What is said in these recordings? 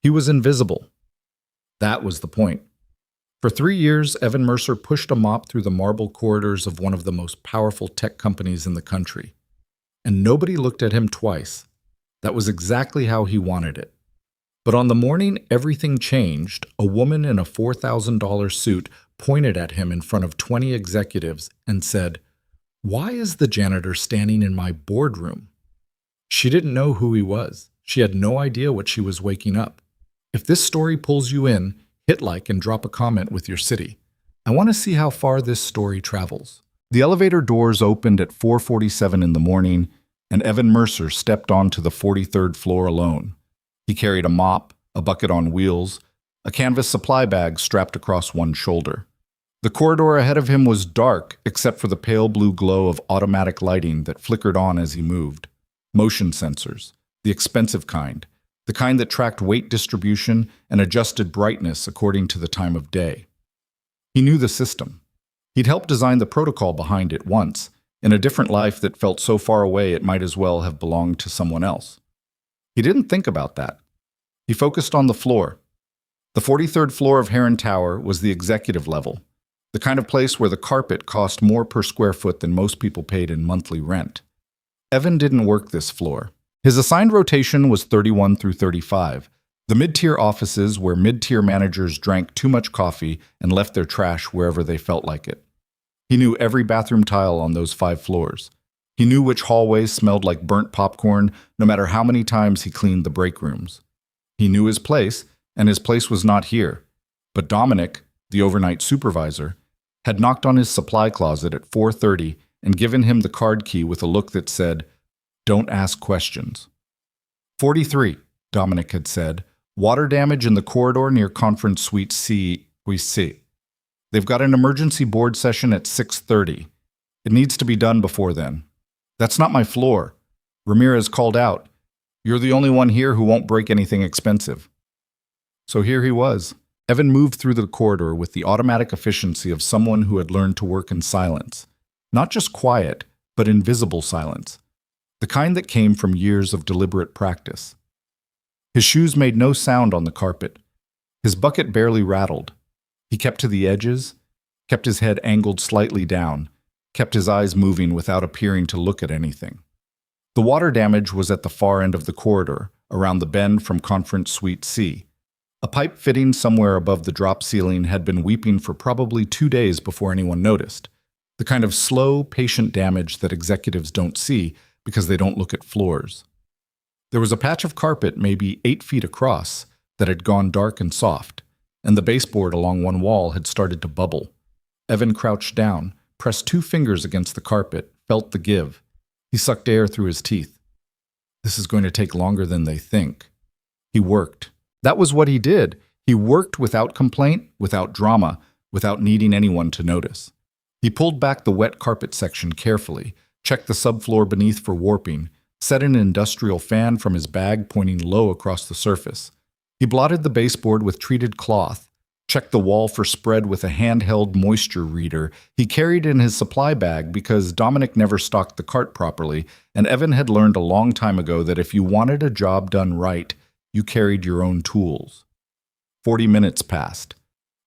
He was invisible. That was the point. For 3 years, Evan Mercer pushed a mop through the marble corridors of one of the most powerful tech companies in the country. And nobody looked at him twice. That was exactly how he wanted it. But on the morning everything changed, a woman in a $4,000 suit pointed at him in front of 20 executives and said, "Why is the janitor standing in my boardroom?" She didn't know who he was. She had no idea what she was waking up. If this story pulls you in, hit like and drop a comment with your city. I want to see how far this story travels. The elevator doors opened at 4:47 in the morning, and Evan Mercer stepped onto the 43rd floor alone. He carried a mop, a bucket on wheels, a canvas supply bag strapped across one shoulder. The corridor ahead of him was dark except for the pale blue glow of automatic lighting that flickered on as he moved. Motion sensors, the expensive kind, the kind that tracked weight distribution and adjusted brightness according to the time of day. He knew the system. He'd helped design the protocol behind it once, in a different life that felt so far away it might as well have belonged to someone else. He didn't think about that. He focused on the floor. The 43rd floor of Heron Tower was the executive level, the kind of place where the carpet cost more per square foot than most people paid in monthly rent. Evan didn't work this floor. His assigned rotation was 31 through 35, the mid-tier offices where mid-tier managers drank too much coffee and left their trash wherever they felt like it. He knew every bathroom tile on those 5 floors. He knew which hallways smelled like burnt popcorn, no matter how many times he cleaned the break rooms. He knew his place, and his place was not here. But Dominic, the overnight supervisor, had knocked on his supply closet at 4:30 and given him the card key with a look that said, "Don't ask questions." 43, Dominic had said, "Water damage in the corridor near Conference Suite C, we see. They've got an emergency board session at 6:30. It needs to be done before then." "That's not my floor." Ramirez called out. "You're the only one here who won't break anything expensive." So here he was. Evan moved through the corridor with the automatic efficiency of someone who had learned to work in silence. Not just quiet, but invisible silence. The kind that came from years of deliberate practice. His shoes made no sound on the carpet. His bucket barely rattled. He kept to the edges, kept his head angled slightly down, kept his eyes moving without appearing to look at anything. The water damage was at the far end of the corridor, around the bend from Conference Suite C. A pipe fitting somewhere above the drop ceiling had been weeping for probably 2 days before anyone noticed. The kind of slow, patient damage that executives don't see because they don't look at floors. There was a patch of carpet maybe 8 feet across that had gone dark and soft, and the baseboard along one wall had started to bubble. Evan crouched down, pressed 2 fingers against the carpet, felt the give. He sucked air through his teeth. This is going to take longer than they think. He worked. That was what he did. He worked without complaint, without drama, without needing anyone to notice. He pulled back the wet carpet section carefully, checked the subfloor beneath for warping, set an industrial fan from his bag pointing low across the surface. He blotted the baseboard with treated cloth, checked the wall for spread with a handheld moisture reader he carried in his supply bag because Dominic never stocked the cart properly, and Evan had learned a long time ago that if you wanted a job done right, you carried your own tools. 40 minutes passed.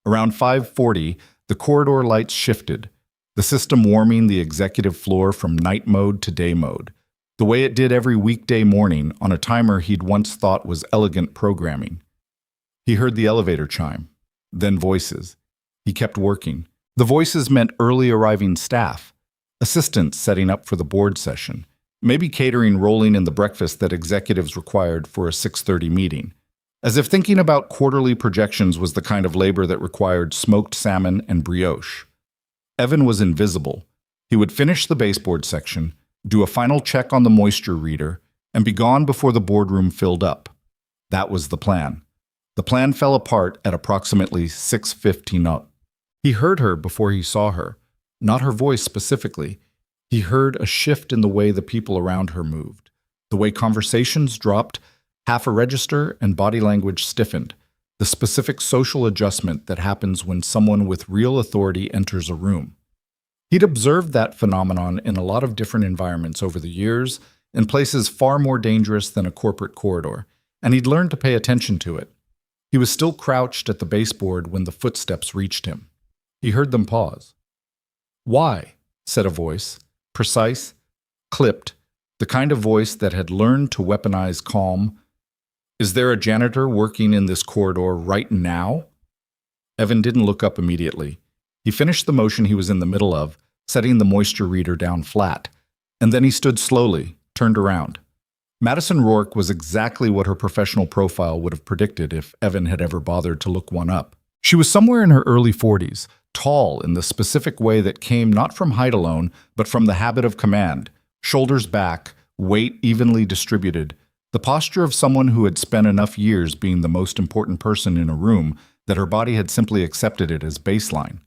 Around 5:40, the corridor lights shifted, the system warming the executive floor from night mode to day mode, the way it did every weekday morning on a timer he'd once thought was elegant programming. He heard the elevator chime, then voices. He kept working. The voices meant early arriving staff, assistants setting up for the board session, maybe catering rolling in the breakfast that executives required for a 6:30 meeting. As if thinking about quarterly projections was the kind of labor that required smoked salmon and brioche. Evan was invisible. He would finish the baseboard section, do a final check on the moisture reader, and be gone before the boardroom filled up. That was the plan. The plan fell apart at approximately 6:15. He heard her before he saw her, not her voice specifically. He heard a shift in the way the people around her moved, the way conversations dropped half a register and body language stiffened, the specific social adjustment that happens when someone with real authority enters a room. He'd observed that phenomenon in a lot of different environments over the years, in places far more dangerous than a corporate corridor, and he'd learned to pay attention to it. He was still crouched at the baseboard when the footsteps reached him. He heard them pause. "Why?" said a voice, precise, clipped, the kind of voice that had learned to weaponize calm. "Is there a janitor working in this corridor right now?" Evan didn't look up immediately. He finished the motion he was in the middle of, setting the moisture reader down flat, and then he stood slowly, turned around. Madison Rourke was exactly what her professional profile would have predicted if Evan had ever bothered to look one up. She was somewhere in her early 40s, tall in the specific way that came not from height alone, but from the habit of command, shoulders back, weight evenly distributed, the posture of someone who had spent enough years being the most important person in a room that her body had simply accepted it as baseline.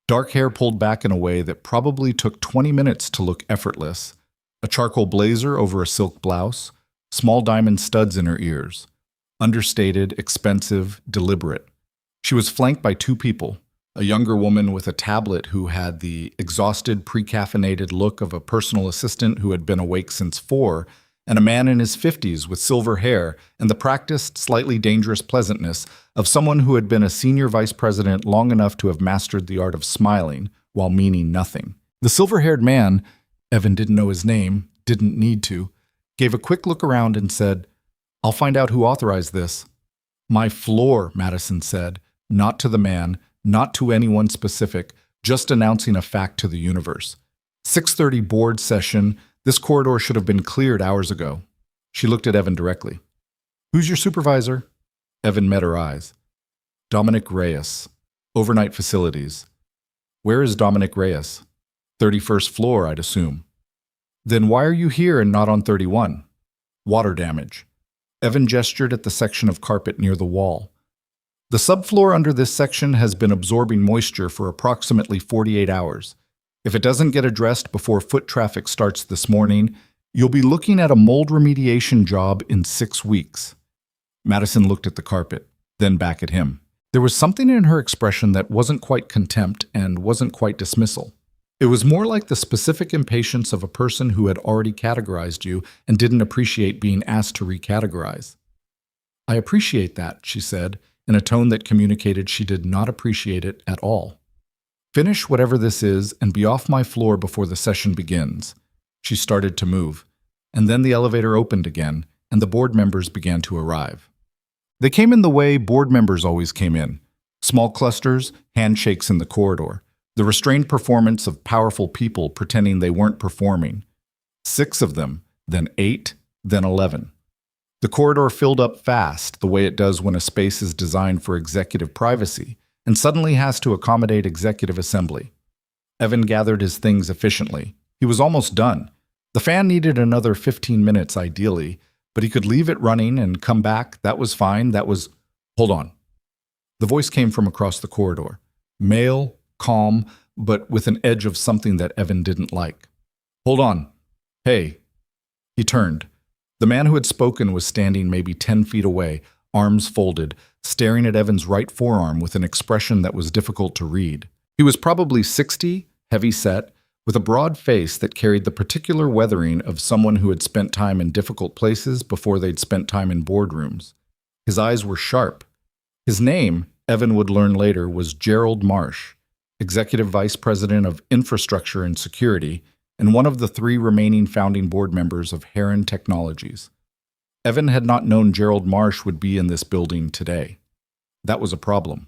Dark hair pulled back in a way that probably took 20 minutes to look effortless, a charcoal blazer over a silk blouse, small diamond studs in her ears. Understated, expensive, deliberate. She was flanked by two people, a younger woman with a tablet who had the exhausted, pre-caffeinated look of a personal assistant who had been awake since 4, and a man in his 50s with silver hair and the practiced, slightly dangerous pleasantness of someone who had been a senior vice president long enough to have mastered the art of smiling while meaning nothing. The silver-haired man, Evan didn't know his name, didn't need to, gave a quick look around and said, "I'll find out who authorized this." "My floor," Madison said, not to the man, not to anyone specific, just announcing a fact to the universe. 6:30 board session. This corridor should have been cleared hours ago. She looked at Evan directly. "Who's your supervisor?" Evan met her eyes. "Dominic Reyes. Overnight facilities." "Where is Dominic Reyes?" 31st floor, I'd assume." "Then why are you here and not on 31? "Water damage." Evan gestured at the section of carpet near the wall. "The subfloor under this section has been absorbing moisture for approximately 48 hours. If it doesn't get addressed before foot traffic starts this morning, you'll be looking at a mold remediation job in 6 weeks." Madison looked at the carpet, then back at him. There was something in her expression that wasn't quite contempt and wasn't quite dismissal. It was more like the specific impatience of a person who had already categorized you and didn't appreciate being asked to recategorize. "I appreciate that," she said, in a tone that communicated she did not appreciate it at all. "Finish whatever this is and be off my floor before the session begins." She started to move, and then the elevator opened again, and the board members began to arrive. They came in the way board members always came in. Small clusters, handshakes in the corridor, the restrained performance of powerful people pretending they weren't performing. 6 of them, then 8, then 11. The corridor filled up fast, the way it does when a space is designed for executive privacy, and suddenly has to accommodate executive assembly. Evan gathered his things efficiently. He was almost done. The fan needed another 15 minutes ideally, but he could leave it running and come back. That was fine. Hold on. The voice came from across the corridor. Male, calm, but with an edge of something that Evan didn't like. "Hold on. Hey." He turned. The man who had spoken was standing maybe 10 feet away, arms folded, staring at Evan's right forearm with an expression that was difficult to read. He was probably 60, heavy-set, with a broad face that carried the particular weathering of someone who had spent time in difficult places before they'd spent time in boardrooms. His eyes were sharp. His name, Evan would learn later, was Gerald Marsh, Executive Vice President of Infrastructure and Security, and one of the 3 remaining founding board members of Heron Technologies. Evan had not known Gerald Marsh would be in this building today. That was a problem.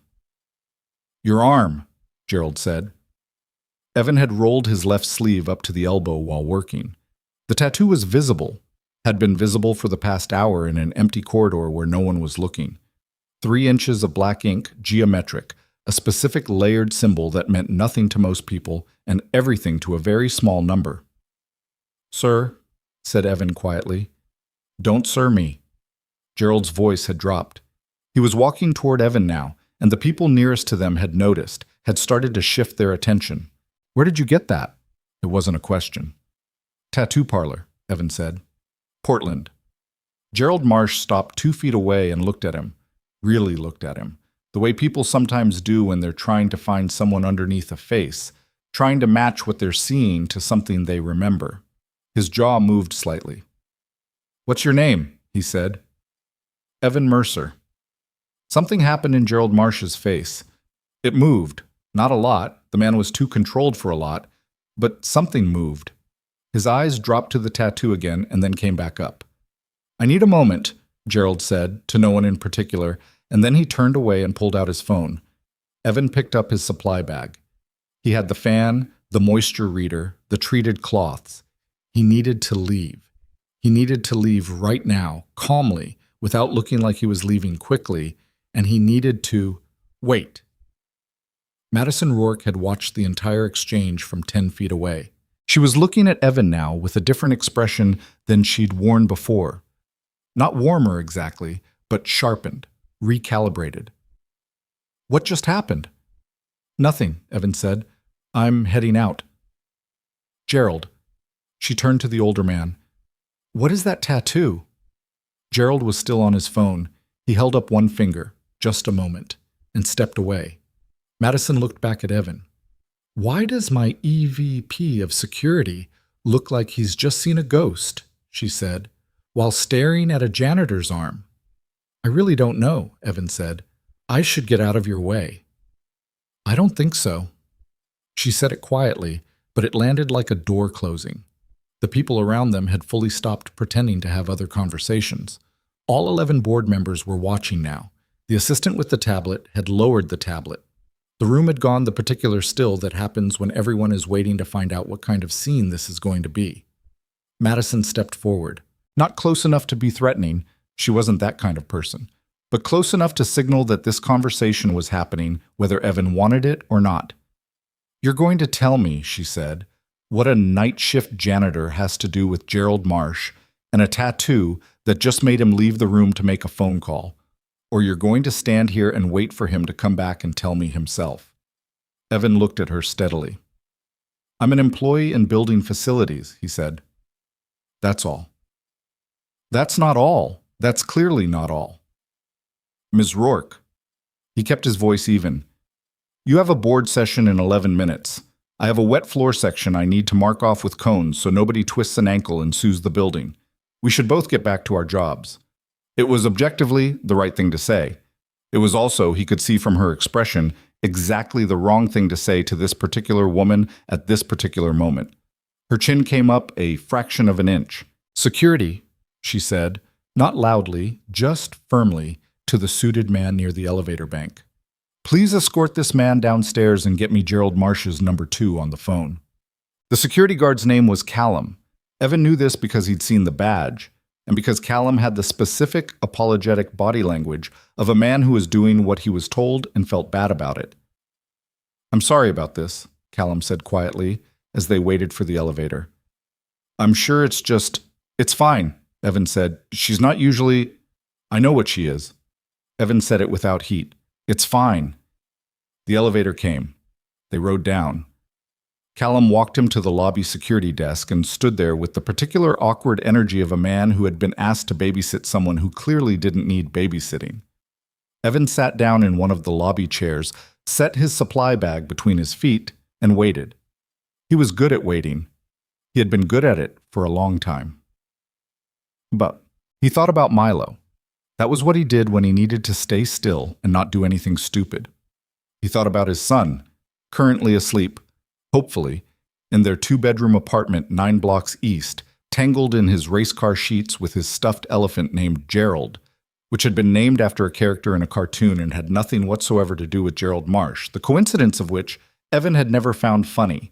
"Your arm," Gerald said. Evan had rolled his left sleeve up to the elbow while working. The tattoo was visible, had been visible for the past hour in an empty corridor where no one was looking. 3 inches of black ink, geometric, a specific layered symbol that meant nothing to most people and everything to a very small number. "Sir," said Evan quietly. "Don't sir me." Gerald's voice had dropped. He was walking toward Evan now, and the people nearest to them had noticed, had started to shift their attention. "Where did you get that?" It wasn't a question. "Tattoo parlor," Evan said. "Portland." Gerald Marsh stopped 2 feet away and looked at him, really looked at him, the way people sometimes do when they're trying to find someone underneath a face, trying to match what they're seeing to something they remember. His jaw moved slightly. "What's your name?" he said. "Evan Mercer." Something happened in Gerald Marsh's face. It moved. Not a lot. The man was too controlled for a lot. But something moved. His eyes dropped to the tattoo again and then came back up. "I need a moment," Gerald said, to no one in particular, and then he turned away and pulled out his phone. Evan picked up his supply bag. He had the fan, the moisture reader, the treated cloths. He needed to leave. He needed to leave right now, calmly, without looking like he was leaving quickly, and he needed to wait. Madison Rourke had watched the entire exchange from 10 feet away. She was looking at Evan now with a different expression than she'd worn before. Not warmer exactly, but sharpened, recalibrated. "What just happened?" "Nothing," Evan said. "I'm heading out." "Gerald." She turned to the older man. "What is that tattoo?" Gerald was still on his phone. He held up one finger, just a moment, and stepped away. Madison looked back at Evan. "Why does my EVP of security look like he's just seen a ghost?" she said, while staring at a janitor's arm. "I really don't know," Evan said. "I should get out of your way." "I don't think so." She said it quietly, but it landed like a door closing. The people around them had fully stopped pretending to have other conversations. All 11 board members were watching now. The assistant with the tablet had lowered the tablet. The room had gone the particular still that happens when everyone is waiting to find out what kind of scene this is going to be. Madison stepped forward. Not close enough to be threatening, she wasn't that kind of person, but close enough to signal that this conversation was happening whether Evan wanted it or not. "You're going to tell me," she said, "what a night shift janitor has to do with Gerald Marsh and a tattoo that just made him leave the room to make a phone call, or you're going to stand here and wait for him to come back and tell me himself." Evan looked at her steadily. "I'm an employee in building facilities," he said. "That's all." "That's not all. That's clearly not all." "Ms. Rourke." He kept his voice even. "You have a board session in 11 minutes. I have a wet floor section I need to mark off with cones so nobody twists an ankle and sues the building. We should both get back to our jobs." It was objectively the right thing to say. It was also, he could see from her expression, exactly the wrong thing to say to this particular woman at this particular moment. Her chin came up a fraction of an inch. "Security," she said, not loudly, just firmly, to the suited man near the elevator bank. "Please escort this man downstairs and get me Gerald Marsh's number 2 on the phone." The security guard's name was Callum. Evan knew this because he'd seen the badge, and because Callum had the specific, apologetic body language of a man who was doing what he was told and felt bad about it. "I'm sorry about this," Callum said quietly as they waited for the elevator. "I'm sure it's fine," Evan said. "She's not usually—" "I know what she is." Evan said it without heat. "It's fine." The elevator came. They rode down. Callum walked him to the lobby security desk and stood there with the particular awkward energy of a man who had been asked to babysit someone who clearly didn't need babysitting. Evan sat down in one of the lobby chairs, set his supply bag between his feet, and waited. He was good at waiting. He had been good at it for a long time. But he thought about Milo. That was what he did when he needed to stay still and not do anything stupid. He thought about his son, currently asleep, hopefully, in their 2-bedroom apartment 9 blocks east, tangled in his race car sheets with his stuffed elephant named Gerald, which had been named after a character in a cartoon and had nothing whatsoever to do with Gerald Marsh, the coincidence of which Evan had never found funny.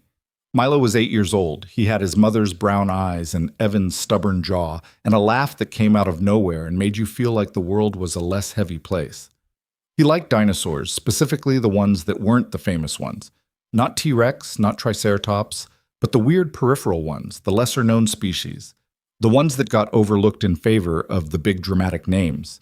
Milo was 8 years old. He had his mother's brown eyes and Evan's stubborn jaw, and a laugh that came out of nowhere and made you feel like the world was a less heavy place. He liked dinosaurs, specifically the ones that weren't the famous ones. Not T-Rex, not Triceratops, but the weird peripheral ones, the lesser-known species, the ones that got overlooked in favor of the big dramatic names.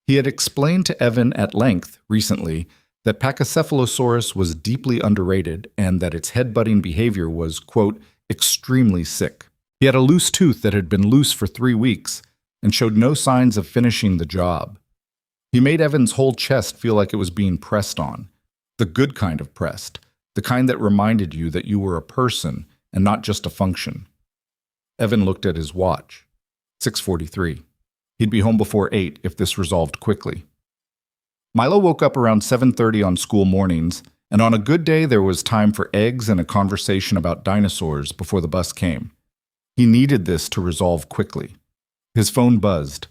He had explained to Evan at length recently that Pachycephalosaurus was deeply underrated and that its head-butting behavior was, quote, extremely sick. He had a loose tooth that had been loose for 3 weeks and showed no signs of finishing the job. He made Evan's whole chest feel like it was being pressed on, the good kind of pressed, the kind that reminded you that you were a person and not just a function. Evan looked at his watch. 6:43. He'd be home before 8 if this resolved quickly. Milo woke up around 7:30 on school mornings, and on a good day there was time for eggs and a conversation about dinosaurs before the bus came. He needed this to resolve quickly. His phone buzzed.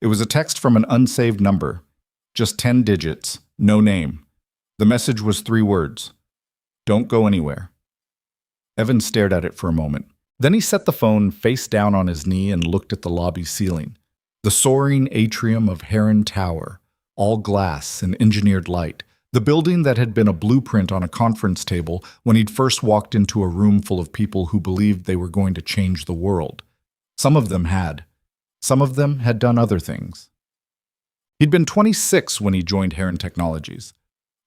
It was a text from an unsaved number. Just 10 digits, no name. The message was 3 words. Don't go anywhere. Evan stared at it for a moment. Then he set the phone face down on his knee and looked at the lobby ceiling. The soaring atrium of Heron Tower, all glass and engineered light. The building that had been a blueprint on a conference table when he'd first walked into a room full of people who believed they were going to change the world. Some of them had. Some of them had done other things. He'd been 26 when he joined Heron Technologies.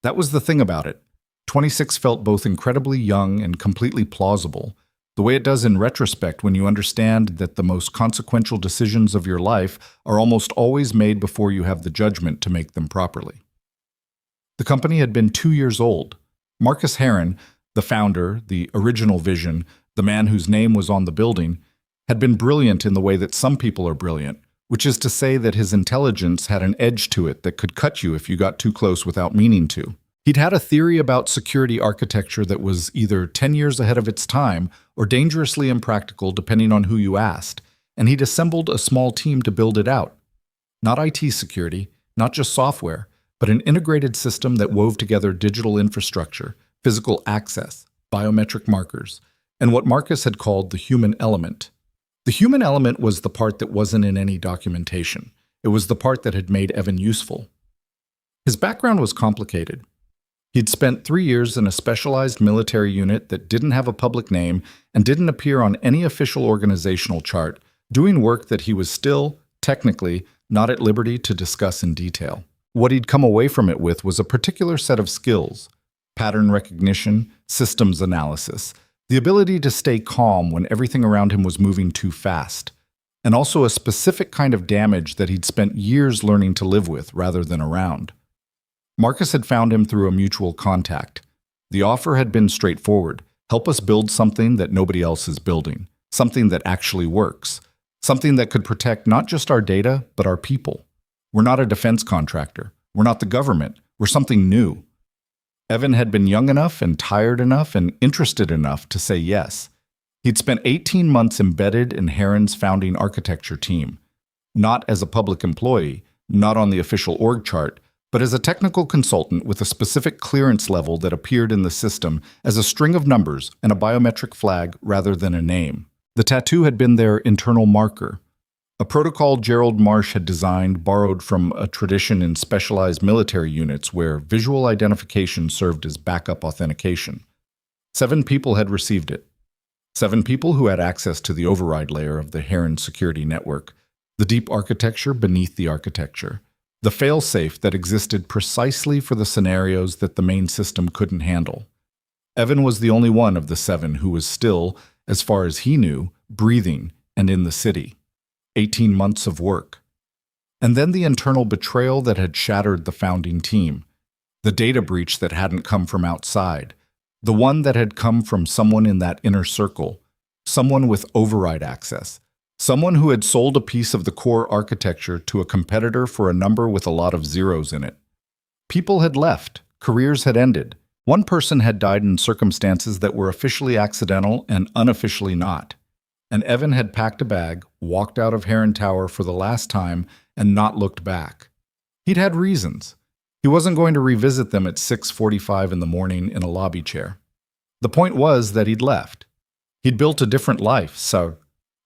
That was the thing about it. 26 felt both incredibly young and completely plausible, the way it does in retrospect when you understand that the most consequential decisions of your life are almost always made before you have the judgment to make them properly. The company had been 2 years old. Marcus Heron, the founder, the original vision, the man whose name was on the building, had been brilliant in the way that some people are brilliant, which is to say that his intelligence had an edge to it that could cut you if you got too close without meaning to. He'd had a theory about security architecture that was either 10 years ahead of its time or dangerously impractical depending on who you asked, and he'd assembled a small team to build it out. Not IT security, not just software, but an integrated system that wove together digital infrastructure, physical access, biometric markers, and what Marcus had called the human element. The human element was the part that wasn't in any documentation. It was the part that had made Evan useful. His background was complicated. He'd spent 3 years in a specialized military unit that didn't have a public name and didn't appear on any official organizational chart, doing work that he was still, technically, not at liberty to discuss in detail. What he'd come away from it with was a particular set of skills: pattern recognition, systems analysis, the ability to stay calm when everything around him was moving too fast, and also a specific kind of damage that he'd spent years learning to live with rather than around. Marcus had found him through a mutual contact. The offer had been straightforward: help us build something that nobody else is building, something that actually works, something that could protect not just our data, but our people. We're not a defense contractor. We're not the government. We're something new. Evan had been young enough and tired enough and interested enough to say yes. He'd spent 18 months embedded in Heron's founding architecture team, not as a public employee, not on the official org chart, but as a technical consultant with a specific clearance level that appeared in the system as a string of numbers and a biometric flag rather than a name. The tattoo had been their internal marker, a protocol Gerald Marsh had designed, borrowed from a tradition in specialized military units where visual identification served as backup authentication. 7 people had received it. 7 people who had access to the override layer of the Heron security network, the deep architecture beneath the architecture, the fail-safe that existed precisely for the scenarios that the main system couldn't handle. Evan was the only one of the 7 who was still, as far as he knew, breathing and in the city. 18 months of work. And then the internal betrayal that had shattered the founding team. The data breach that hadn't come from outside. The one that had come from someone in that inner circle. Someone with override access. Someone who had sold a piece of the core architecture to a competitor for a number with a lot of zeros in it. People had left. Careers had ended. One person had died in circumstances that were officially accidental and unofficially not. And Evan had packed a bag, walked out of Heron Tower for the last time, and not looked back. He'd had reasons. He wasn't going to revisit them at 6:45 in the morning in a lobby chair. The point was that he'd left. He'd built a different life, so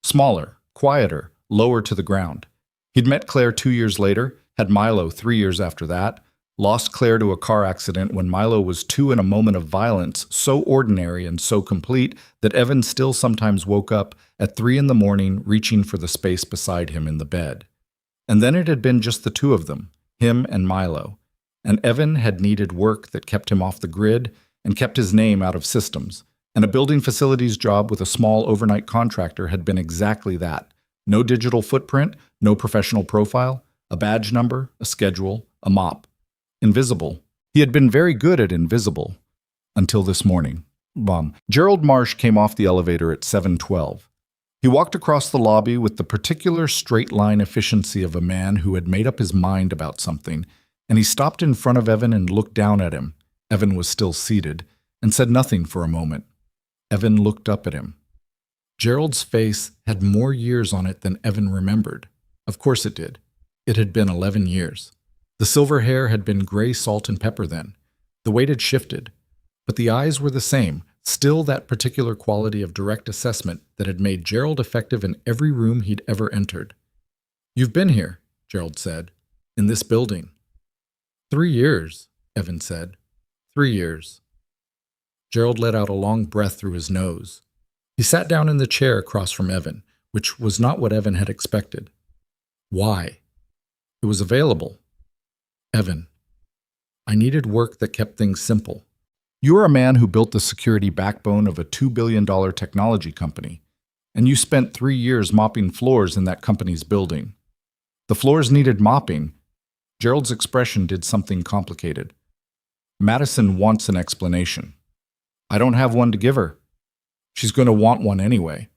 smaller, quieter, lower to the ground. He'd met Claire 2 years later, had Milo 3 years after that, lost Claire to a car accident when Milo was 2 in a moment of violence so ordinary and so complete that Evan still sometimes woke up at 3 in the morning reaching for the space beside him in the bed. And then it had been just the 2 of them, him and Milo. And Evan had needed work that kept him off the grid and kept his name out of systems. And a building facilities job with a small overnight contractor had been exactly that. No digital footprint, no professional profile, a badge number, a schedule, a mop. Invisible. He had been very good at invisible. Until this morning. Gerald Marsh came off the elevator at 7:12. He walked across the lobby with the particular straight-line efficiency of a man who had made up his mind about something, and he stopped in front of Evan and looked down at him. Evan was still seated, and said nothing for a moment. Evan looked up at him. Gerald's face had more years on it than Evan remembered. Of course it did. It had been 11 years. The silver hair had been gray salt and pepper then. The weight had shifted, but the eyes were the same, still that particular quality of direct assessment that had made Gerald effective in every room he'd ever entered. "You've been here," Gerald said, "in this building." 3 years, Evan said. 3 years. Gerald let out a long breath through his nose. He sat down in the chair across from Evan, which was not what Evan had expected. Why? It was available. Evan, I needed work that kept things simple. You are a man who built the security backbone of a $2 billion technology company, and you spent 3 years mopping floors in that company's building. The floors needed mopping. Gerald's expression did something complicated. Madison wants an explanation. I don't have one to give her. She's going to want one anyway.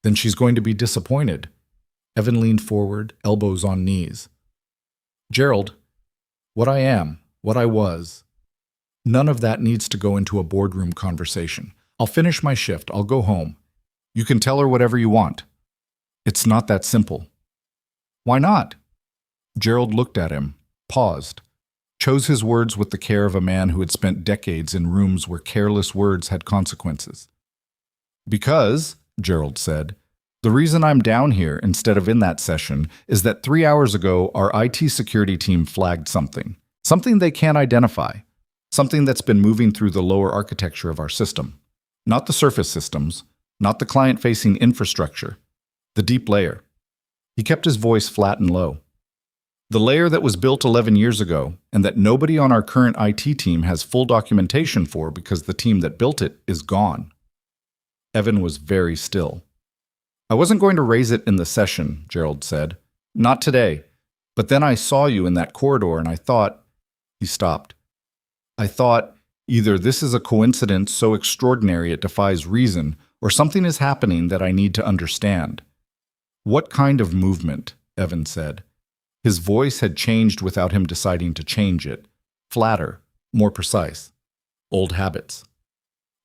Then she's going to be disappointed. Evan leaned forward, elbows on knees. Gerald, what I am, what I was, none of that needs to go into a boardroom conversation. I'll finish my shift. I'll go home. You can tell her whatever you want. It's not that simple. Why not? Gerald looked at him, paused, chose his words with the care of a man who had spent decades in rooms where careless words had consequences. Because, Gerald said, the reason I'm down here instead of in that session is that 3 hours ago our IT security team flagged something they can't identify, something that's been moving through the lower architecture of our system. Not the surface systems, not the client-facing infrastructure, the deep layer. He kept his voice flat and low. The layer that was built 11 years ago and that nobody on our current IT team has full documentation for because the team that built it is gone. Evan was very still. I wasn't going to raise it in the session, Gerald said. Not today. But then I saw you in that corridor and I thought... He stopped. I thought, either this is a coincidence so extraordinary it defies reason, or something is happening that I need to understand. What kind of movement? Evan said. His voice had changed without him deciding to change it. Flatter, more precise. Old habits.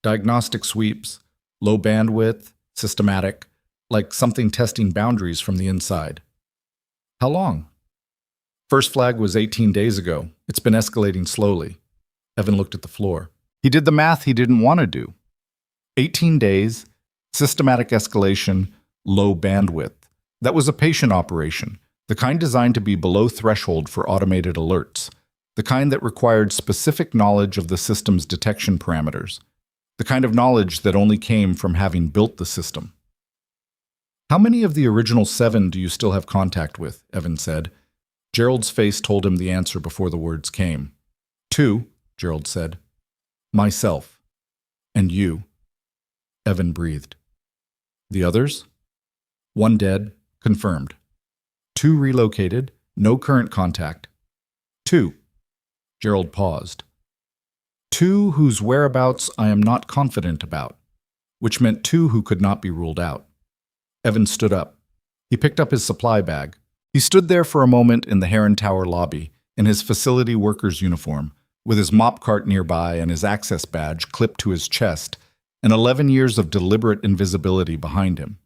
Diagnostic sweeps, low bandwidth, systematic, like something testing boundaries from the inside. How long? First flag was 18 days ago. It's been escalating slowly. Evan looked at the floor. He did the math he didn't want to do. 18 days, systematic escalation, low bandwidth. That was a patient operation, the kind designed to be below threshold for automated alerts, the kind that required specific knowledge of the system's detection parameters, the kind of knowledge that only came from having built the system. How many of the original 7 do you still have contact with? Evan said. Gerald's face told him the answer before the words came. 2, Gerald said. Myself. And you. Evan breathed. The others? 1 dead, confirmed. 2 relocated, no current contact. 2. Gerald paused. 2 whose whereabouts I am not confident about, which meant 2 who could not be ruled out. Evan stood up. He picked up his supply bag. He stood there for a moment in the Heron Tower lobby, in his facility worker's uniform, with his mop cart nearby and his access badge clipped to his chest, and 11 years of deliberate invisibility behind him.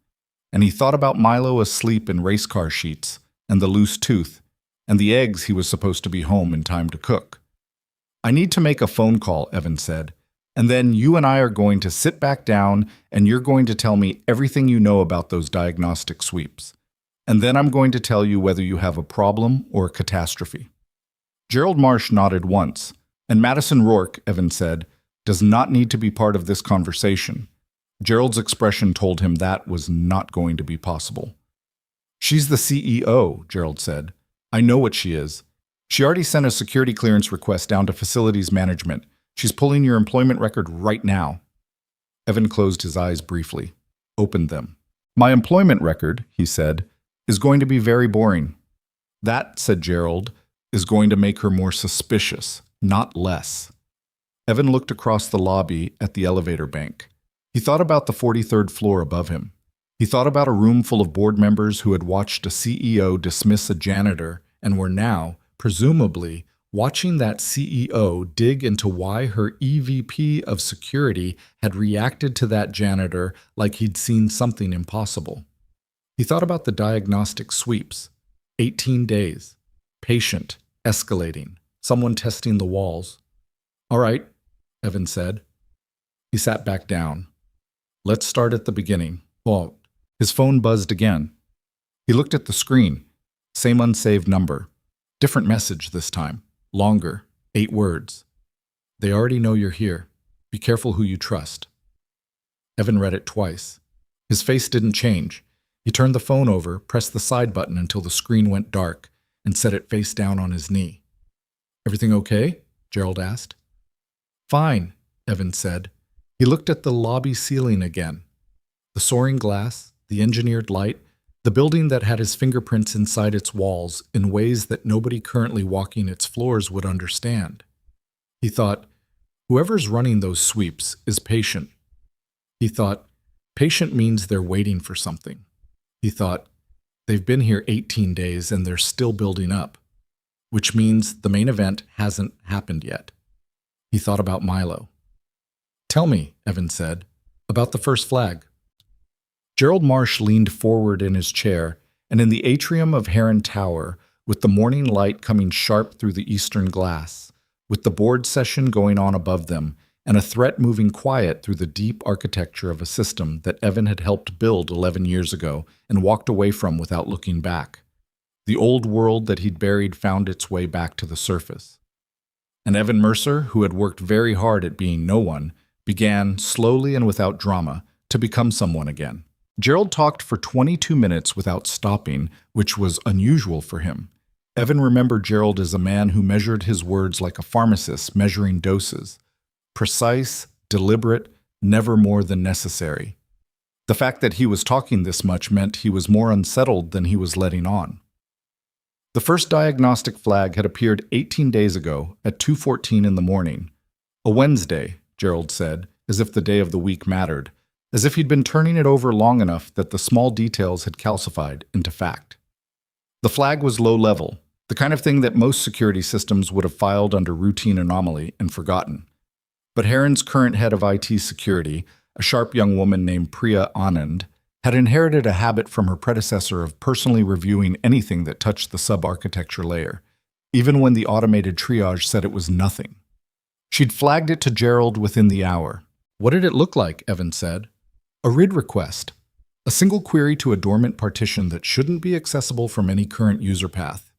And he thought about Milo asleep in race car sheets, and the loose tooth, and the eggs he was supposed to be home in time to cook. I need to make a phone call, Evan said, and then you and I are going to sit back down and you're going to tell me everything you know about those diagnostic sweeps. And then I'm going to tell you whether you have a problem or a catastrophe. Gerald Marsh nodded once, and Madison Rourke, Evan said, does not need to be part of this conversation. Gerald's expression told him that was not going to be possible. She's the CEO, Gerald said. I know what she is. She already sent a security clearance request down to facilities management. She's pulling your employment record right now. Evan closed his eyes briefly, opened them. My employment record, he said, is going to be very boring. That, said Gerald, is going to make her more suspicious, not less. Evan looked across the lobby at the elevator bank. He thought about the 43rd floor above him. He thought about a room full of board members who had watched a CEO dismiss a janitor and were now, presumably watching that CEO dig into why her EVP of security had reacted to that janitor like he'd seen something impossible. He thought about the diagnostic sweeps. 18 days. Patient. Escalating. Someone testing the walls. "All right," Evan said. He sat back down. "Let's start at the beginning." Well, his phone buzzed again. He looked at the screen. Same unsaved number. Different message this time. Longer. 8 words. "They already know you're here. Be careful who you trust." Evan read it twice. His face didn't change. He turned the phone over, pressed the side button until the screen went dark, and set it face down on his knee. "Everything okay?" Gerald asked. "Fine," Evan said. He looked at the lobby ceiling again. The soaring glass, the engineered light, the building that had his fingerprints inside its walls in ways that nobody currently walking its floors would understand. He thought, whoever's running those sweeps is patient. He thought, patient means they're waiting for something. He thought, they've been here 18 days and they're still building up, which means the main event hasn't happened yet. He thought about Milo. "Tell me," Evan said, "about the first flag." Gerald Marsh leaned forward in his chair, and in the atrium of Heron Tower, with the morning light coming sharp through the eastern glass, with the board session going on above them, and a threat moving quiet through the deep architecture of a system that Evan had helped build 11 years ago and walked away from without looking back. The old world that he'd buried found its way back to the surface. And Evan Mercer, who had worked very hard at being no one, began, slowly and without drama, to become someone again. Gerald talked for 22 minutes without stopping, which was unusual for him. Evan remembered Gerald as a man who measured his words like a pharmacist measuring doses. Precise, deliberate, never more than necessary. The fact that he was talking this much meant he was more unsettled than he was letting on. The first diagnostic flag had appeared 18 days ago at 2:14 in the morning. A Wednesday, Gerald said, as if the day of the week mattered, as if he'd been turning it over long enough that the small details had calcified into fact. The flag was low level, the kind of thing that most security systems would have filed under routine anomaly and forgotten. But Heron's current head of IT security, a sharp young woman named Priya Anand, had inherited a habit from her predecessor of personally reviewing anything that touched the sub-architecture layer, even when the automated triage said it was nothing. She'd flagged it to Gerald within the hour. "What did it look like?" Evan said. "A RID request. A single query to a dormant partition that shouldn't be accessible from any current user path."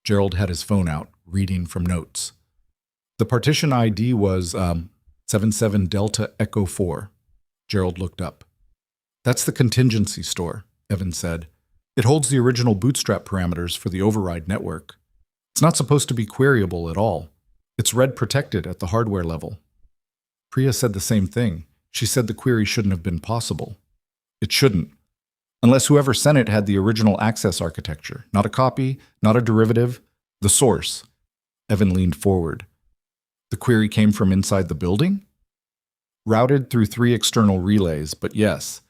Gerald had his phone out, reading from notes. The partition ID was 77 Delta Echo 4. Gerald looked up. "That's the contingency store," Evan said. "It holds the original bootstrap parameters for the override network. It's not supposed to be queryable at all. It's RED protected at the hardware level." Priya said the same thing. She said the query shouldn't have been possible. It shouldn't. Unless whoever sent it had the original access architecture. Not a copy, not a derivative. The source. Evan leaned forward. The query came from inside the building? Routed through 3 external relays, but yes.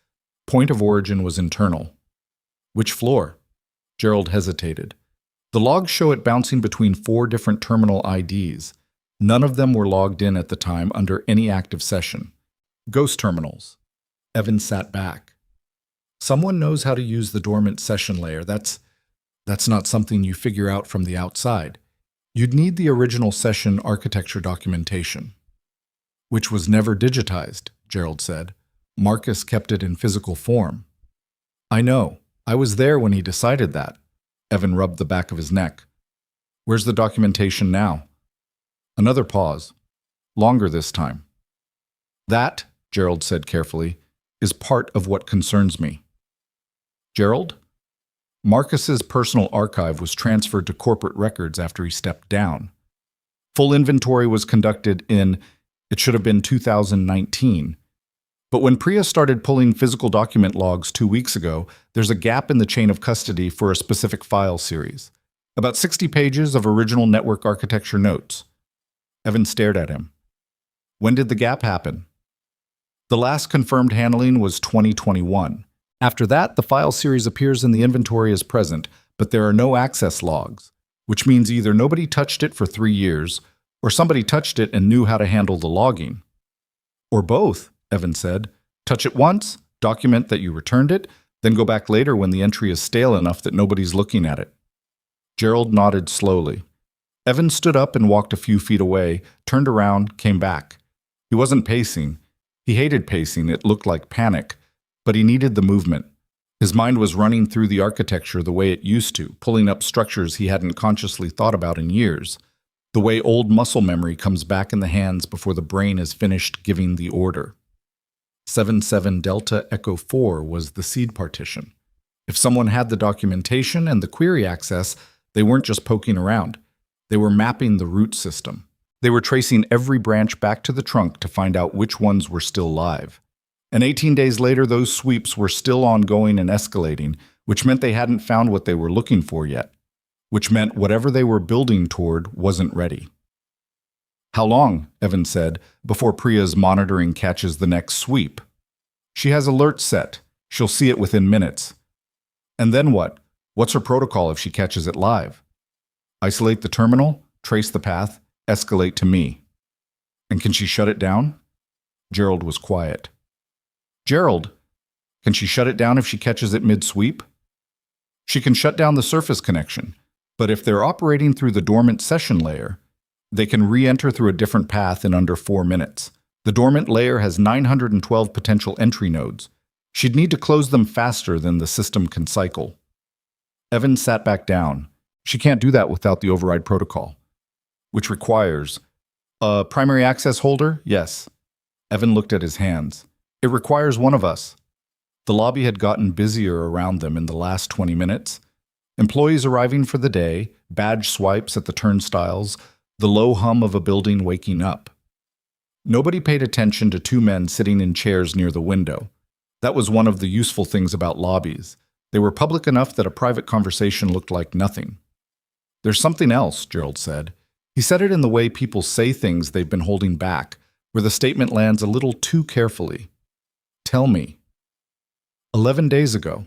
Point of origin was internal. Which floor? Gerald hesitated. The logs show it bouncing between 4 different terminal IDs. None of them were logged in at the time under any active session. Ghost terminals. Evan sat back. Someone knows how to use the dormant session layer. That's not something you figure out from the outside. You'd need the original session architecture documentation. Which was never digitized, Gerald said. Marcus kept it in physical form. I know. I was there when he decided that. Evan rubbed the back of his neck. Where's the documentation now? Another pause. Longer this time. That, Gerald said carefully, is part of what concerns me. Gerald? Marcus's personal archive was transferred to corporate records after he stepped down. Full inventory was conducted in, it should have been 2019. But when Priya started pulling physical document logs 2 weeks ago, there's a gap in the chain of custody for a specific file series. About 60 pages of original network architecture notes. Evan stared at him. When did the gap happen? The last confirmed handling was 2021. After that, the file series appears in the inventory as present, but there are no access logs. which means either nobody touched it for 3 years, or somebody touched it and knew how to handle the logging. Or both, Evan said. Touch it once, document that you returned it, then go back later when the entry is stale enough that nobody's looking at it. Gerald nodded slowly. Evan stood up and walked a few feet away, turned around, came back. He wasn't pacing. He hated pacing, it looked like panic, but he needed the movement. His mind was running through the architecture the way it used to, pulling up structures he hadn't consciously thought about in years. The way old muscle memory comes back in the hands before the brain is finished giving the order. 77 Delta Echo 4 was the seed partition. If someone had the documentation and the query access, they weren't just poking around. They were mapping the root system. They were tracing every branch back to the trunk to find out which ones were still live. And 18 days later, those sweeps were still ongoing and escalating, which meant they hadn't found what they were looking for yet, which meant whatever they were building toward wasn't ready. How long, Evan said, before Priya's monitoring catches the next sweep? She has alerts set. She'll see it within minutes. And then what? What's her protocol if she catches it live? Isolate the terminal, trace the path, escalate to me. And can she shut it down? Gerald was quiet. Gerald, can she shut it down if she catches it mid-sweep? She can shut down the surface connection, but if they're operating through the dormant session layer, they can re-enter through a different path in under 4 minutes. The dormant layer has 912 potential entry nodes. She'd need to close them faster than the system can cycle. Evan sat back down. She can't do that without the override protocol, which requires a primary access holder? Yes. Evan looked at his hands. It requires one of us. The lobby had gotten busier around them in the last 20 minutes. Employees arriving for the day, badge swipes at the turnstiles, the low hum of a building waking up. Nobody paid attention to 2 men sitting in chairs near the window. That was one of the useful things about lobbies. They were public enough that a private conversation looked like nothing. There's something else, Gerald said. He said it in the way people say things they've been holding back, where the statement lands a little too carefully. Tell me. 11 days ago.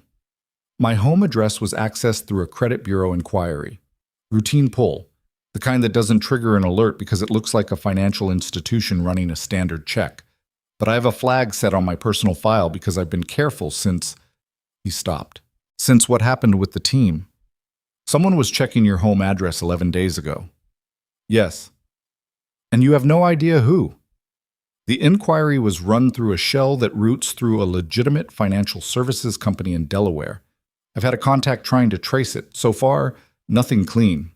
My home address was accessed through a credit bureau inquiry. Routine pull. The kind that doesn't trigger an alert because it looks like a financial institution running a standard check. But I have a flag set on my personal file because I've been careful since... He stopped. Since what happened with the team. Someone was checking your home address 11 days ago. Yes. And you have no idea who. The inquiry was run through a shell that routes through a legitimate financial services company in Delaware. I've had a contact trying to trace it. So far, nothing clean.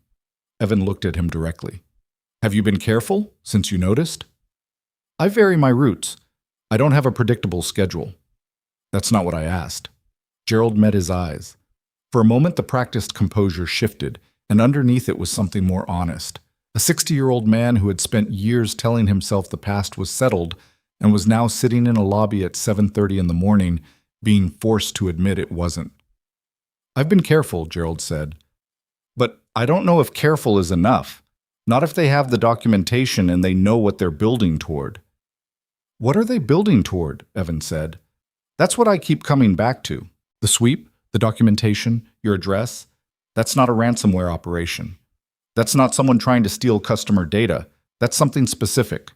Evan looked at him directly. Have you been careful since you noticed? I vary my routes. I don't have a predictable schedule. That's not what I asked. Gerald met his eyes. For a moment, the practiced composure shifted, and underneath it was something more honest. A 60-year-old man who had spent years telling himself the past was settled and was now sitting in a lobby at 7:30 in the morning, being forced to admit it wasn't. I've been careful, Gerald said. But I don't know if careful is enough. Not if they have the documentation and they know what they're building toward. What are they building toward? Evan said. That's what I keep coming back to. The sweep, the documentation, your address. That's not a ransomware operation. That's not someone trying to steal customer data. That's something specific.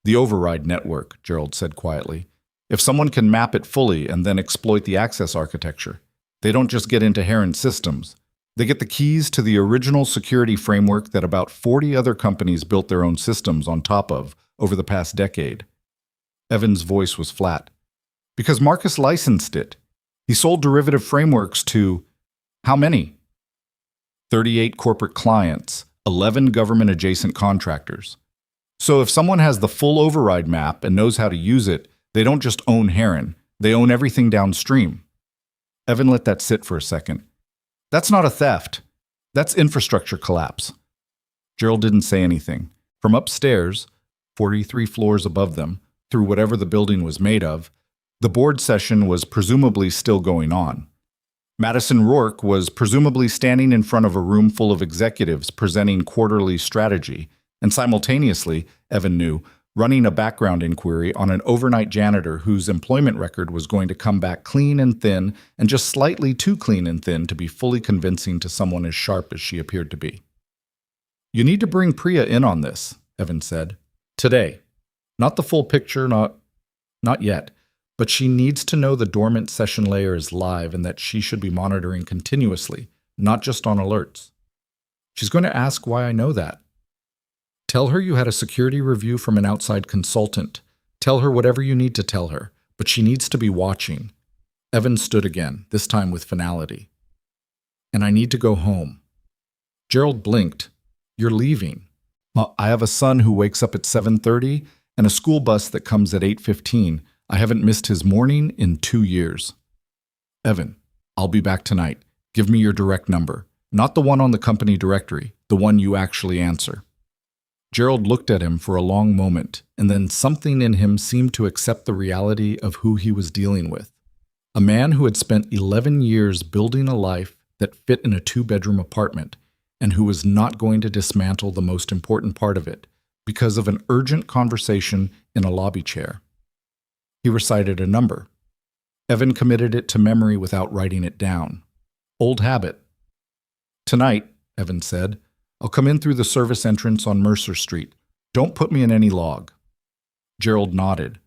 The override network, Gerald said quietly. If someone can map it fully and then exploit the access architecture, they don't just get into Heron's systems. They get the keys to the original security framework that about 40 other companies built their own systems on top of over the past decade. Evan's voice was flat. Because Marcus licensed it. He sold derivative frameworks to, how many? 38 corporate clients, 11 government-adjacent contractors. So if someone has the full override map and knows how to use it, they don't just own Heron, they own everything downstream. Evan let that sit for a second. That's not a theft. That's infrastructure collapse. Gerald didn't say anything. From upstairs, 43 floors above them, through whatever the building was made of, the board session was presumably still going on. Madison Rourke was presumably standing in front of a room full of executives presenting quarterly strategy, and simultaneously, Evan knew, running a background inquiry on an overnight janitor whose employment record was going to come back clean and thin, and just slightly too clean and thin to be fully convincing to someone as sharp as she appeared to be. You need to bring Priya in on this, Evan said. Today. Not the full picture, not yet. But she needs to know the dormant session layer is live and that she should be monitoring continuously, not just on alerts. She's going to ask why I know that. Tell her you had a security review from an outside consultant. Tell her whatever you need to tell her, but she needs to be watching. Evan stood again, this time with finality. And I need to go home. Gerald blinked. You're leaving. Well, I have a son who wakes up at 7:30 and a school bus that comes at 8:15. I haven't missed his morning in 2 years. Evan, I'll be back tonight. Give me your direct number. Not the one on the company directory, the one you actually answer. Gerald looked at him for a long moment, and then something in him seemed to accept the reality of who he was dealing with. A man who had spent 11 years building a life that fit in a 2-bedroom apartment, and who was not going to dismantle the most important part of it because of an urgent conversation in a lobby chair. He recited a number. Evan committed it to memory without writing it down. Old habit. Tonight, Evan said, I'll come in through the service entrance on Mercer Street. Don't put me in any log. Gerald nodded.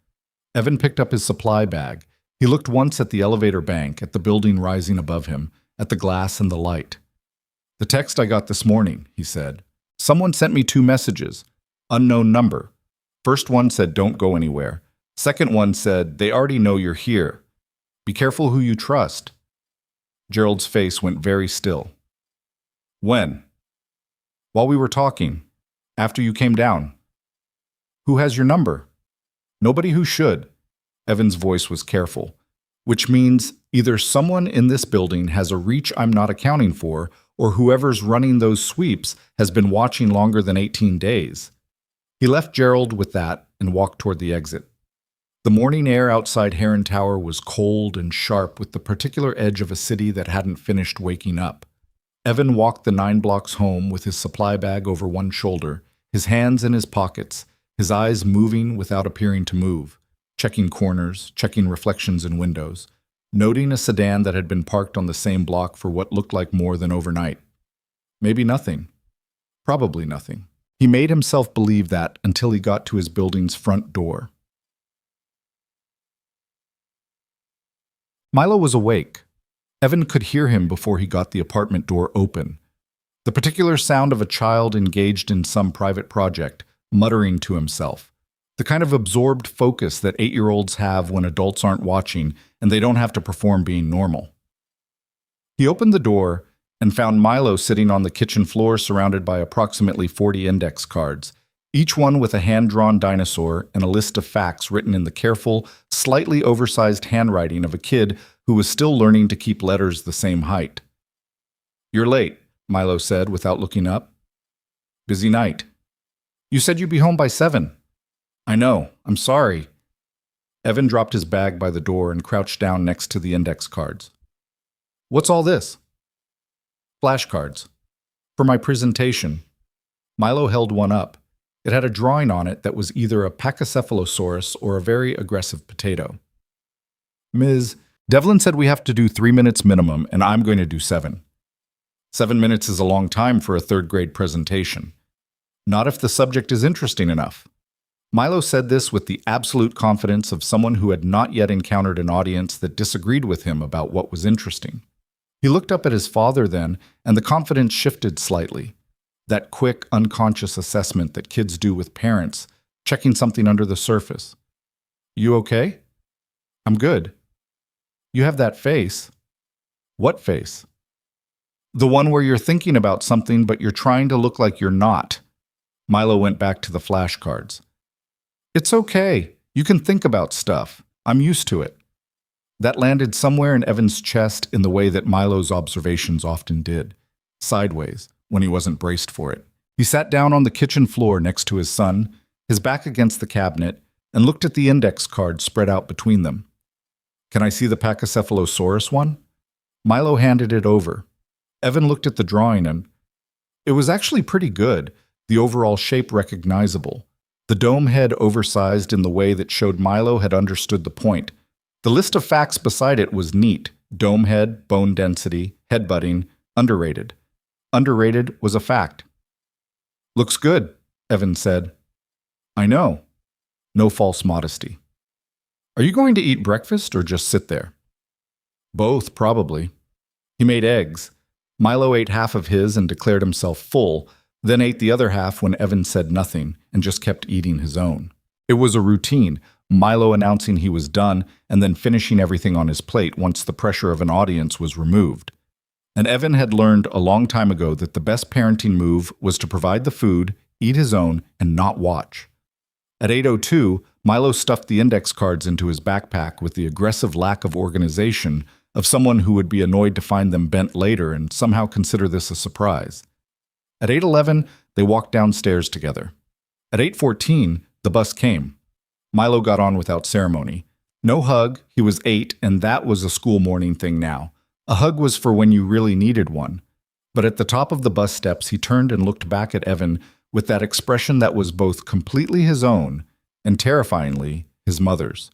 Evan picked up his supply bag. He looked once at the elevator bank, at the building rising above him, at the glass and the light. The text I got this morning, he said. Someone sent me 2 messages. Unknown number. First one said don't go anywhere. Second one said they already know you're here. Be careful who you trust. Gerald's face went very still. When? While we were talking. After you came down. Who has your number? Nobody who should. Evan's voice was careful. Which means either someone in this building has a reach I'm not accounting for, or whoever's running those sweeps has been watching longer than 18 days. He left Gerald with that and walked toward the exit. The morning air outside Heron Tower was cold and sharp with the particular edge of a city that hadn't finished waking up. Evan walked the 9 blocks home with his supply bag over one shoulder, his hands in his pockets, his eyes moving without appearing to move, checking corners, checking reflections in windows, noting a sedan that had been parked on the same block for what looked like more than overnight. Maybe nothing. Probably nothing. He made himself believe that until he got to his building's front door. Milo was awake. Evan could hear him before he got the apartment door open. The particular sound of a child engaged in some private project, muttering to himself. The kind of absorbed focus that 8-year-olds have when adults aren't watching and they don't have to perform being normal. He opened the door and found Milo sitting on the kitchen floor surrounded by approximately 40 index cards, each one with a hand-drawn dinosaur and a list of facts written in the careful, slightly oversized handwriting of a kid who was still learning to keep letters the same height. You're late, Milo said without looking up. Busy night. You said you'd be home by 7. I know. I'm sorry. Evan dropped his bag by the door and crouched down next to the index cards. What's all this? Flashcards. For my presentation. Milo held one up. It had a drawing on it that was either a pachycephalosaurus or a very aggressive potato. Ms. Devlin said we have to do 3 minutes minimum, and I'm going to do 7. 7 minutes is a long time for a 3rd-grade presentation. Not if the subject is interesting enough. Milo said this with the absolute confidence of someone who had not yet encountered an audience that disagreed with him about what was interesting. He looked up at his father then, and the confidence shifted slightly. That quick, unconscious assessment that kids do with parents, checking something under the surface. You okay? I'm good. You have that face. What face? The one where you're thinking about something but you're trying to look like you're not. Milo went back to the flashcards. It's okay. You can think about stuff. I'm used to it. That landed somewhere in Evan's chest in the way that Milo's observations often did. Sideways, when he wasn't braced for it. He sat down on the kitchen floor next to his son, his back against the cabinet, and looked at the index cards spread out between them. Can I see the pachycephalosaurus one? Milo handed it over. Evan looked at the drawing and it was actually pretty good, the overall shape recognizable. The dome head oversized in the way that showed Milo had understood the point. The list of facts beside it was neat. Dome head, bone density, headbutting, underrated. Underrated was a fact. Looks good, Evan said. I know. No false modesty. Are you going to eat breakfast or just sit there? Both, probably. He made eggs. Milo ate half of his and declared himself full, then ate the other half when Evan said nothing and just kept eating his own. It was a routine, Milo announcing he was done and then finishing everything on his plate once the pressure of an audience was removed. And Evan had learned a long time ago that the best parenting move was to provide the food, eat his own, and not watch. At 8:02, Milo stuffed the index cards into his backpack with the aggressive lack of organization of someone who would be annoyed to find them bent later and somehow consider this a surprise. At 8:11, they walked downstairs together. At 8:14, the bus came. Milo got on without ceremony. No hug, he was 8, and that was a school morning thing now. A hug was for when you really needed one. But at the top of the bus steps, he turned and looked back at Evan with that expression that was both completely his own and terrifyingly his mother's.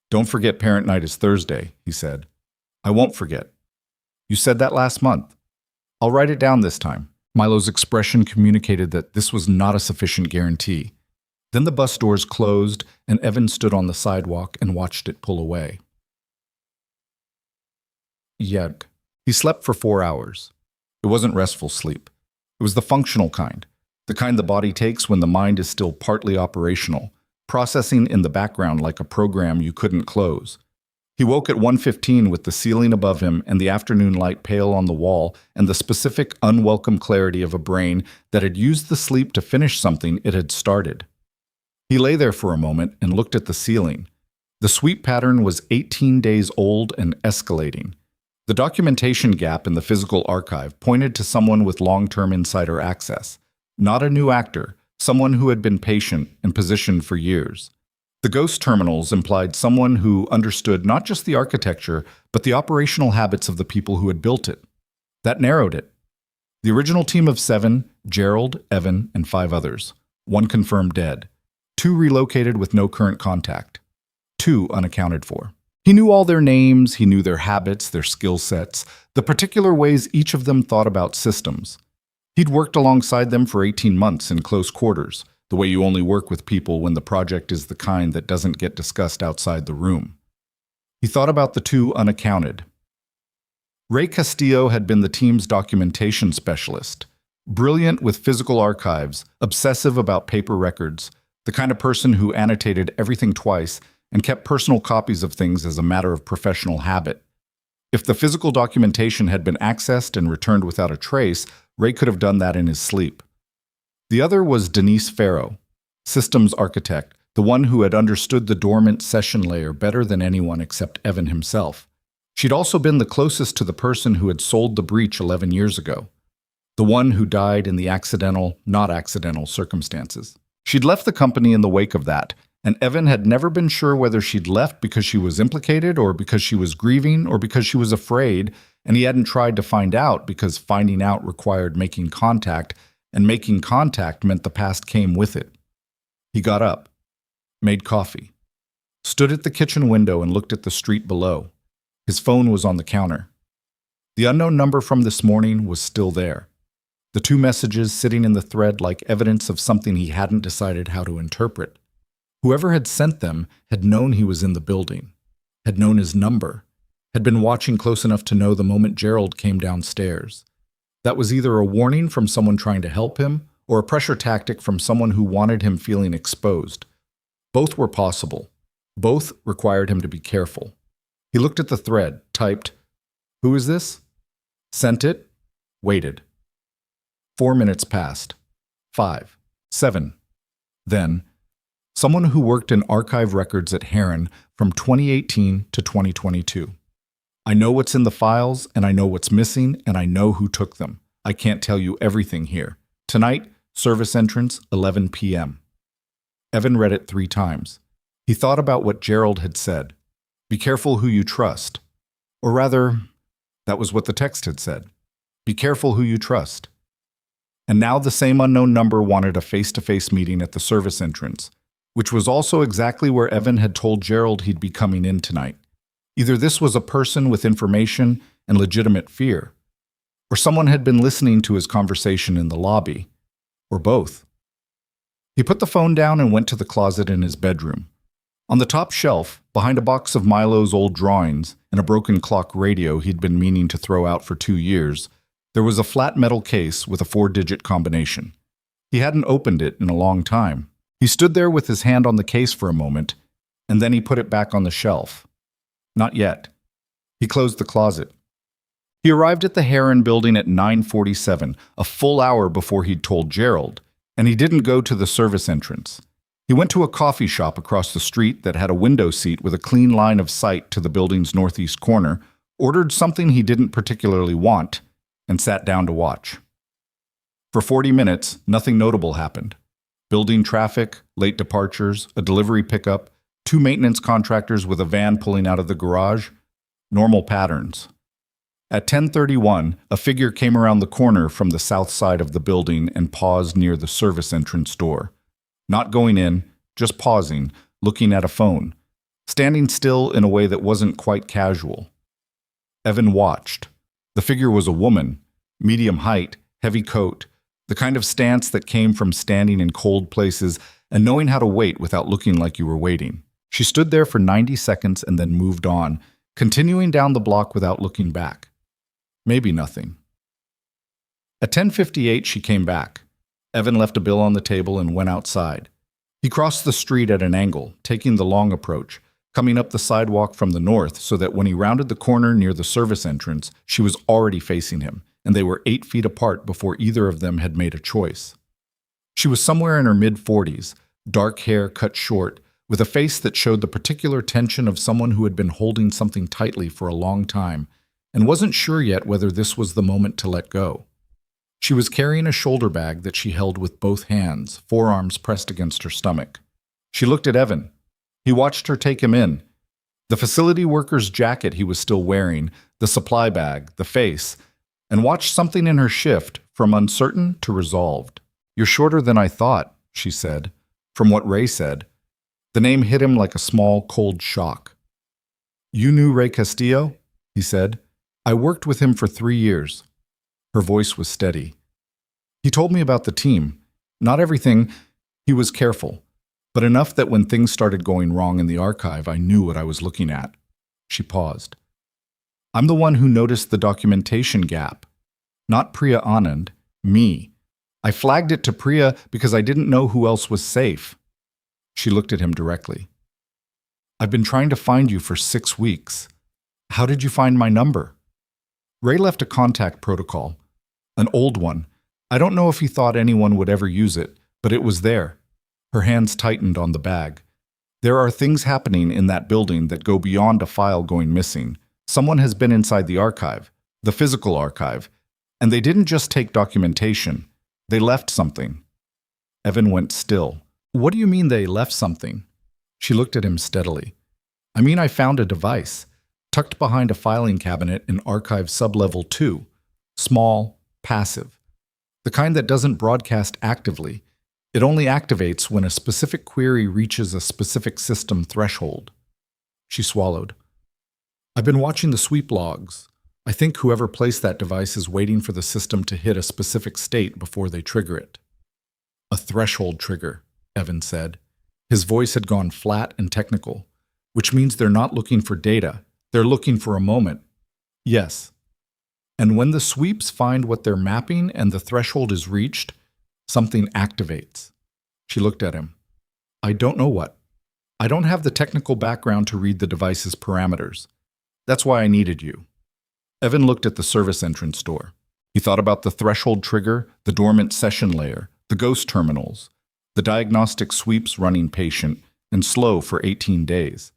"Don't forget parent night is Thursday," he said. "I won't forget. You said that last month. I'll write it down this time." Milo's expression communicated that this was not a sufficient guarantee. Then the bus doors closed, and Evan stood on the sidewalk and watched it pull away. Yuck. He slept for 4 hours. It wasn't restful sleep. It was the functional kind, the kind the body takes when the mind is still partly operational, processing in the background like a program you couldn't close. He woke at 1:15 with the ceiling above him and the afternoon light pale on the wall and the specific, unwelcome clarity of a brain that had used the sleep to finish something it had started. He lay there for a moment and looked at the ceiling. The sweep pattern was 18 days old and escalating. The documentation gap in the physical archive pointed to someone with long-term insider access, not a new actor, someone who had been patient and positioned for years. The ghost terminals implied someone who understood not just the architecture, but the operational habits of the people who had built it. That narrowed it. The original team of 7, Gerald, Evan, and 5 others. 1 confirmed dead. 2 relocated with no current contact. 2 unaccounted for. He knew all their names, he knew their habits, their skill sets, the particular ways each of them thought about systems. He'd worked alongside them for 18 months in close quarters, the way you only work with people when the project is the kind that doesn't get discussed outside the room. He thought about the 2 unaccounted. Ray Castillo had been the team's documentation specialist, brilliant with physical archives, obsessive about paper records, the kind of person who annotated everything twice and kept personal copies of things as a matter of professional habit. If the physical documentation had been accessed and returned without a trace, Ray could have done that in his sleep. The other was Denise Farrow, systems architect, the one who had understood the dormant session layer better than anyone except Evan himself. She'd also been the closest to the person who had sold the breach 11 years ago, the one who died in the accidental, not accidental circumstances. She'd left the company in the wake of that, and Evan had never been sure whether she'd left because she was implicated or because she was grieving or because she was afraid, and he hadn't tried to find out because finding out required making contact, and making contact meant the past came with it. He got up, made coffee, stood at the kitchen window and looked at the street below. His phone was on the counter. The unknown number from this morning was still there. The 2 messages sitting in the thread like evidence of something he hadn't decided how to interpret. Whoever had sent them had known he was in the building, had known his number, had been watching close enough to know the moment Gerald came downstairs. That was either a warning from someone trying to help him or a pressure tactic from someone who wanted him feeling exposed. Both were possible. Both required him to be careful. He looked at the thread, typed, "Who is this?" Sent it, waited. 4 minutes passed. 5, 7. Then, someone who worked in archive records at Heron from 2018 to 2022. "I know what's in the files, and I know what's missing, and I know who took them. I can't tell you everything here. Tonight, service entrance, 11 p.m. Evan read it 3 times. He thought about what Gerald had said. Be careful who you trust. Or rather, that was what the text had said. Be careful who you trust. And now the same unknown number wanted a face-to-face meeting at the service entrance, which was also exactly where Evan had told Gerald he'd be coming in tonight. Either this was a person with information and legitimate fear, or someone had been listening to his conversation in the lobby. or both. He put the phone down and went to the closet in his bedroom. On the top shelf, behind a box of Milo's old drawings and a broken clock radio he'd been meaning to throw out for 2 years, there was a flat metal case with a 4-digit combination. He hadn't opened it in a long time. He stood there with his hand on the case for a moment, and then he put it back on the shelf. Not yet. He closed the closet. He arrived at the Heron building at 9:47, a full hour before he'd told Gerald, and he didn't go to the service entrance. He went to a coffee shop across the street that had a window seat with a clean line of sight to the building's northeast corner, ordered something he didn't particularly want, and sat down to watch. For 40 minutes, nothing notable happened. Building traffic, late departures, a delivery pickup, 2 maintenance contractors with a van pulling out of the garage. Normal patterns. At 10:31, a figure came around the corner from the south side of the building and paused near the service entrance door. Not going in, just pausing, looking at a phone, standing still in a way that wasn't quite casual. Evan watched. The figure was a woman, medium height, heavy coat, the kind of stance that came from standing in cold places and knowing how to wait without looking like you were waiting. She stood there for 90 seconds and then moved on, continuing down the block without looking back. Maybe nothing. At 10:58, she came back. Evan left a bill on the table and went outside. He crossed the street at an angle, taking the long approach, coming up the sidewalk from the north so that when he rounded the corner near the service entrance, she was already facing him, and they were 8 feet apart before either of them had made a choice. She was somewhere in her mid-40s, dark hair cut short, with a face that showed the particular tension of someone who had been holding something tightly for a long time and wasn't sure yet whether this was the moment to let go. She was carrying a shoulder bag that she held with both hands, forearms pressed against her stomach. She looked at Evan. He watched her take him in. The facility worker's jacket he was still wearing, the supply bag, the face, and watched something in her shift from uncertain to resolved. "You're shorter than I thought," she said, from what Ray said. The name hit him like a small, cold shock. "You knew Ray Castillo?" he said. "I worked with him for 3 years." Her voice was steady. "He told me about the team. Not everything. He was careful, but enough that when things started going wrong in the archive, I knew what I was looking at." She paused. "I'm the one who noticed the documentation gap. Not Priya Anand, me. I flagged it to Priya because I didn't know who else was safe." She looked at him directly. "I've been trying to find you for 6 weeks. How did you find my number?" Ray left a contact protocol. An old one. I don't know if he thought anyone would ever use it, but it was there. Her hands tightened on the bag. There are things happening in that building that go beyond a file going missing. Someone has been inside the archive, the physical archive, and they didn't just take documentation. They left something. Evan went still. "What do you mean they left something?" She looked at him steadily. "I mean I found a device, tucked behind a filing cabinet in Archive Sublevel 2. Small, passive. The kind that doesn't broadcast actively. It only activates when a specific query reaches a specific system threshold." She swallowed. "I've been watching the sweep logs. I think whoever placed that device is waiting for the system to hit a specific state before they trigger it." "A threshold trigger," Evan said. His voice had gone flat and technical, which means they're not looking for data. They're looking for a moment. "Yes. And when the sweeps find what they're mapping and the threshold is reached, something activates." She looked at him. "I don't know what. I don't have the technical background to read the device's parameters. That's why I needed you." Evan looked at the service entrance door. He thought about the threshold trigger, the dormant session layer, the ghost terminals, the diagnostic sweeps running patient and slow for 18 days.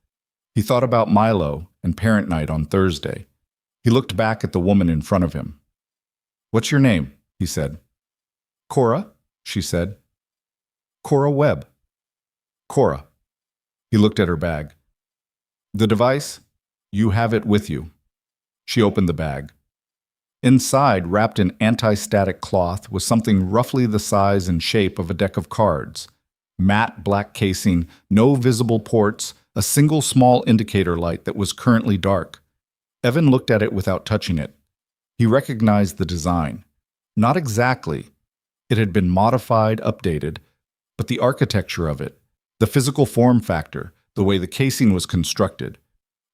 He thought about Milo and parent night on Thursday. He looked back at the woman in front of him. "What's your name?" he said. "Cora," she said. "Cora Webb." "Cora." He looked at her bag. "The device? You have it with you." She opened the bag. Inside, wrapped in anti-static cloth, was something roughly the size and shape of a deck of cards. Matte black casing, no visible ports, a single small indicator light that was currently dark. Evan looked at it without touching it. He recognized the design. Not exactly. It had been modified, updated, but the architecture of it, the physical form factor, the way the casing was constructed.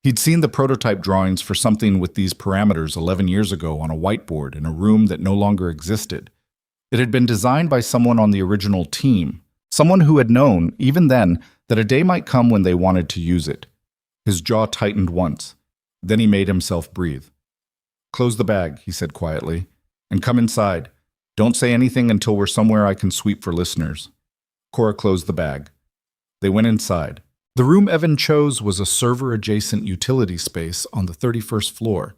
He'd seen the prototype drawings for something with these parameters 11 years ago on a whiteboard in a room that no longer existed. It had been designed by someone on the original team, someone who had known, even then, that a day might come when they wanted to use it. His jaw tightened once. Then he made himself breathe. "Close the bag," he said quietly, "and come inside. Don't say anything until we're somewhere I can sweep for listeners." Cora closed the bag. They went inside. The room Evan chose was a server-adjacent utility space on the 31st floor.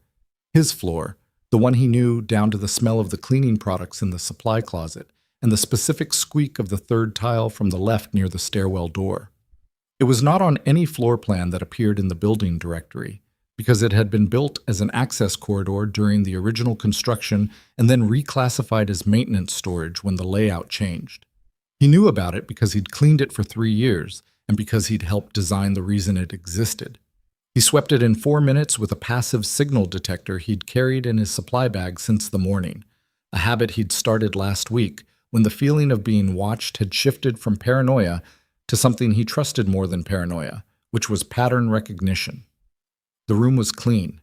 His floor, the one he knew down to the smell of the cleaning products in the supply closet and the specific squeak of the third tile from the left near the stairwell door. It was not on any floor plan that appeared in the building directory, because it had been built as an access corridor during the original construction and then reclassified as maintenance storage when the layout changed. He knew about it because he'd cleaned it for 3 years and because he'd helped design the reason it existed. He swept it in 4 minutes with a passive signal detector he'd carried in his supply bag since the morning, a habit he'd started last week when the feeling of being watched had shifted from paranoia to something he trusted more than paranoia, which was pattern recognition. The room was clean.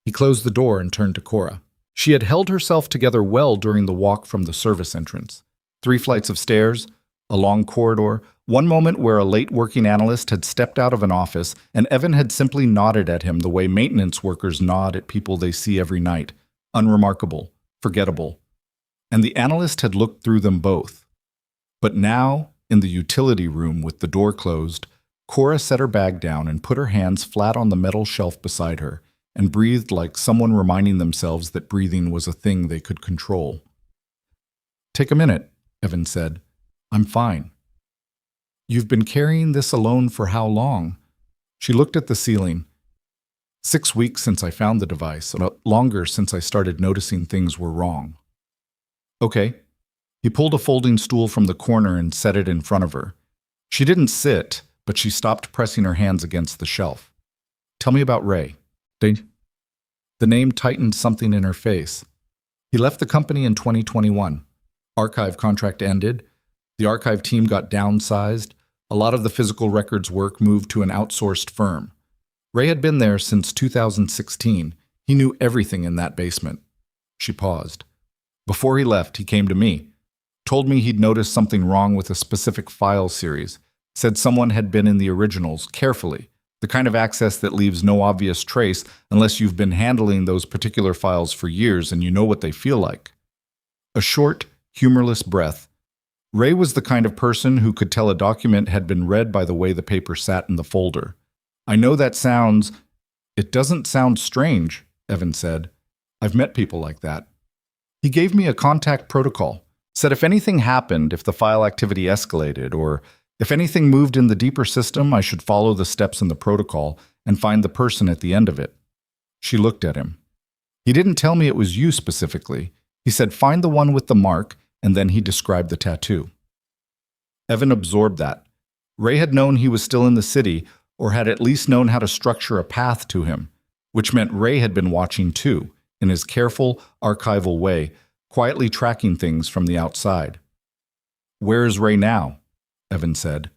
He closed the door and turned to Cora. She had held herself together well during the walk from the service entrance. 3 flights of stairs, a long corridor, one moment where a late working analyst had stepped out of an office and Evan had simply nodded at him the way maintenance workers nod at people they see every night, unremarkable, forgettable. And the analyst had looked through them both. But now, in the utility room with the door closed, Cora set her bag down and put her hands flat on the metal shelf beside her and breathed like someone reminding themselves that breathing was a thing they could control. "Take a minute," Evan said. "I'm fine." "You've been carrying this alone for how long?" She looked at the ceiling. 6 weeks since I found the device, and longer since I started noticing things were wrong." "Okay." He pulled a folding stool from the corner and set it in front of her. She didn't sit, but she stopped pressing her hands against the shelf. "Tell me about Ray." The name tightened something in her face. "He left the company in 2021. Archive contract ended. The archive team got downsized. A lot of the physical records work moved to an outsourced firm. Ray had been there since 2016. He knew everything in that basement." She paused. "Before he left, he came to me. Told me he'd noticed something wrong with a specific file series. Said someone had been in the originals, carefully. The kind of access that leaves no obvious trace unless you've been handling those particular files for years and you know what they feel like." A short, humorless breath. Ray was the kind of person who could tell a document had been read by the way the paper sat in the folder. "I know that sounds—" "It doesn't sound strange," Evan said. "I've met people like that." He gave me a contact protocol. Said if anything happened, if the file activity escalated, or if anything moved in the deeper system, I should follow the steps in the protocol and find the person at the end of it. She looked at him. "He didn't tell me it was you specifically. He said find the one with the mark, and then he described the tattoo." Evan absorbed that. Ray had known he was still in the city, or had at least known how to structure a path to him, which meant Ray had been watching too, in his careful, archival way, quietly tracking things from the outside. "Where is Ray now?" Evan said.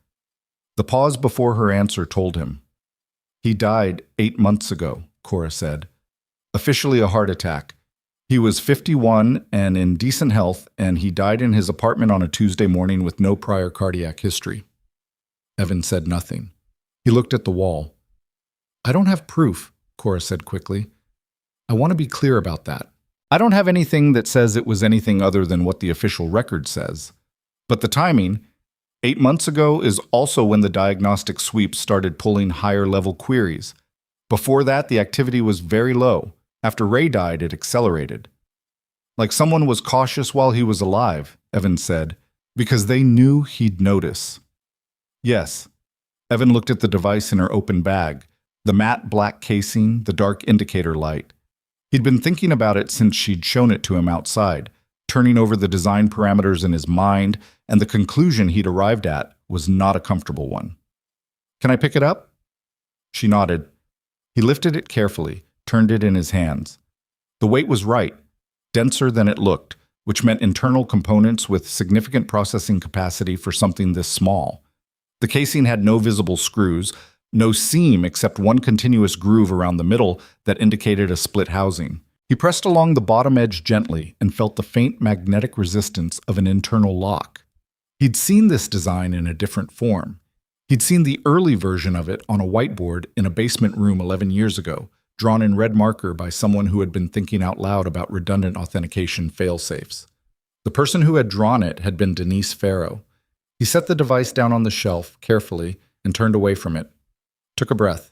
The pause before her answer told him. "He died 8 months ago," Cora said. "Officially a heart attack. He was 51 and in decent health, and he died in his apartment on a Tuesday morning with no prior cardiac history." Evan said nothing. He looked at the wall. "I don't have proof," Cora said quickly. "I want to be clear about that. I don't have anything that says it was anything other than what the official record says. But the timing, 8 months ago, is also when the diagnostic sweep started pulling higher-level queries. Before that, the activity was very low. After Ray died, it accelerated. Like someone was cautious while he was alive," Evan said, "because they knew he'd notice." "Yes." Evan looked at the device in her open bag, the matte black casing, the dark indicator light. He'd been thinking about it since she'd shown it to him outside, turning over the design parameters in his mind, and the conclusion he'd arrived at was not a comfortable one. "Can I pick it up?" She nodded. He lifted it carefully, turned it in his hands. The weight was right, denser than it looked, which meant internal components with significant processing capacity for something this small. The casing had no visible screws, no seam except one continuous groove around the middle that indicated a split housing. He pressed along the bottom edge gently and felt the faint magnetic resistance of an internal lock. He'd seen this design in a different form. He'd seen the early version of it on a whiteboard in a basement room 11 years ago, drawn in red marker by someone who had been thinking out loud about redundant authentication failsafes. The person who had drawn it had been Denise Farrow. He set the device down on the shelf carefully and turned away from it. Took a breath.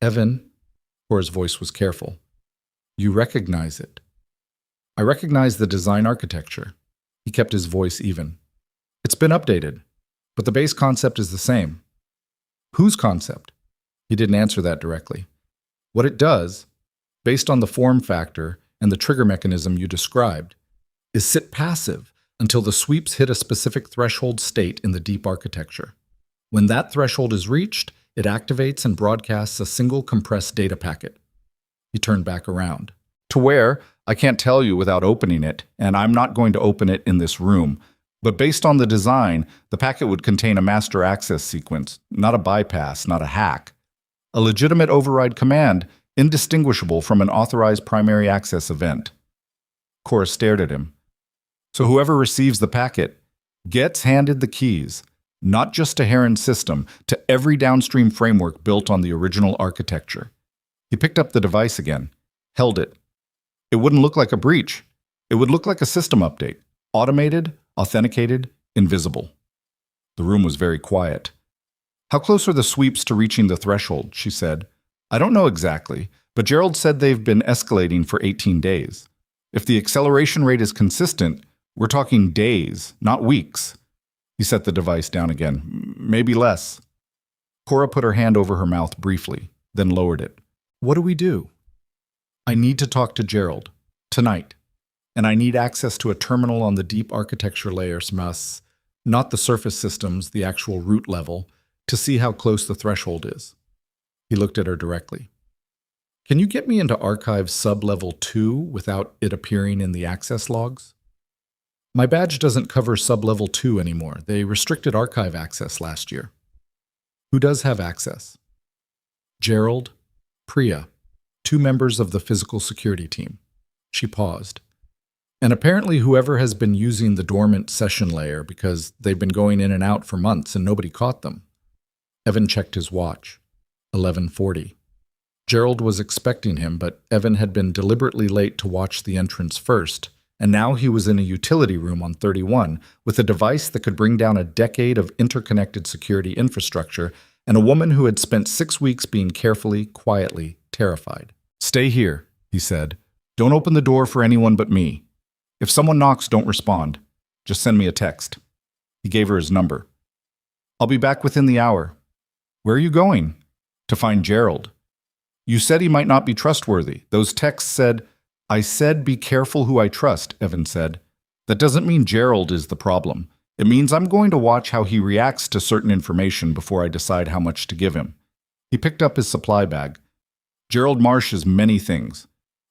Evan, Cora's voice was careful. You recognize it. I recognize the design architecture. He kept his voice even. It's been updated, but the base concept is the same. Whose concept? He didn't answer that directly. What it does, based on the form factor and the trigger mechanism you described, is sit passive until the sweeps hit a specific threshold state in the deep architecture. When that threshold is reached, it activates and broadcasts a single compressed data packet. He turned back around. To where, I can't tell you without opening it, and I'm not going to open it in this room. But based on the design, the packet would contain a master access sequence, not a bypass, not a hack. A legitimate override command, indistinguishable from an authorized primary access event. Cora stared at him. So whoever receives the packet gets handed the keys, not just to Heron's system, to every downstream framework built on the original architecture. He picked up the device again, held it. It wouldn't look like a breach. It would look like a system update. Automated, authenticated, invisible. The room was very quiet. How close are the sweeps to reaching the threshold? She said. I don't know exactly, but Gerald said they've been escalating for 18 days. If the acceleration rate is consistent, we're talking days, not weeks. He set the device down again. Maybe less. Cora put her hand over her mouth briefly, then lowered it. What do we do? I need to talk to Gerald. Tonight. And I need access to a terminal on the deep architecture layers, not the surface systems, the actual root level, to see how close the threshold is. He looked at her directly. Can you get me into archive sub-level 2 without it appearing in the access logs? My badge doesn't cover sub-level 2 anymore. They restricted archive access last year. Who does have access? Gerald, Priya, 2 members of the physical security team. She paused. And apparently whoever has been using the dormant session layer because they've been going in and out for months and nobody caught them. Evan checked his watch. 11:40. Gerald was expecting him, but Evan had been deliberately late to watch the entrance first, and now he was in a utility room on 31 with a device that could bring down a decade of interconnected security infrastructure and a woman who had spent 6 weeks being carefully, quietly terrified. Stay here, he said. Don't open the door for anyone but me. If someone knocks, don't respond. Just send me a text. He gave her his number. I'll be back within the hour. Where are you going? To find Gerald. You said he might not be trustworthy. Those texts said, I said be careful who I trust, Evan said. That doesn't mean Gerald is the problem. It means I'm going to watch how he reacts to certain information before I decide how much to give him. He picked up his supply bag. Gerald Marsh is many things.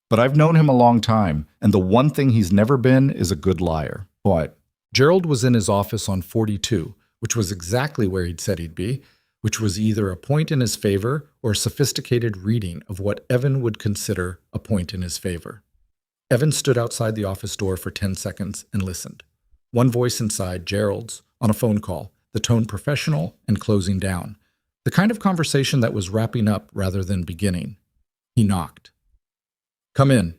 But I've known him a long time, and the one thing he's never been is a good liar. What? Gerald was in his office on 42, which was exactly where he'd said he'd be, which was either a point in his favor or a sophisticated reading of what Evan would consider a point in his favor. Evan stood outside the office door for 10 seconds and listened. One voice inside, Gerald's, on a phone call, the tone professional and closing down. The kind of conversation that was wrapping up rather than beginning. He knocked. Come in.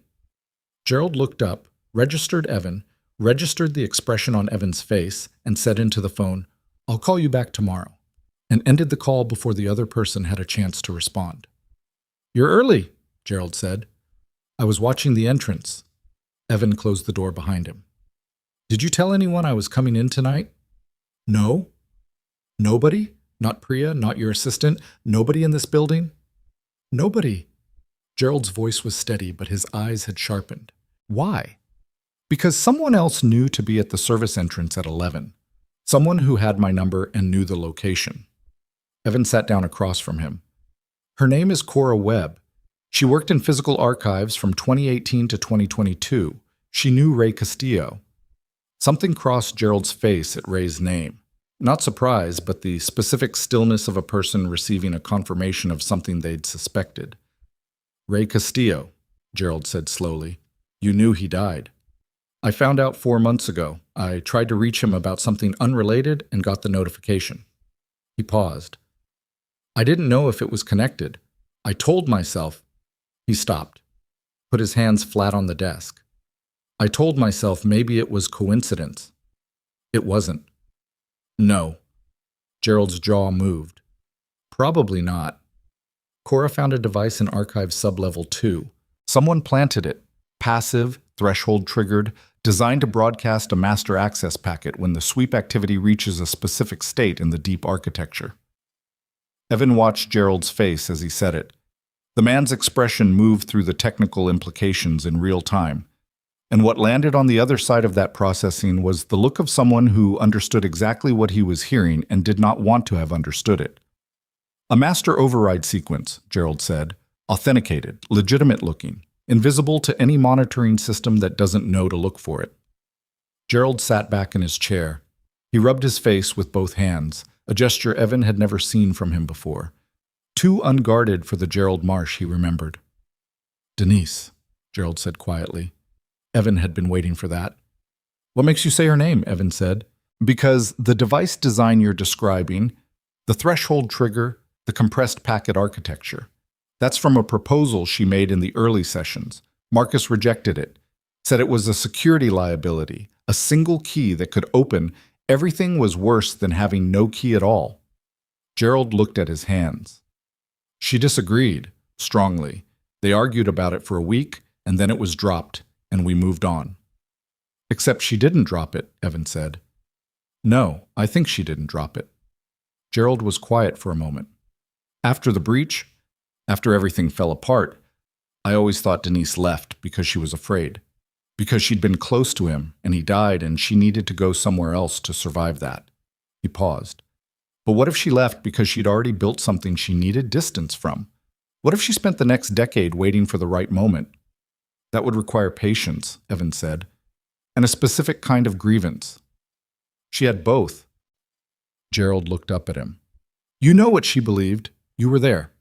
Gerald looked up, registered Evan, registered the expression on Evan's face, and said into the phone, I'll call you back tomorrow, and ended the call before the other person had a chance to respond. You're early, Gerald said. I was watching the entrance. Evan closed the door behind him. Did you tell anyone I was coming in tonight? No. Nobody? Not Priya, not your assistant? Nobody in this building? Nobody. Gerald's voice was steady, but his eyes had sharpened. Why? Because someone else knew to be at the service entrance at 11. Someone who had my number and knew the location. Evan sat down across from him. Her name is Cora Webb. She worked in physical archives from 2018 to 2022. She knew Ray Castillo. Something crossed Gerald's face at Ray's name. Not surprise, but the specific stillness of a person receiving a confirmation of something they'd suspected. Ray Castillo, Gerald said slowly. You knew he died. I found out 4 months ago. I tried to reach him about something unrelated and got the notification. He paused. I didn't know if it was connected. I told myself. He stopped, put his hands flat on the desk. I told myself maybe it was coincidence. It wasn't. No. Gerald's jaw moved. Probably not. Cora found a device in Archive Sublevel 2. Someone planted it. Passive, threshold-triggered, designed to broadcast a master access packet when the sweep activity reaches a specific state in the deep architecture. Evan watched Gerald's face as he said it. The man's expression moved through the technical implications in real time. And what landed on the other side of that processing was the look of someone who understood exactly what he was hearing and did not want to have understood it. A master override sequence, Gerald said, authenticated, legitimate-looking, invisible to any monitoring system that doesn't know to look for it. Gerald sat back in his chair. He rubbed his face with both hands, a gesture Evan had never seen from him before. Too unguarded for the Gerald Marsh he remembered. Denise, Gerald said quietly. Evan had been waiting for that. What makes you say her name? Evan said. Because the device design you're describing, the threshold trigger, the compressed packet architecture, that's from a proposal she made in the early sessions. Marcus rejected it, said it was a security liability, a single key that could open. Everything was worse than having no key at all. Gerald looked at his hands. She disagreed, strongly. They argued about it for a week, and then it was dropped, and we moved on. Except she didn't drop it, Evan said. No, I think she didn't drop it. Gerald was quiet for a moment. After the breach, after everything fell apart, I always thought Denise left because she was afraid. Because she'd been close to him, and he died, and she needed to go somewhere else to survive that. He paused. But what if she left because she'd already built something she needed distance from? What if she spent the next decade waiting for the right moment? That would require patience, Evan said, and a specific kind of grievance. She had both. Gerald looked up at him. You know what she believed. You were there.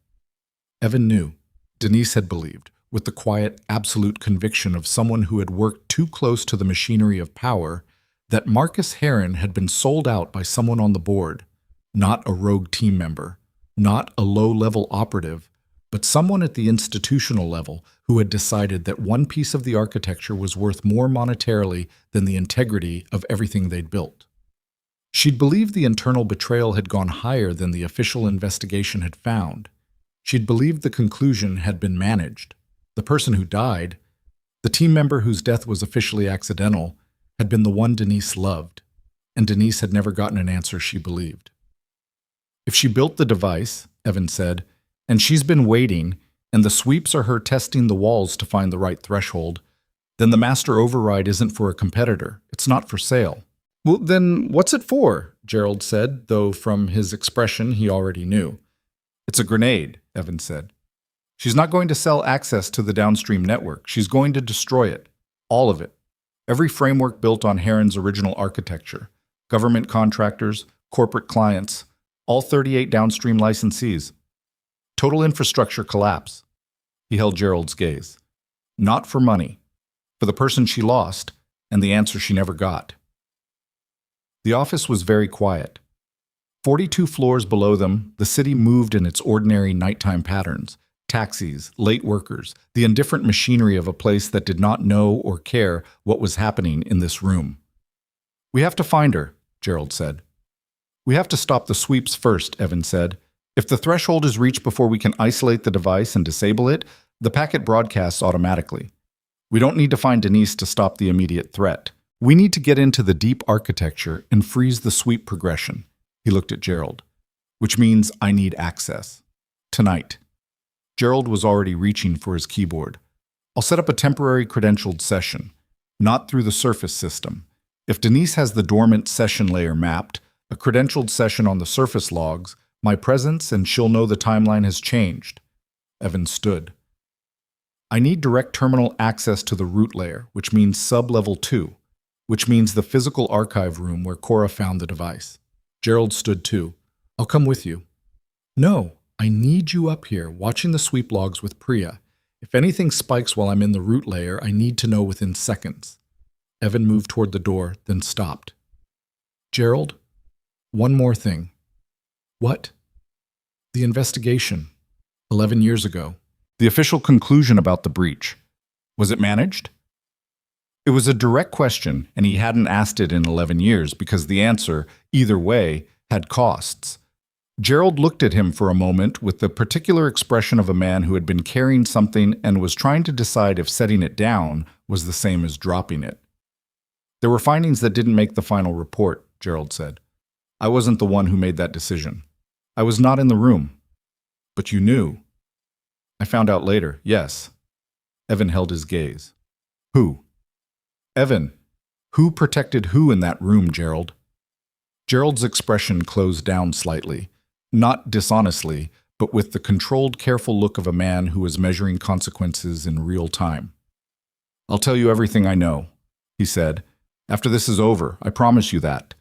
Evan knew. Denise had believed, with the quiet, absolute conviction of someone who had worked too close to the machinery of power, that Marcus Heron had been sold out by someone on the board, not a rogue team member, not a low-level operative, but someone at the institutional level who had decided that one piece of the architecture was worth more monetarily than the integrity of everything they'd built. She'd believed the internal betrayal had gone higher than the official investigation had found. She'd believed the conclusion had been managed. The person who died, the team member whose death was officially accidental, had been the one Denise loved, and Denise had never gotten an answer she believed. If she built the device, Evan said, and she's been waiting, and the sweeps are her testing the walls to find the right threshold, then the master override isn't for a competitor. It's not for sale. Well, then what's it for? Gerald said, though from his expression he already knew. It's a grenade, Evan said. She's not going to sell access to the downstream network. She's going to destroy it. All of it. Every framework built on Heron's original architecture. Government contractors, corporate clients, all 38 downstream licensees. Total infrastructure collapse. He held Gerald's gaze. Not for money. For the person she lost, and the answer she never got. The office was very quiet. 42 floors below them, the city moved in its ordinary nighttime patterns. Taxis, late workers, the indifferent machinery of a place that did not know or care what was happening in this room. We have to find her, Gerald said. We have to stop the sweeps first, Evan said. If the threshold is reached before we can isolate the device and disable it, the packet broadcasts automatically. We don't need to find Denise to stop the immediate threat. We need to get into the deep architecture and freeze the sweep progression. He looked at Gerald. Which means I need access. Tonight. Gerald was already reaching for his keyboard. I'll set up a temporary credentialed session, not through the surface system. If Denise has the dormant session layer mapped, a credentialed session on the surface logs, my presence and she'll know the timeline has changed. Evan stood. I need direct terminal access to the root layer, which means sub-level 2, which means the physical archive room where Cora found the device. Gerald stood too. I'll come with you. No, I need you up here, watching the sweep logs with Priya. If anything spikes while I'm in the root layer, I need to know within seconds. Evan moved toward the door, then stopped. Gerald, one more thing. What? The investigation. 11 years ago. The official conclusion about the breach. Was it managed? It was a direct question, and he hadn't asked it in 11 years because the answer, either way, had costs. Gerald looked at him for a moment with the particular expression of a man who had been carrying something and was trying to decide if setting it down was the same as dropping it. There were findings that didn't make the final report, Gerald said. I wasn't the one who made that decision. I was not in the room. But you knew. I found out later, yes. Evan held his gaze. Who? Evan, who protected who in that room, Gerald? Gerald's expression closed down slightly, not dishonestly, but with the controlled, careful look of a man who is measuring consequences in real time. I'll tell you everything I know, he said. After this is over, I promise you that.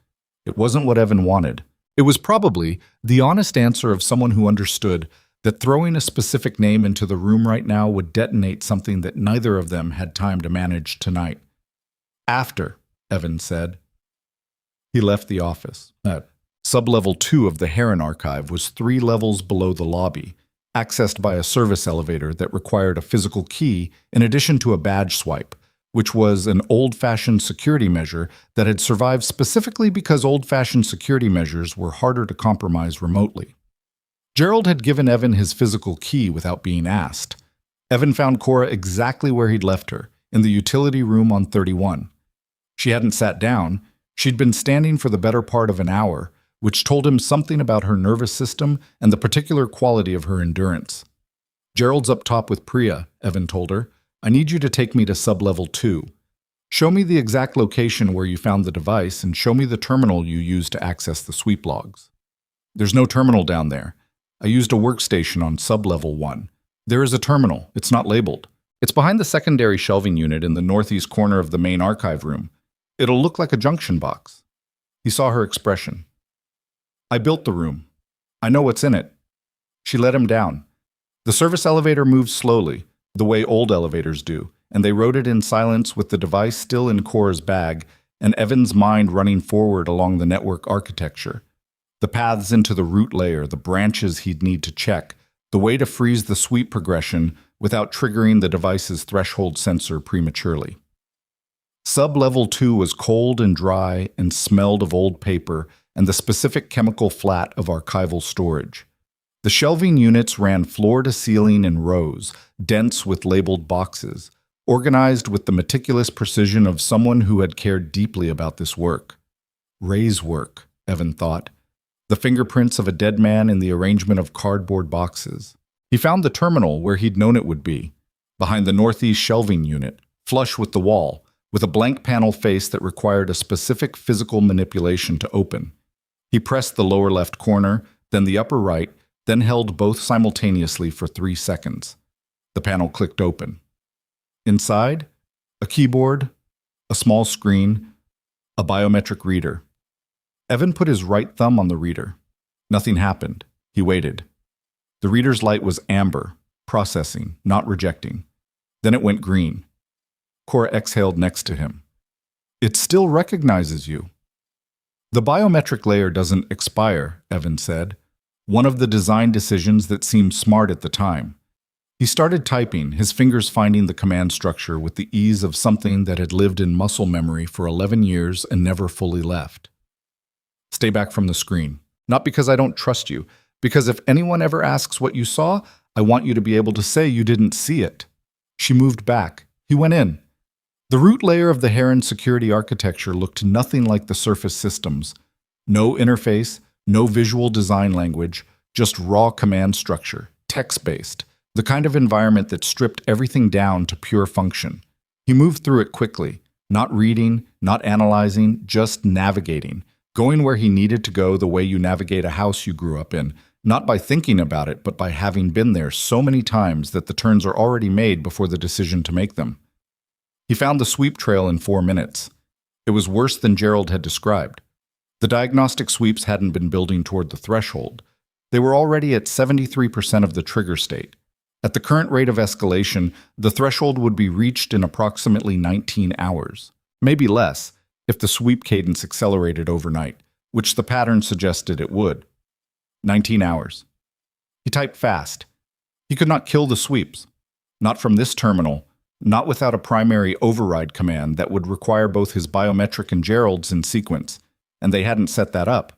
It wasn't what Evan wanted. It was probably the honest answer of someone who understood that throwing a specific name into the room right now would detonate something that neither of them had time to manage tonight. After, Evan said. He left the office. Sub-level 2 of the Heron archive was 3 levels below the lobby, accessed by a service elevator that required a physical key in addition to a badge swipe, which was an old-fashioned security measure that had survived specifically because old-fashioned security measures were harder to compromise remotely. Gerald had given Evan his physical key without being asked. Evan found Cora exactly where he'd left her, in the utility room on 31. She hadn't sat down. She'd been standing for the better part of an hour, which told him something about her nervous system and the particular quality of her endurance. Gerald's up top with Priya, Evan told her. I need you to take me to sub-level 2. Show me the exact location where you found the device and show me the terminal you used to access the sweep logs. There's no terminal down there. I used a workstation on sub-level 1. There is a terminal. It's not labeled. It's behind the secondary shelving unit in the northeast corner of the main archive room. It'll look like a junction box. He saw her expression. I built the room. I know what's in it. She let him down. The service elevator moved slowly, the way old elevators do, and they rode it in silence with the device still in Cora's bag and Evan's mind running forward along the network architecture. The paths into the root layer, the branches he'd need to check, the way to freeze the sweep progression without triggering the device's threshold sensor prematurely. Sub-level 2 was cold and dry and smelled of old paper and the specific chemical flat of archival storage. The shelving units ran floor to ceiling in rows, dense with labeled boxes, organized with the meticulous precision of someone who had cared deeply about this work. Ray's work, Evan thought. The fingerprints of a dead man in the arrangement of cardboard boxes. He found the terminal where he'd known it would be, behind the northeast shelving unit, flush with the wall, with a blank panel face that required a specific physical manipulation to open. He pressed the lower left corner, then the upper right, then held both simultaneously for 3 seconds. The panel clicked open. Inside, a keyboard, a small screen, a biometric reader. Evan put his right thumb on the reader. Nothing happened. He waited. The reader's light was amber, processing, not rejecting. Then it went green. Cora exhaled next to him. It still recognizes you. The biometric layer doesn't expire, Evan said. One of the design decisions that seemed smart at the time. He started typing, his fingers finding the command structure with the ease of something that had lived in muscle memory for 11 years and never fully left. Stay back from the screen. Not because I don't trust you, because if anyone ever asks what you saw, I want you to be able to say you didn't see it. She moved back. He went in. The root layer of the Heron security architecture looked nothing like the surface systems. No interface, no visual design language, just raw command structure, text-based, the kind of environment that stripped everything down to pure function. He moved through it quickly, not reading, not analyzing, just navigating, going where he needed to go the way you navigate a house you grew up in, not by thinking about it, but by having been there so many times that the turns are already made before the decision to make them. He found the sweep trail in 4 minutes. It was worse than Gerald had described. The diagnostic sweeps hadn't been building toward the threshold. They were already at 73% of the trigger state. At the current rate of escalation, the threshold would be reached in approximately 19 hours, maybe less, if the sweep cadence accelerated overnight, which the pattern suggested it would. 19 hours. He typed fast. He could not kill the sweeps. Not from this terminal, not without a primary override command that would require both his biometric and Gerald's in sequence, and they hadn't set that up.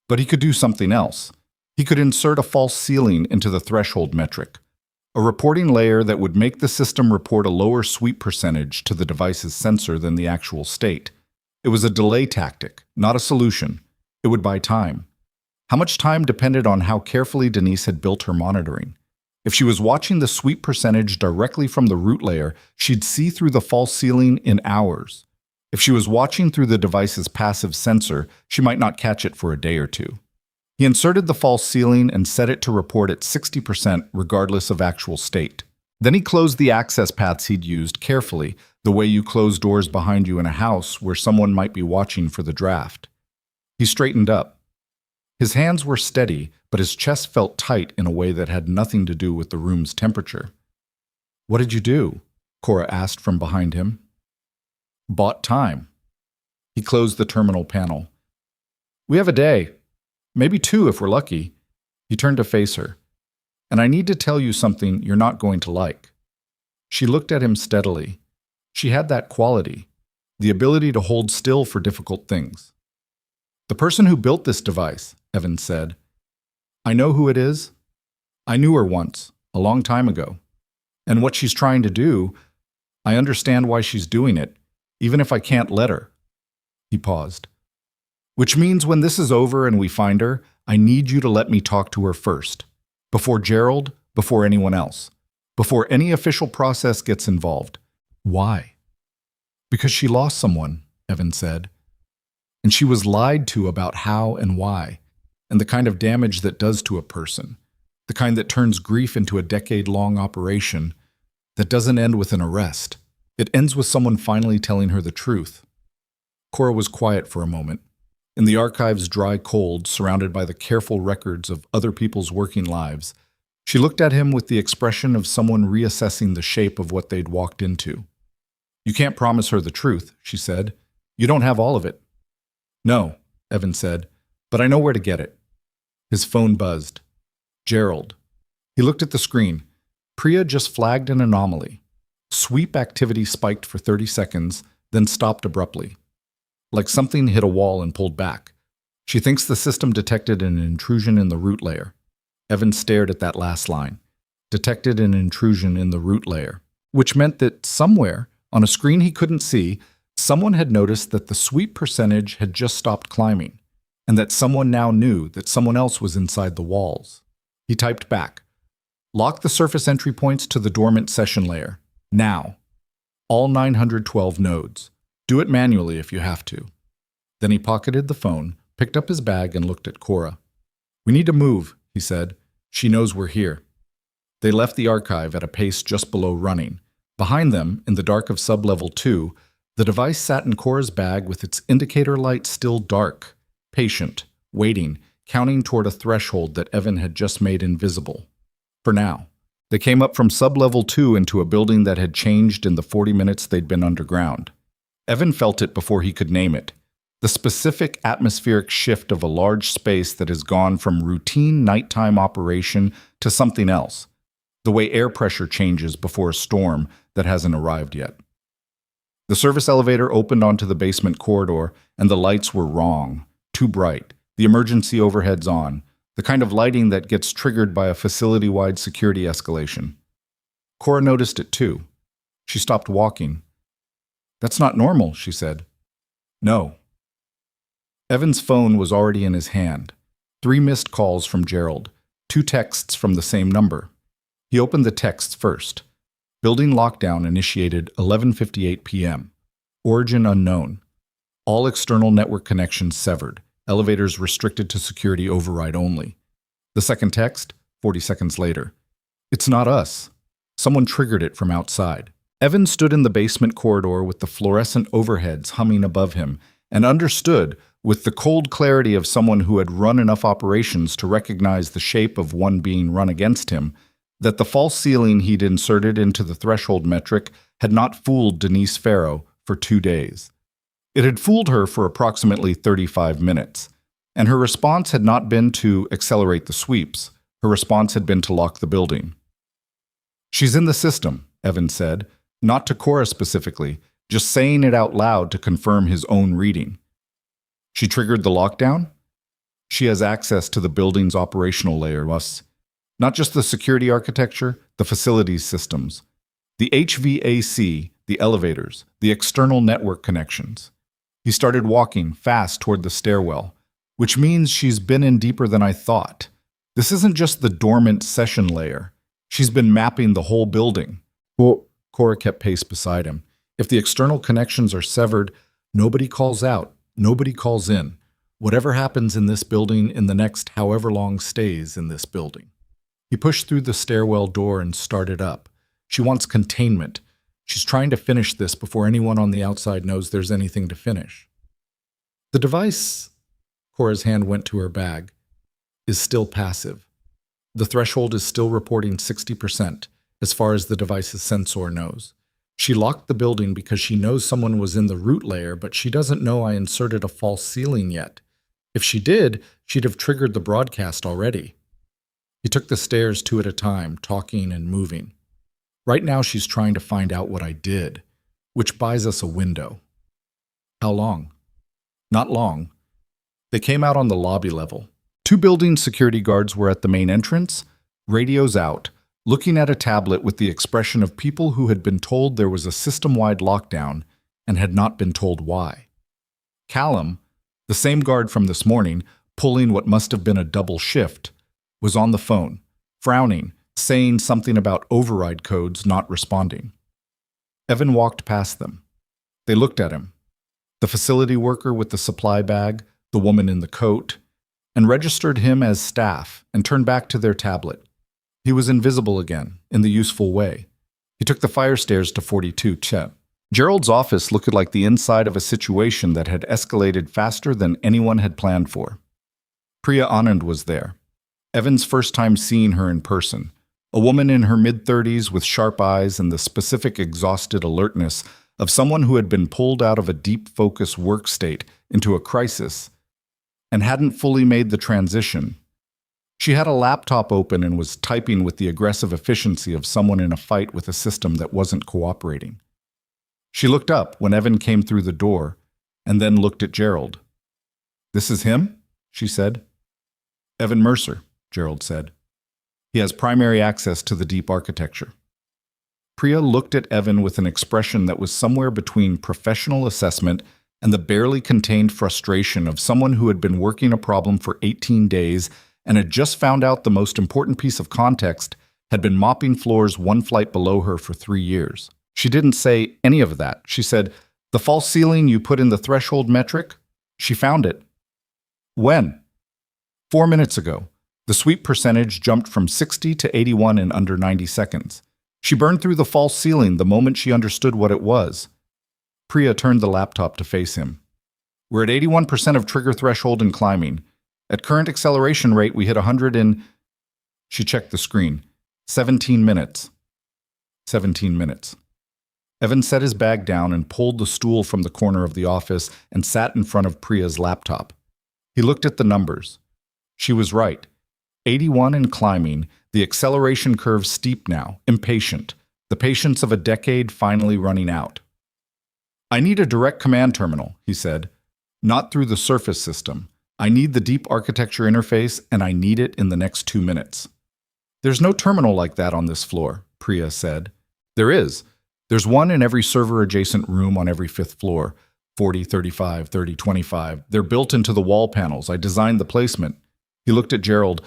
But he could do something else. He could insert a false ceiling into the threshold metric, a reporting layer that would make the system report a lower sweep percentage to the device's sensor than the actual state. It was a delay tactic, not a solution. It would buy time. How much time depended on how carefully Denise had built her monitoring. If she was watching the sweep percentage directly from the root layer, she'd see through the false ceiling in hours. If she was watching through the device's passive sensor, she might not catch it for a day or two. He inserted the false ceiling and set it to report at 60% regardless of actual state. Then he closed the access paths he'd used carefully, the way you close doors behind you in a house where someone might be watching for the draft. He straightened up. His hands were steady, but his chest felt tight in a way that had nothing to do with the room's temperature. "What did you do?" Cora asked from behind him. "Bought time." He closed the terminal panel. "We have a day. Maybe 2 if we're lucky." He turned to face her. "And I need to tell you something you're not going to like." She looked at him steadily. She had that quality, the ability to hold still for difficult things. "The person who built this device," Evan said. "I know who it is. I knew her once, a long time ago. And what she's trying to do, I understand why she's doing it, even if I can't let her." He paused. "Which means when this is over and we find her, I need you to let me talk to her first. Before Gerald, before anyone else. Before any official process gets involved." "Why?" "Because she lost someone," Evan said. "And she was lied to about how and why, and the kind of damage that does to a person, the kind that turns grief into a decade-long operation that doesn't end with an arrest. It ends with someone finally telling her the truth." Cora was quiet for a moment. In the archive's dry cold, surrounded by the careful records of other people's working lives, she looked at him with the expression of someone reassessing the shape of what they'd walked into. "You can't promise her the truth," she said. "You don't have all of it." "No," Evan said, "but I know where to get it." His phone buzzed. Gerald. He looked at the screen. Priya just flagged an anomaly. Sweep activity spiked for 30 seconds, then stopped abruptly. Like something hit a wall and pulled back. She thinks the system detected an intrusion in the root layer. Evan stared at that last line. Detected an intrusion in the root layer. Which meant that somewhere, on a screen he couldn't see, someone had noticed that the sweep percentage had just stopped climbing, and that someone now knew that someone else was inside the walls. He typed back. "Lock the surface entry points to the dormant session layer. Now. All 912 nodes. Do it manually if you have to." Then he pocketed the phone, picked up his bag, and looked at Cora. "We need to move," he said. "She knows we're here." They left the archive at a pace just below running. Behind them, in the dark of sub-level 2, the device sat in Cora's bag with its indicator light still dark, patient, waiting, counting toward a threshold that Evan had just made invisible. For now. They came up from sub-level 2 into a building that had changed in the 40 minutes they'd been underground. Evan felt it before he could name it. The specific atmospheric shift of a large space that has gone from routine nighttime operation to something else. The way air pressure changes before a storm that hasn't arrived yet. The service elevator opened onto the basement corridor, and the lights were wrong, too bright, the emergency overheads on, the kind of lighting that gets triggered by a facility-wide security escalation. Cora noticed it too. She stopped walking. "That's not normal," she said. "No." Evan's phone was already in his hand. 3 missed calls from Gerald, 2 texts from the same number. He opened the texts first. Building lockdown initiated 11:58 p.m. Origin unknown. All external network connections severed. Elevators restricted to security override only. The second text, 40 seconds later. It's not us. Someone triggered it from outside. Evan stood in the basement corridor with the fluorescent overheads humming above him and understood, with the cold clarity of someone who had run enough operations to recognize the shape of one being run against him, that the false ceiling he'd inserted into the threshold metric had not fooled Denise Farrow for 2 days. It had fooled her for approximately 35 minutes, and her response had not been to accelerate the sweeps. Her response had been to lock the building. "She's in the system," Evan said, not to Cora specifically, just saying it out loud to confirm his own reading. "She triggered the lockdown? She has access to the building's operational layer, not just the security architecture, the facilities systems, the HVAC, the elevators, the external network connections." He started walking fast toward the stairwell, which means she's been in deeper than I thought. This isn't just the dormant session layer. She's been mapping the whole building. Well, Cora kept pace beside him. If the external connections are severed, nobody calls out, nobody calls in. Whatever happens in this building in the next however long stays in this building. He pushed through the stairwell door and started up. She wants containment. She's trying to finish this before anyone on the outside knows there's anything to finish. The device, Cora's hand went to her bag, is still passive. The threshold is still reporting 60%, as far as the device's sensor knows. She locked the building because she knows someone was in the root layer, but she doesn't know I inserted a false ceiling yet. If she did, she'd have triggered the broadcast already. He took the stairs 2 at a time, talking and moving. Right now she's trying to find out what I did, which buys us a window. How long? Not long. They came out on the lobby level. 2 building security guards were at the main entrance, radios out, looking at a tablet with the expression of people who had been told there was a system-wide lockdown and had not been told why. Callum, the same guard from this morning, pulling what must have been a double shift, was on the phone, frowning, saying something about override codes not responding. Evan walked past them. They looked at him. The facility worker with the supply bag, the woman in the coat, and registered him as staff and turned back to their tablet. He was invisible again, in the useful way. He took the fire stairs to 42 Chet. Gerald's office looked like the inside of a situation that had escalated faster than anyone had planned for. Priya Anand was there. Evan's first time seeing her in person. A woman in her mid-30s with sharp eyes and the specific exhausted alertness of someone who had been pulled out of a deep focus work state into a crisis and hadn't fully made the transition. She had a laptop open and was typing with the aggressive efficiency of someone in a fight with a system that wasn't cooperating. She looked up when Evan came through the door and then looked at Gerald. "This is him?" she said. "Evan Mercer," Gerald said. "He has primary access to the deep architecture." Priya looked at Evan with an expression that was somewhere between professional assessment and the barely contained frustration of someone who had been working a problem for 18 days and had just found out the most important piece of context, had been mopping floors 1 flight below her for 3 years. She didn't say any of that. She said, "The false ceiling you put in the threshold metric? She found it." "When?" 4 minutes ago. The sweep percentage jumped from 60 to 81 in under 90 seconds. She burned through the false ceiling the moment she understood what it was. Priya turned the laptop to face him. "We're at 81% of trigger threshold and climbing. At current acceleration rate, we hit 100 in..." She checked the screen. 17 minutes. 17 minutes. Evan set his bag down and pulled the stool from the corner of the office and sat in front of Priya's laptop. He looked at the numbers. She was right. 81 and climbing, the acceleration curve steep now, impatient, the patience of a decade finally running out. "I need a direct command terminal," he said. "Not through the surface system. I need the deep architecture interface, and I need it in the next 2 minutes." "There's no terminal like that on this floor," Priya said. "There is. There's one in every server-adjacent room on every 5th floor. 40, 35, 30, 25. They're built into the wall panels. I designed the placement." He looked at Gerald.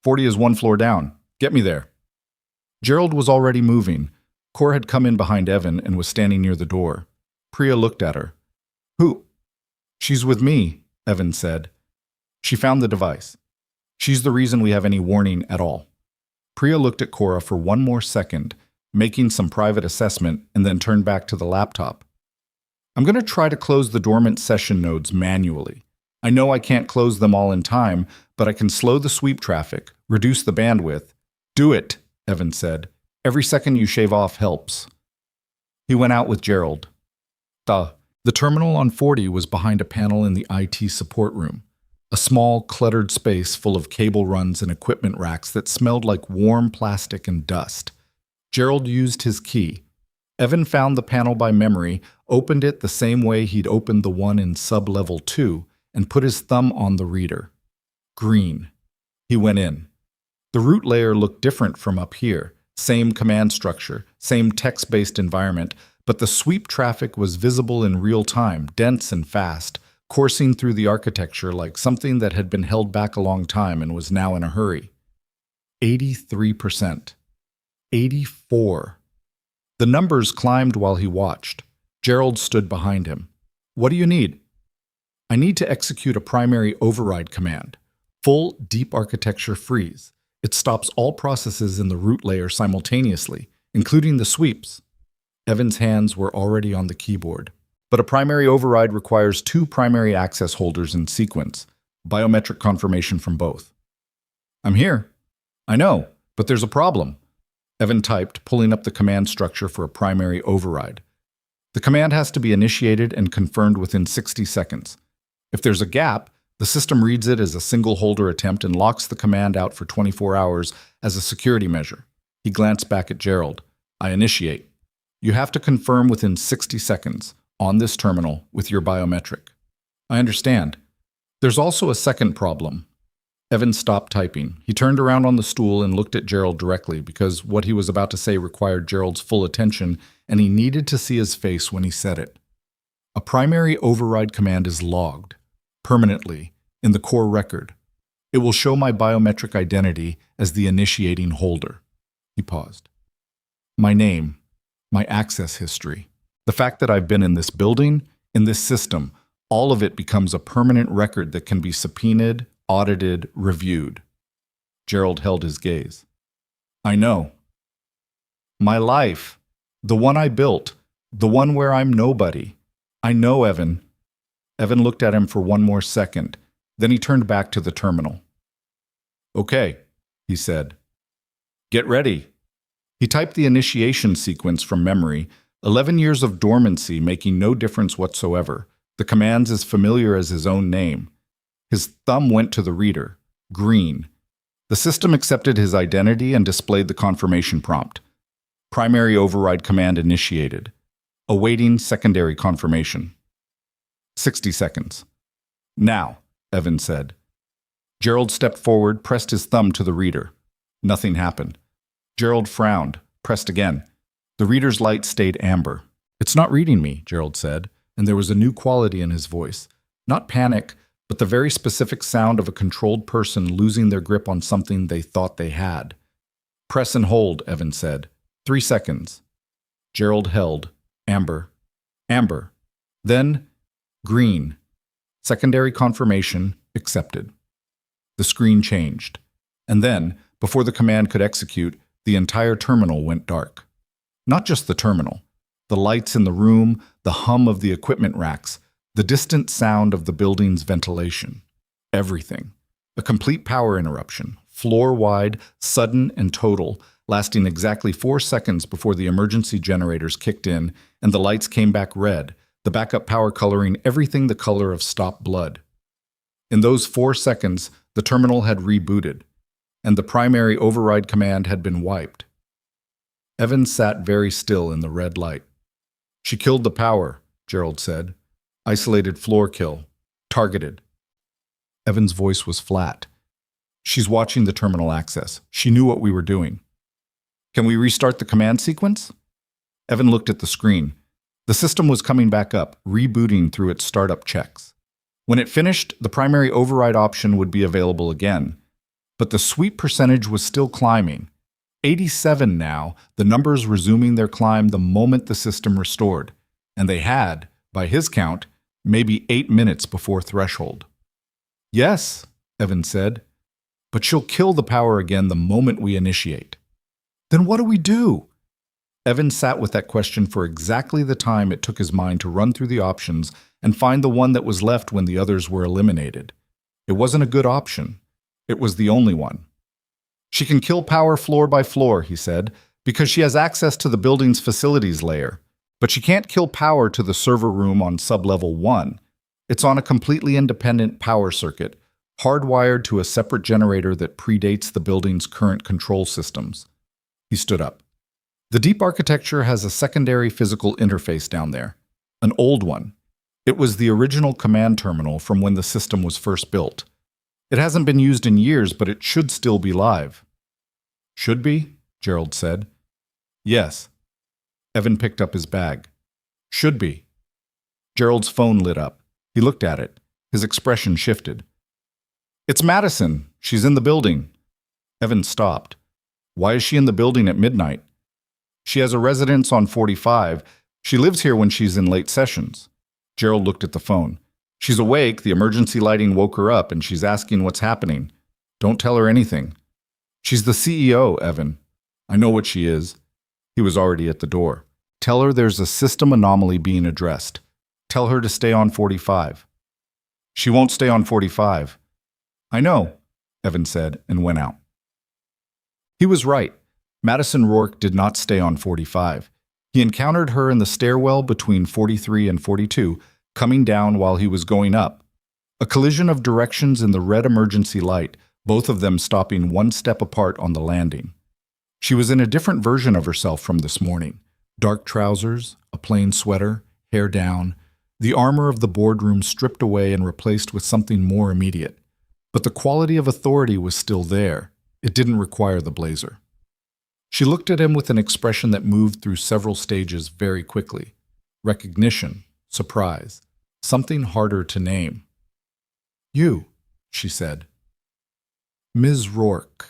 40 is 1 floor down. Get me there." Gerald was already moving. Cor had come in behind Evan and was standing near the door. Priya looked at her. "Who?" "She's with me," Evan said. She found the device. She's the reason we have any warning at all. Priya looked at Cora for one more second, making some private assessment, and then turned back to the laptop. I'm going to try to close the dormant session nodes manually. I know I can't close them all in time, but I can slow the sweep traffic, reduce the bandwidth. Do it, Evan said. Every second you shave off helps. He went out with Gerald. The terminal on 40 was behind a panel in the IT support room, a small, cluttered space full of cable runs and equipment racks that smelled like warm plastic and dust. Gerald used his key. Evan found the panel by memory, opened it the same way he'd opened the one in sub-level 2, and put his thumb on the reader. Green. He went in. The root layer looked different from up here. Same command structure, same text-based environment, but the sweep traffic was visible in real time, dense and fast, coursing through the architecture like something that had been held back a long time and was now in a hurry. 83%. 84. The numbers climbed while he watched. Gerald stood behind him. What do you need? I need to execute a primary override command. Full deep architecture freeze. It stops all processes in the root layer simultaneously, including the sweeps. Evan's hands were already on the keyboard. But a primary override requires 2 primary access holders in sequence, biometric confirmation from both. I'm here. I know, but there's a problem. Evan typed, pulling up the command structure for a primary override. The command has to be initiated and confirmed within 60 seconds. If there's a gap, the system reads it as a single holder attempt and locks the command out for 24 hours as a security measure. He glanced back at Gerald. I initiate. You have to confirm within 60 seconds on this terminal with your biometric. I understand. There's also a second problem. Evan stopped typing. He turned around on the stool and looked at Gerald directly because what he was about to say required Gerald's full attention, and he needed to see his face when he said it. A primary override command is logged, permanently, in the core record. It will show my biometric identity as the initiating holder. He paused. My name, my access history, the fact that I've been in this building, in this system, all of it becomes a permanent record that can be subpoenaed, audited, reviewed. Gerald held his gaze. I know. My life, the one I built, the one where I'm nobody. I know, Evan. Evan looked at him for one more second. Then he turned back to the terminal. Okay, he said. Get ready. He typed the initiation sequence from memory, 11 years of dormancy making no difference whatsoever, the commands as familiar as his own name. His thumb went to the reader, green. The system accepted his identity and displayed the confirmation prompt. Primary override command initiated. Awaiting secondary confirmation. 60 seconds. Now, Evan said. Gerald stepped forward, pressed his thumb to the reader. Nothing happened. Gerald frowned, pressed again. The reader's light stayed amber. It's not reading me, Gerald said, and there was a new quality in his voice. Not panic, but the very specific sound of a controlled person losing their grip on something they thought they had. Press and hold, Evan said. 3 seconds. Gerald held. Amber. Amber. Then, green. Secondary confirmation accepted. The screen changed. And then, before the command could execute, the entire terminal went dark. Not just the terminal. The lights in the room, the hum of the equipment racks, the distant sound of the building's ventilation. Everything. A complete power interruption, floor-wide, sudden and total, lasting exactly 4 seconds before the emergency generators kicked in and the lights came back red, the backup power coloring everything the color of stopped blood. In those 4 seconds, the terminal had rebooted, and the primary override command had been wiped. Evan sat very still in the red light. She killed the power, Gerald said. Isolated floor kill. Targeted. Evan's voice was flat. She's watching the terminal access. She knew what we were doing. Can we restart the command sequence? Evan looked at the screen. The system was coming back up, rebooting through its startup checks. When it finished, the primary override option would be available again. But the sweep percentage was still climbing. 87 now, the numbers resuming their climb the moment the system restored. And they had, by his count, maybe 8 minutes before threshold. Yes, Evan said. But she'll kill the power again the moment we initiate. Then what do we do? Evan sat with that question for exactly the time it took his mind to run through the options and find the one that was left when the others were eliminated. It wasn't a good option. It was the only one. She can kill power floor by floor, he said, because she has access to the building's facilities layer. But she can't kill power to the server room on sublevel 1. It's on a completely independent power circuit, hardwired to a separate generator that predates the building's current control systems. He stood up. The deep architecture has a secondary physical interface down there, an old one. It was the original command terminal from when the system was first built. It hasn't been used in years, but it should still be live. Should be? Gerald said. Yes. Evan picked up his bag. Should be. Gerald's phone lit up. He looked at it. His expression shifted. It's Madison. She's in the building. Evan stopped. Why is she in the building at midnight? She has a residence on 45. She lives here when she's in late sessions. Gerald looked at the phone. She's awake, the emergency lighting woke her up, and she's asking what's happening. Don't tell her anything. She's the CEO, Evan. I know what she is. He was already at the door. Tell her there's a system anomaly being addressed. Tell her to stay on 45. She won't stay on 45. I know, Evan said, and went out. He was right. Madison Rourke did not stay on 45. He encountered her in the stairwell between 43 and 42, coming down while he was going up. A collision of directions in the red emergency light, both of them stopping one step apart on the landing. She was in a different version of herself from this morning. Dark trousers, a plain sweater, hair down, the armor of the boardroom stripped away and replaced with something more immediate. But the quality of authority was still there. It didn't require the blazer. She looked at him with an expression that moved through several stages very quickly. Recognition, surprise, something harder to name. You, she said. Ms. Rourke,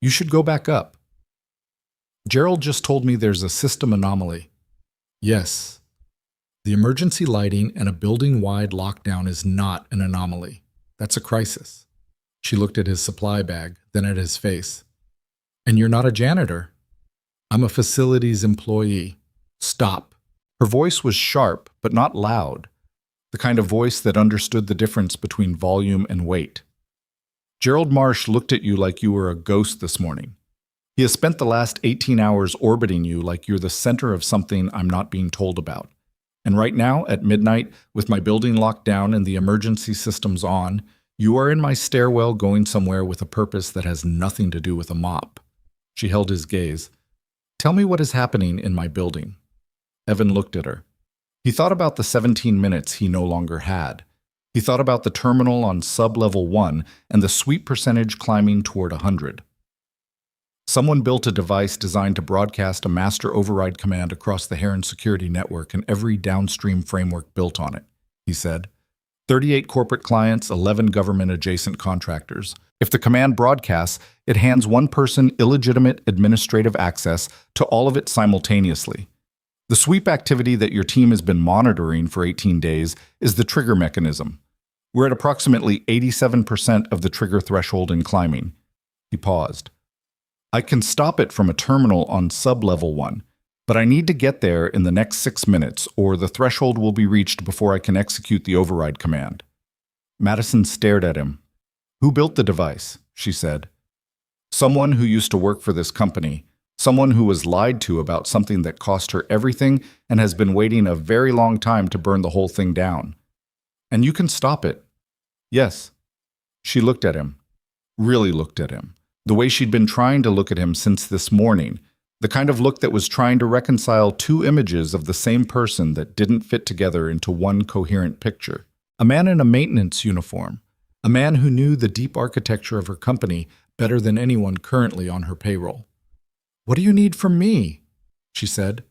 you should go back up. Gerald just told me there's a system anomaly. Yes. The emergency lighting and a building-wide lockdown is not an anomaly. That's a crisis. She looked at his supply bag, then at his face. And you're not a janitor. I'm a facilities employee. Stop. Her voice was sharp, but not loud. The kind of voice that understood the difference between volume and weight. Gerald Marsh looked at you like you were a ghost this morning. He has spent the last 18 hours orbiting you like you're the center of something I'm not being told about. And right now, at midnight, with my building locked down and the emergency systems on, you are in my stairwell going somewhere with a purpose that has nothing to do with a mop. She held his gaze. Tell me what is happening in my building. Evan looked at her. He thought about the 17 minutes he no longer had. He thought about the terminal on sub-level 1 and the sweep percentage climbing toward 100. Someone built a device designed to broadcast a master override command across the Heron security network and every downstream framework built on it, he said. 38 corporate clients, 11 government-adjacent contractors. If the command broadcasts, it hands one person illegitimate administrative access to all of it simultaneously. The sweep activity that your team has been monitoring for 18 days is the trigger mechanism. We're at approximately 87% of the trigger threshold and climbing. He paused. I can stop it from a terminal on sub-level 1, but I need to get there in the next 6 minutes, or the threshold will be reached before I can execute the override command. Madison stared at him. Who built the device? She said. Someone who used to work for this company. Someone who was lied to about something that cost her everything and has been waiting a very long time to burn the whole thing down. And you can stop it. Yes. She looked at him. Really looked at him. The way she'd been trying to look at him since this morning. The kind of look that was trying to reconcile two images of the same person that didn't fit together into one coherent picture. A man in a maintenance uniform. A man who knew the deep architecture of her company better than anyone currently on her payroll. What do you need from me? She said.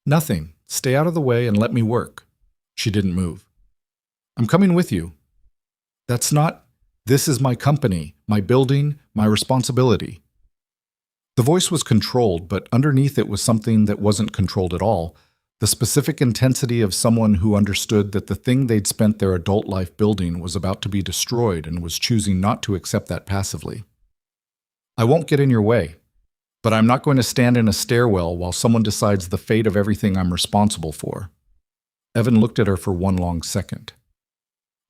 Nothing. Stay out of the way and let me work. She didn't move. I'm coming with you. That's not... This is my company, my building, my responsibility. The voice was controlled, but underneath it was something that wasn't controlled at all, the specific intensity of someone who understood that the thing they'd spent their adult life building was about to be destroyed and was choosing not to accept that passively. I won't get in your way, but I'm not going to stand in a stairwell while someone decides the fate of everything I'm responsible for. Evan looked at her for one long second.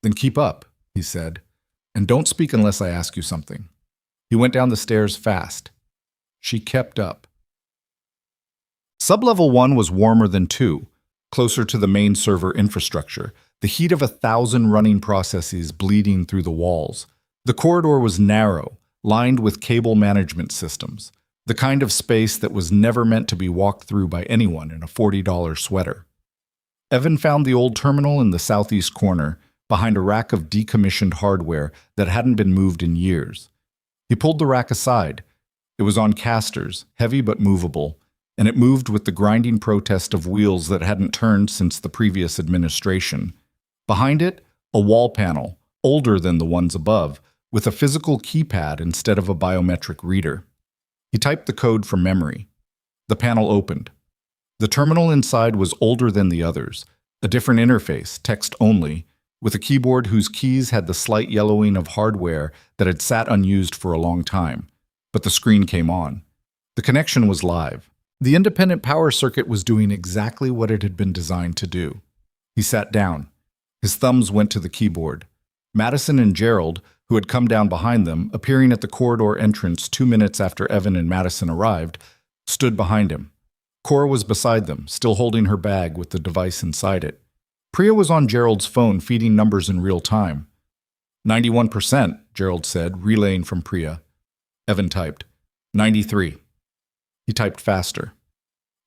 Then keep up, he said, and don't speak unless I ask you something. He went down the stairs fast. She kept up. Sublevel 1 was warmer than 2, closer to the main server infrastructure, the heat of 1,000 running processes bleeding through the walls. The corridor was narrow, lined with cable management systems, the kind of space that was never meant to be walked through by anyone in a $40 sweater. Evan found the old terminal in the southeast corner, behind a rack of decommissioned hardware that hadn't been moved in years. He pulled the rack aside. It was on casters, heavy but movable, and it moved with the grinding protest of wheels that hadn't turned since the previous administration. Behind it, a wall panel, older than the ones above, with a physical keypad instead of a biometric reader. He typed the code from memory. The panel opened. The terminal inside was older than the others, a different interface, text only, with a keyboard whose keys had the slight yellowing of hardware that had sat unused for a long time. But the screen came on. The connection was live. The independent power circuit was doing exactly what it had been designed to do. He sat down. His thumbs went to the keyboard. Madison and Gerald, who had come down behind them, appearing at the corridor entrance 2 minutes after Evan and Madison arrived, stood behind him. Cora was beside them, still holding her bag with the device inside it. Priya was on Gerald's phone, feeding numbers in real time. 91%, Gerald said, relaying from Priya. Evan typed. 93. He typed faster.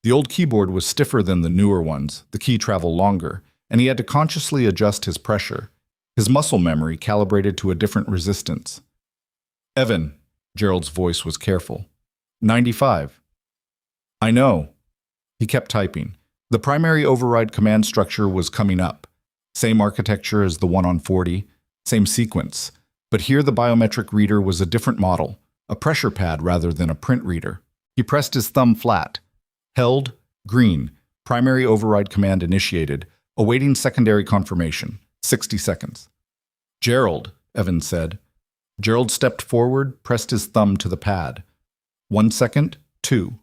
The old keyboard was stiffer than the newer ones, the key traveled longer, and he had to consciously adjust his pressure. His muscle memory calibrated to a different resistance. Evan, Gerald's voice was careful. 95. I know. He kept typing. The primary override command structure was coming up. Same architecture as the one on 40, same sequence. But here the biometric reader was a different model, a pressure pad rather than a print reader. He pressed his thumb flat. Held, green, primary override command initiated, awaiting secondary confirmation, 60 seconds. Gerald, Evan said. Gerald stepped forward, pressed his thumb to the pad. 1 second, 2.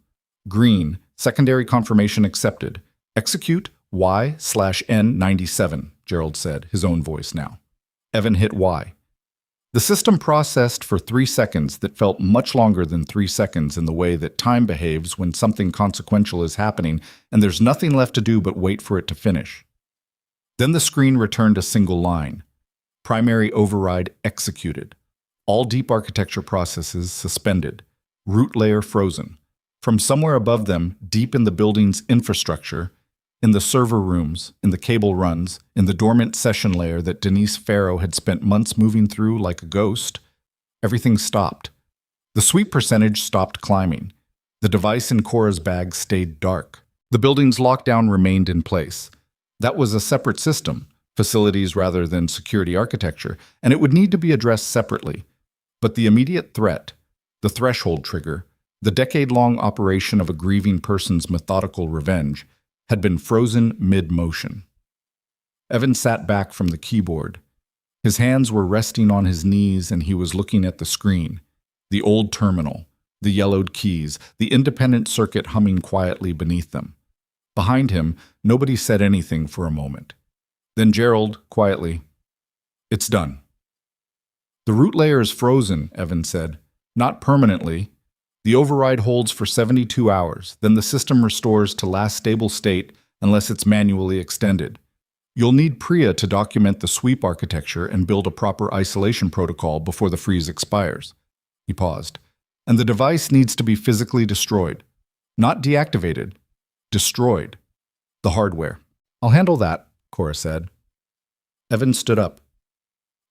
Green, secondary confirmation accepted. Execute Y/N97, Gerald said, his own voice now. Evan hit Y. The system processed for 3 seconds that felt much longer than 3 seconds in the way that time behaves when something consequential is happening and there's nothing left to do but wait for it to finish. Then the screen returned a single line. Primary override executed. All deep architecture processes suspended. Root layer frozen. From somewhere above them, deep in the building's infrastructure, in the server rooms, in the cable runs, in the dormant session layer that Denise Farrow had spent months moving through like a ghost, everything stopped. The sweep percentage stopped climbing. The device in Cora's bag stayed dark. The building's lockdown remained in place. That was a separate system, facilities rather than security architecture, and it would need to be addressed separately. But the immediate threat, the threshold trigger, the decade-long operation of a grieving person's methodical revenge, had been frozen mid-motion. Evan sat back from the keyboard. His hands were resting on his knees and he was looking at the screen, the old terminal, the yellowed keys, the independent circuit humming quietly beneath them. Behind him, nobody said anything for a moment. Then Gerald, quietly, "It's done." "The root layer is frozen," Evan said. "Not permanently. The override holds for 72 hours, then the system restores to last stable state unless it's manually extended. You'll need Priya to document the sweep architecture and build a proper isolation protocol before the freeze expires." He paused. "And the device needs to be physically destroyed. Not deactivated. Destroyed. The hardware." "I'll handle that," Cora said. Evan stood up.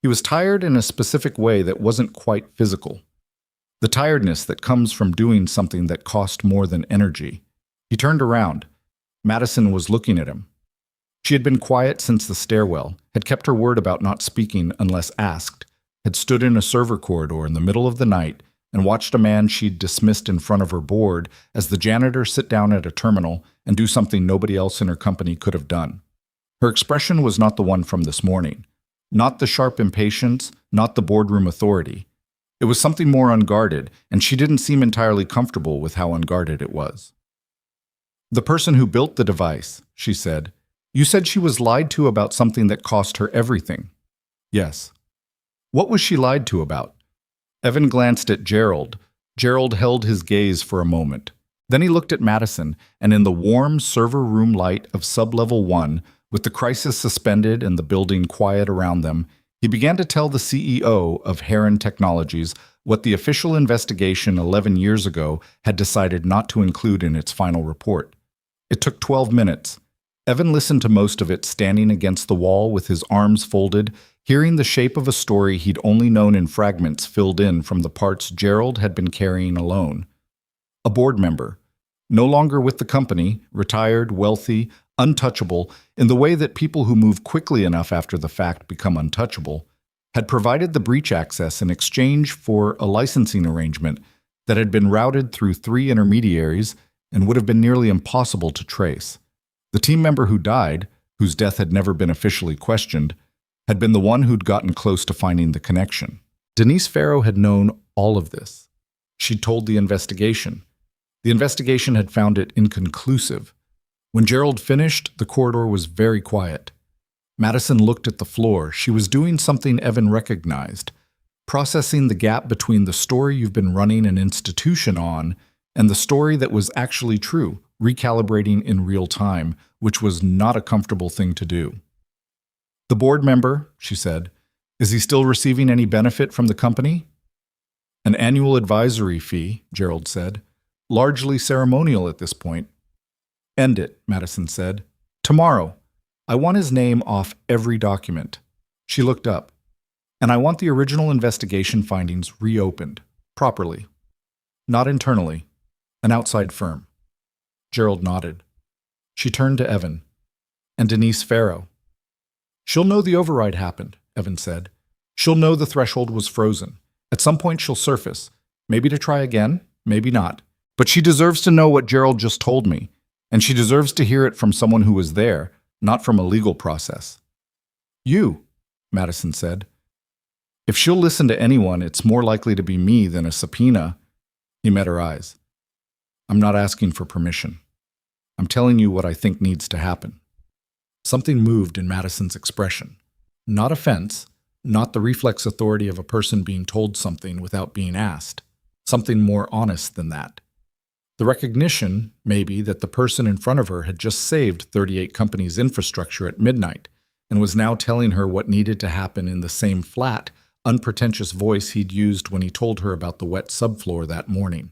He was tired in a specific way that wasn't quite physical. The tiredness that comes from doing something that cost more than energy. He turned around. Madison was looking at him. She had been quiet since the stairwell, had kept her word about not speaking unless asked, had stood in a server corridor in the middle of the night and watched a man she'd dismissed in front of her board as the janitor sit down at a terminal and do something nobody else in her company could have done. Her expression was not the one from this morning. Not the sharp impatience, not the boardroom authority. It was something more unguarded, and she didn't seem entirely comfortable with how unguarded it was. "The person who built the device," she said. "You said she was lied to about something that cost her everything." "Yes." "What was she lied to about?" Evan glanced at Gerald. Gerald held his gaze for a moment. Then he looked at Madison, and in the warm server room light of Sublevel 1, with the crisis suspended and the building quiet around them, he began to tell the CEO of Heron Technologies what the official investigation 11 years ago had decided not to include in its final report. It took 12 minutes. Evan listened to most of it standing against the wall with his arms folded, hearing the shape of a story he'd only known in fragments filled in from the parts Gerald had been carrying alone. A board member, no longer with the company, retired, wealthy, untouchable, in the way that people who move quickly enough after the fact become untouchable, had provided the breach access in exchange for a licensing arrangement that had been routed through 3 intermediaries and would have been nearly impossible to trace. The team member who died, whose death had never been officially questioned, had been the one who'd gotten close to finding the connection. Denise Farrow had known all of this. She'd told the investigation. The investigation had found it inconclusive. When Gerald finished, the corridor was very quiet. Madison looked at the floor. She was doing something Evan recognized, processing the gap between the story you've been running an institution on and the story that was actually true, recalibrating in real time, which was not a comfortable thing to do. "The board member," she said, "is he still receiving any benefit from the company?" "An annual advisory fee," Gerald said, "largely ceremonial at this point." "End it," Madison said. "Tomorrow. I want his name off every document." She looked up. "And I want the original investigation findings reopened, properly. Not internally. An outside firm." Gerald nodded. She turned to Evan. "And Denise Farrow." "She'll know the override happened," Evan said. "She'll know the threshold was frozen. At some point she'll surface. Maybe to try again, maybe not. But she deserves to know what Gerald just told me, and she deserves to hear it from someone who was there, not from a legal process." "You," Madison said. "If she'll listen to anyone, it's more likely to be me than a subpoena." He met her eyes. "I'm not asking for permission. I'm telling you what I think needs to happen." Something moved in Madison's expression. Not offense, not the reflex authority of a person being told something without being asked. Something more honest than that. The recognition, maybe, that the person in front of her had just saved 38 companies' infrastructure at midnight and was now telling her what needed to happen in the same flat, unpretentious voice he'd used when he told her about the wet subfloor that morning.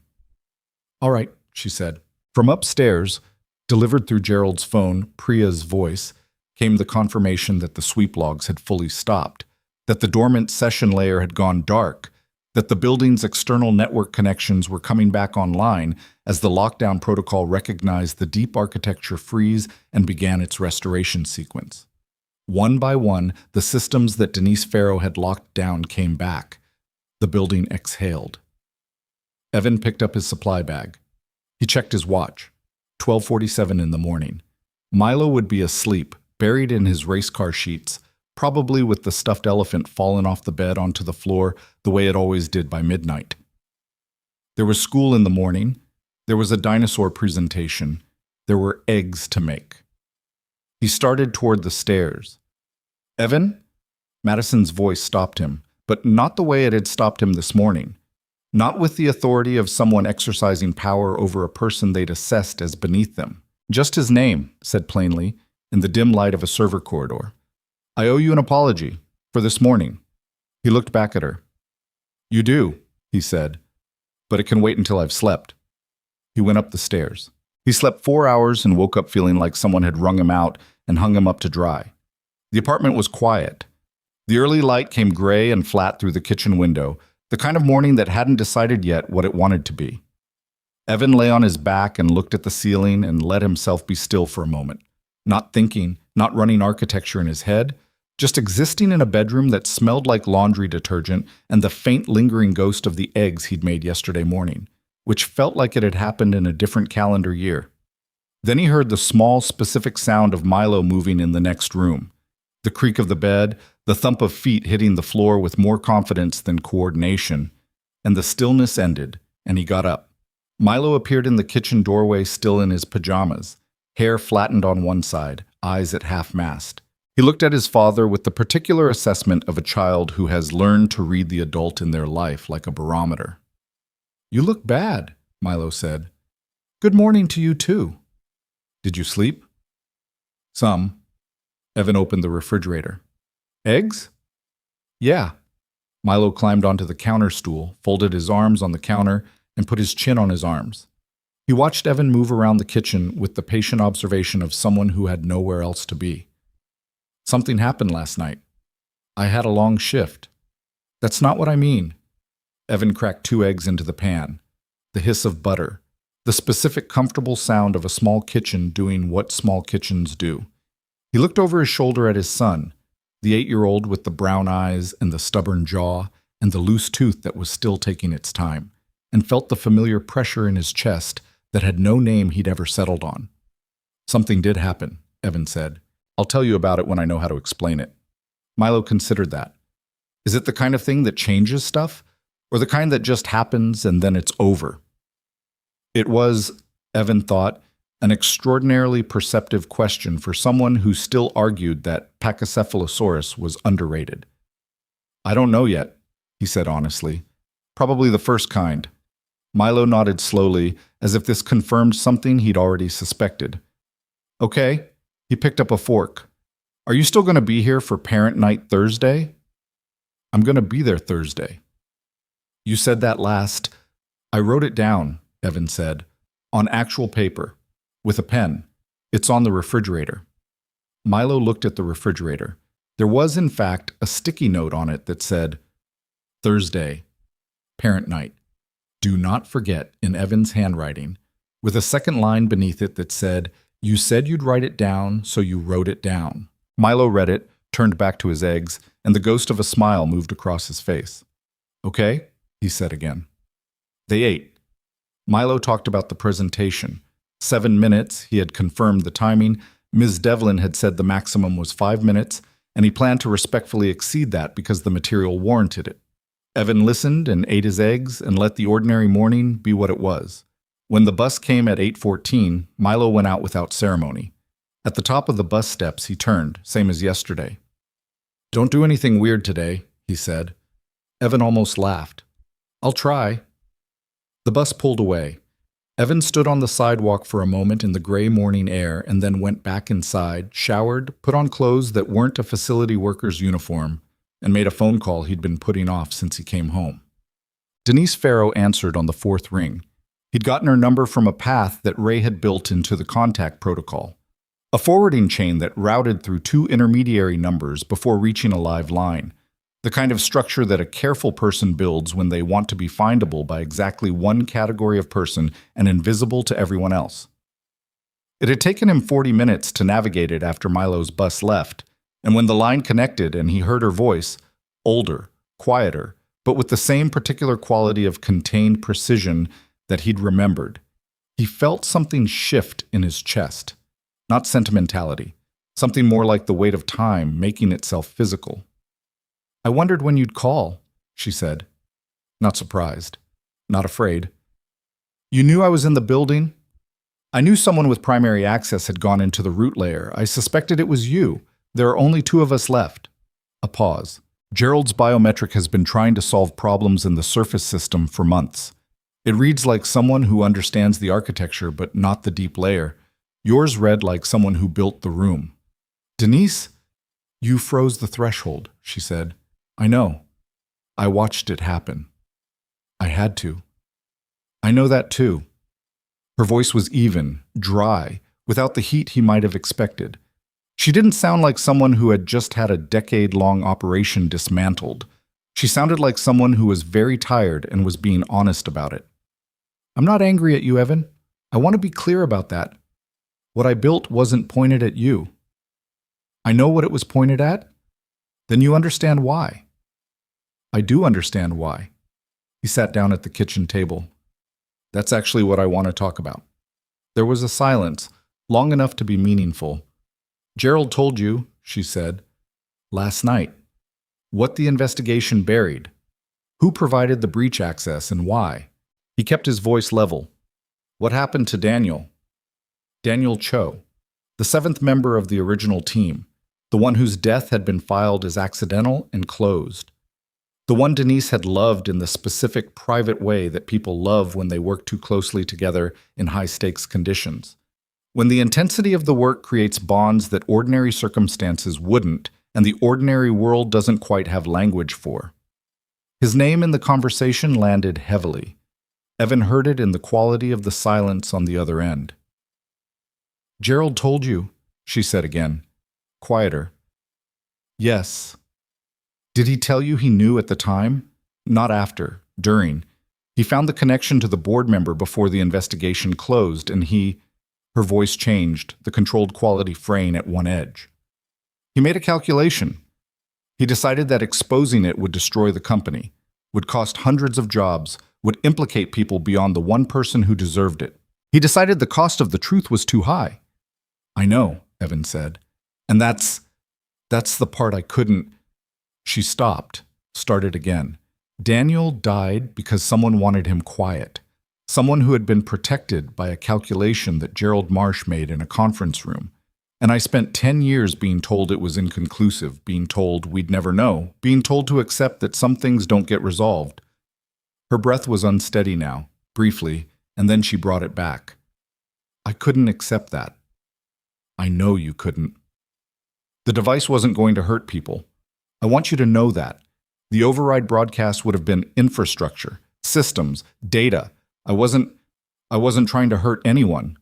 "All right," she said. From upstairs, delivered through Gerald's phone, Priya's voice, came the confirmation that the sweep logs had fully stopped, that the dormant session layer had gone dark, that the building's external network connections were coming back online as the lockdown protocol recognized the deep architecture freeze and began its restoration sequence. One by one, the systems that Denise Farrow had locked down came back. The building exhaled. Evan picked up his supply bag. He checked his watch. 12:47 in the morning. Milo would be asleep, buried in his race car sheets, probably with the stuffed elephant fallen off the bed onto the floor the way it always did by midnight. There was school in the morning. There was a dinosaur presentation. There were eggs to make. He started toward the stairs. "Evan?" Madison's voice stopped him, but not the way it had stopped him this morning. Not with the authority of someone exercising power over a person they'd assessed as beneath them. "Just his name," said plainly, in the dim light of a server corridor. "I owe you an apology for this morning." He looked back at her. "You do," he said, "but it can wait until I've slept." He went up the stairs. He slept 4 hours and woke up feeling like someone had wrung him out and hung him up to dry. The apartment was quiet. The early light came gray and flat through the kitchen window, the kind of morning that hadn't decided yet what it wanted to be. Evan lay on his back and looked at the ceiling and let himself be still for a moment. Not thinking, not running architecture in his head, just existing in a bedroom that smelled like laundry detergent and the faint lingering ghost of the eggs he'd made yesterday morning, which felt like it had happened in a different calendar year. Then he heard the small, specific sound of Milo moving in the next room. The creak of the bed, the thump of feet hitting the floor with more confidence than coordination, and the stillness ended, and he got up. Milo appeared in the kitchen doorway still in his pajamas, hair flattened on one side, eyes at half-mast. He looked at his father with the particular assessment of a child who has learned to read the adult in their life like a barometer. "You look bad," Milo said. "Good morning to you, too." "Did you sleep?" "Some." Evan opened the refrigerator. "Eggs?" "Yeah." Milo climbed onto the counter stool, folded his arms on the counter, and put his chin on his arms. He watched Evan move around the kitchen with the patient observation of someone who had nowhere else to be. "Something happened last night. I had a long shift." "That's not what I mean." Evan cracked 2 eggs into the pan. The hiss of butter. The specific comfortable sound of a small kitchen doing what small kitchens do. He looked over his shoulder at his son, the 8-year-old with the brown eyes and the stubborn jaw and the loose tooth that was still taking its time, and felt the familiar pressure in his chest that had no name he'd ever settled on. "Something did happen," Evan said. "I'll tell you about it when I know how to explain it." Milo considered that. Is it the kind of thing that changes stuff, or the kind that just happens and then it's over? It was, Evan thought, an extraordinarily perceptive question for someone who still argued that Pachycephalosaurus was underrated. "I don't know yet," he said honestly. "Probably the first kind." Milo nodded slowly, as if this confirmed something he'd already suspected. "Okay." He picked up a fork. "Are you still going to be here for parent night Thursday?" "I'm going to be there Thursday." "You said that last." "I wrote it down," Evan said, "on actual paper, with a pen. It's on the refrigerator." Milo looked at the refrigerator. There was, in fact, a sticky note on it that said, "Thursday, parent night. Do not forget," in Evan's handwriting, with a second line beneath it that said, "You said you'd write it down, so you wrote it down." Milo read it, turned back to his eggs, and the ghost of a smile moved across his face. "Okay," he said again. They ate. Milo talked about the presentation. 7 minutes, he had confirmed the timing. Ms. Devlin had said the maximum was 5 minutes, and he planned to respectfully exceed that because the material warranted it. Evan listened and ate his eggs and let the ordinary morning be what it was. When the bus came at 8:14, Milo went out without ceremony. At the top of the bus steps, he turned, same as yesterday. "Don't do anything weird today," he said. Evan almost laughed. "I'll try." The bus pulled away. Evan stood on the sidewalk for a moment in the gray morning air and then went back inside, showered, put on clothes that weren't a facility worker's uniform, and made a phone call he'd been putting off since he came home. Denise Farrow answered on the 4th ring. He'd gotten her number from a path that Ray had built into the contact protocol, a forwarding chain that routed through 2 intermediary numbers before reaching a live line, the kind of structure that a careful person builds when they want to be findable by exactly one category of person and invisible to everyone else. It had taken him 40 minutes to navigate it after Milo's bus left, and when the line connected and he heard her voice, older, quieter, but with the same particular quality of contained precision that he'd remembered, he felt something shift in his chest. Not sentimentality, something more like the weight of time making itself physical. "I wondered when you'd call," she said. Not surprised. Not afraid. "You knew I was in the building?" "I knew someone with primary access had gone into the root layer. I suspected it was you. There are only 2 of us left." A pause. "Gerald's biometric has been trying to solve problems in the surface system for months. It reads like someone who understands the architecture but not the deep layer. Yours read like someone who built the room." "Denise?" "You froze the threshold," she said. "I know. I watched it happen. I had to." "I know that too." Her voice was even, dry, without the heat he might have expected. She didn't sound like someone who had just had a decade-long operation dismantled. She sounded like someone who was very tired and was being honest about it. "I'm not angry at you, Evan. I want to be clear about that. What I built wasn't pointed at you." "I know what it was pointed at?" "Then you understand why." "I do understand why." He sat down at the kitchen table. "That's actually what I want to talk about." There was a silence, long enough to be meaningful. "Gerald told you," she said, "last night. What the investigation buried. Who provided the breach access and why? He kept his voice level. What happened to Daniel? Daniel Cho, the seventh member of the original team, the one whose death had been filed as accidental and closed. The one Denise had loved in the specific private way that people love when they work too closely together in high-stakes conditions. When the intensity of the work creates bonds that ordinary circumstances wouldn't, and the ordinary world doesn't quite have language for. His name in the conversation landed heavily. Evan heard it in the quality of the silence on the other end. "Gerald told you," she said again, quieter. "Yes." "Did he tell you he knew at the time?" "Not after, during. He found the connection to the board member before the investigation closed, and he—" Her voice changed, the controlled quality fraying at one edge. "He made a calculation. He decided that exposing it would destroy the company, would cost hundreds of jobs, would implicate people beyond the one person who deserved it. He decided the cost of the truth was too high." "I know," Evan said. "And that's the part I couldn't—" She stopped, started again. Daniel died because someone wanted him quiet. Someone who had been protected by a calculation that Gerald Marsh made in a conference room. And I spent 10 years being told it was inconclusive, being told we'd never know, being told to accept that some things don't get resolved. Her breath was unsteady now, briefly, and then she brought it back. "I couldn't accept that." "I know you couldn't." "The device wasn't going to hurt people. I want you to know that. The override broadcast would have been infrastructure, systems, data. I wasn't trying to hurt anyone.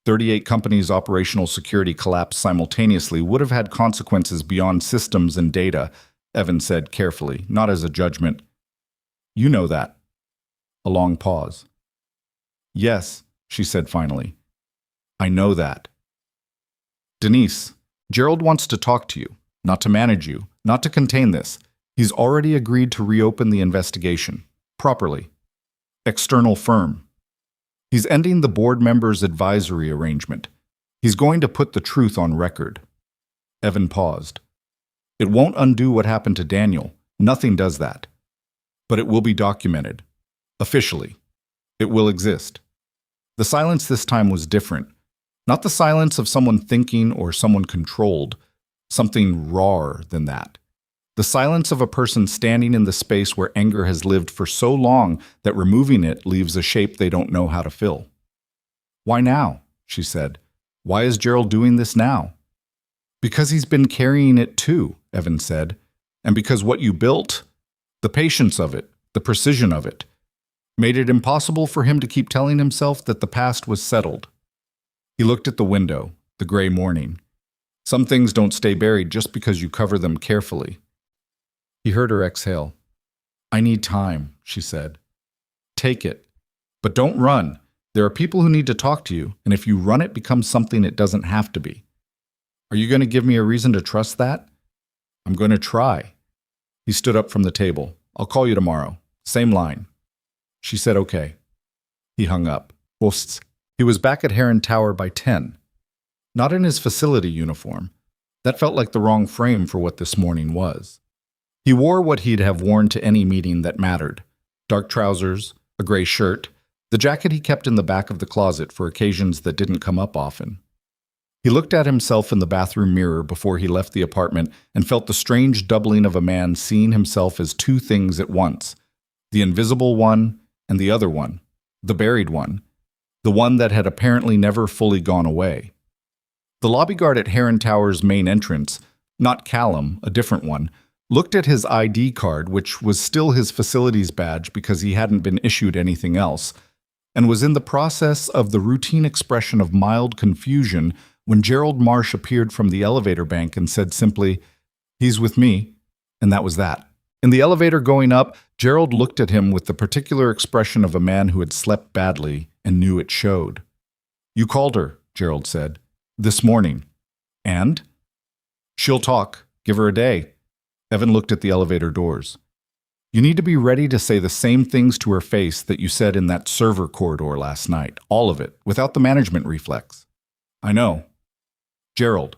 38 companies' operational security collapse simultaneously would have had consequences beyond systems and data," Evan said carefully, not as a judgment. "You know that." A long pause. "Yes," she said finally. "I know that." "Denise, Gerald wants to talk to you, not to manage you, not to contain this. He's already agreed to reopen the investigation. Properly. External firm. He's ending the board members' advisory arrangement. He's going to put the truth on record." Evan paused. "It won't undo what happened to Daniel. Nothing does that. But it will be documented. Officially. It will exist." The silence this time was different. Not the silence of someone thinking or someone controlled. Something rawer than that. The silence of a person standing in the space where anger has lived for so long that removing it leaves a shape they don't know how to fill. "Why now?" she said. "Why is Gerald doing this now?" "Because he's been carrying it too," Evan said. "And because what you built, the patience of it, the precision of it, made it impossible for him to keep telling himself that the past was settled." He looked at the window, the gray morning. Some things don't stay buried just because you cover them carefully. He heard her exhale. "I need time," she said. "Take it. But don't run. There are people who need to talk to you, and if you run it becomes something it doesn't have to be. Are you going to give me a reason to trust that?" "I'm going to try." He stood up from the table. "I'll call you tomorrow. Same line." She said okay. He hung up. Whoops. He was back at Heron Tower by 10. Not in his facility uniform. That felt like the wrong frame for what this morning was. He wore what he'd have worn to any meeting that mattered. Dark trousers, a gray shirt, the jacket he kept in the back of the closet for occasions that didn't come up often. He looked at himself in the bathroom mirror before he left the apartment and felt the strange doubling of a man seeing himself as two things at once. The invisible one and the other one, the buried one, the one that had apparently never fully gone away. The lobby guard at Heron Tower's main entrance, not Callum, a different one, looked at his ID card, which was still his facilities badge because he hadn't been issued anything else, and was in the process of the routine expression of mild confusion when Gerald Marsh appeared from the elevator bank and said simply, "He's with me," and that was that. In the elevator going up, Gerald looked at him with the particular expression of a man who had slept badly and knew it showed. "You called her," Gerald said. "This morning." "And?" "She'll talk. Give her a day." Evan looked at the elevator doors. "You need to be ready to say the same things to her face that you said in that server corridor last night. All of it, without the management reflex." "I know." "Gerald."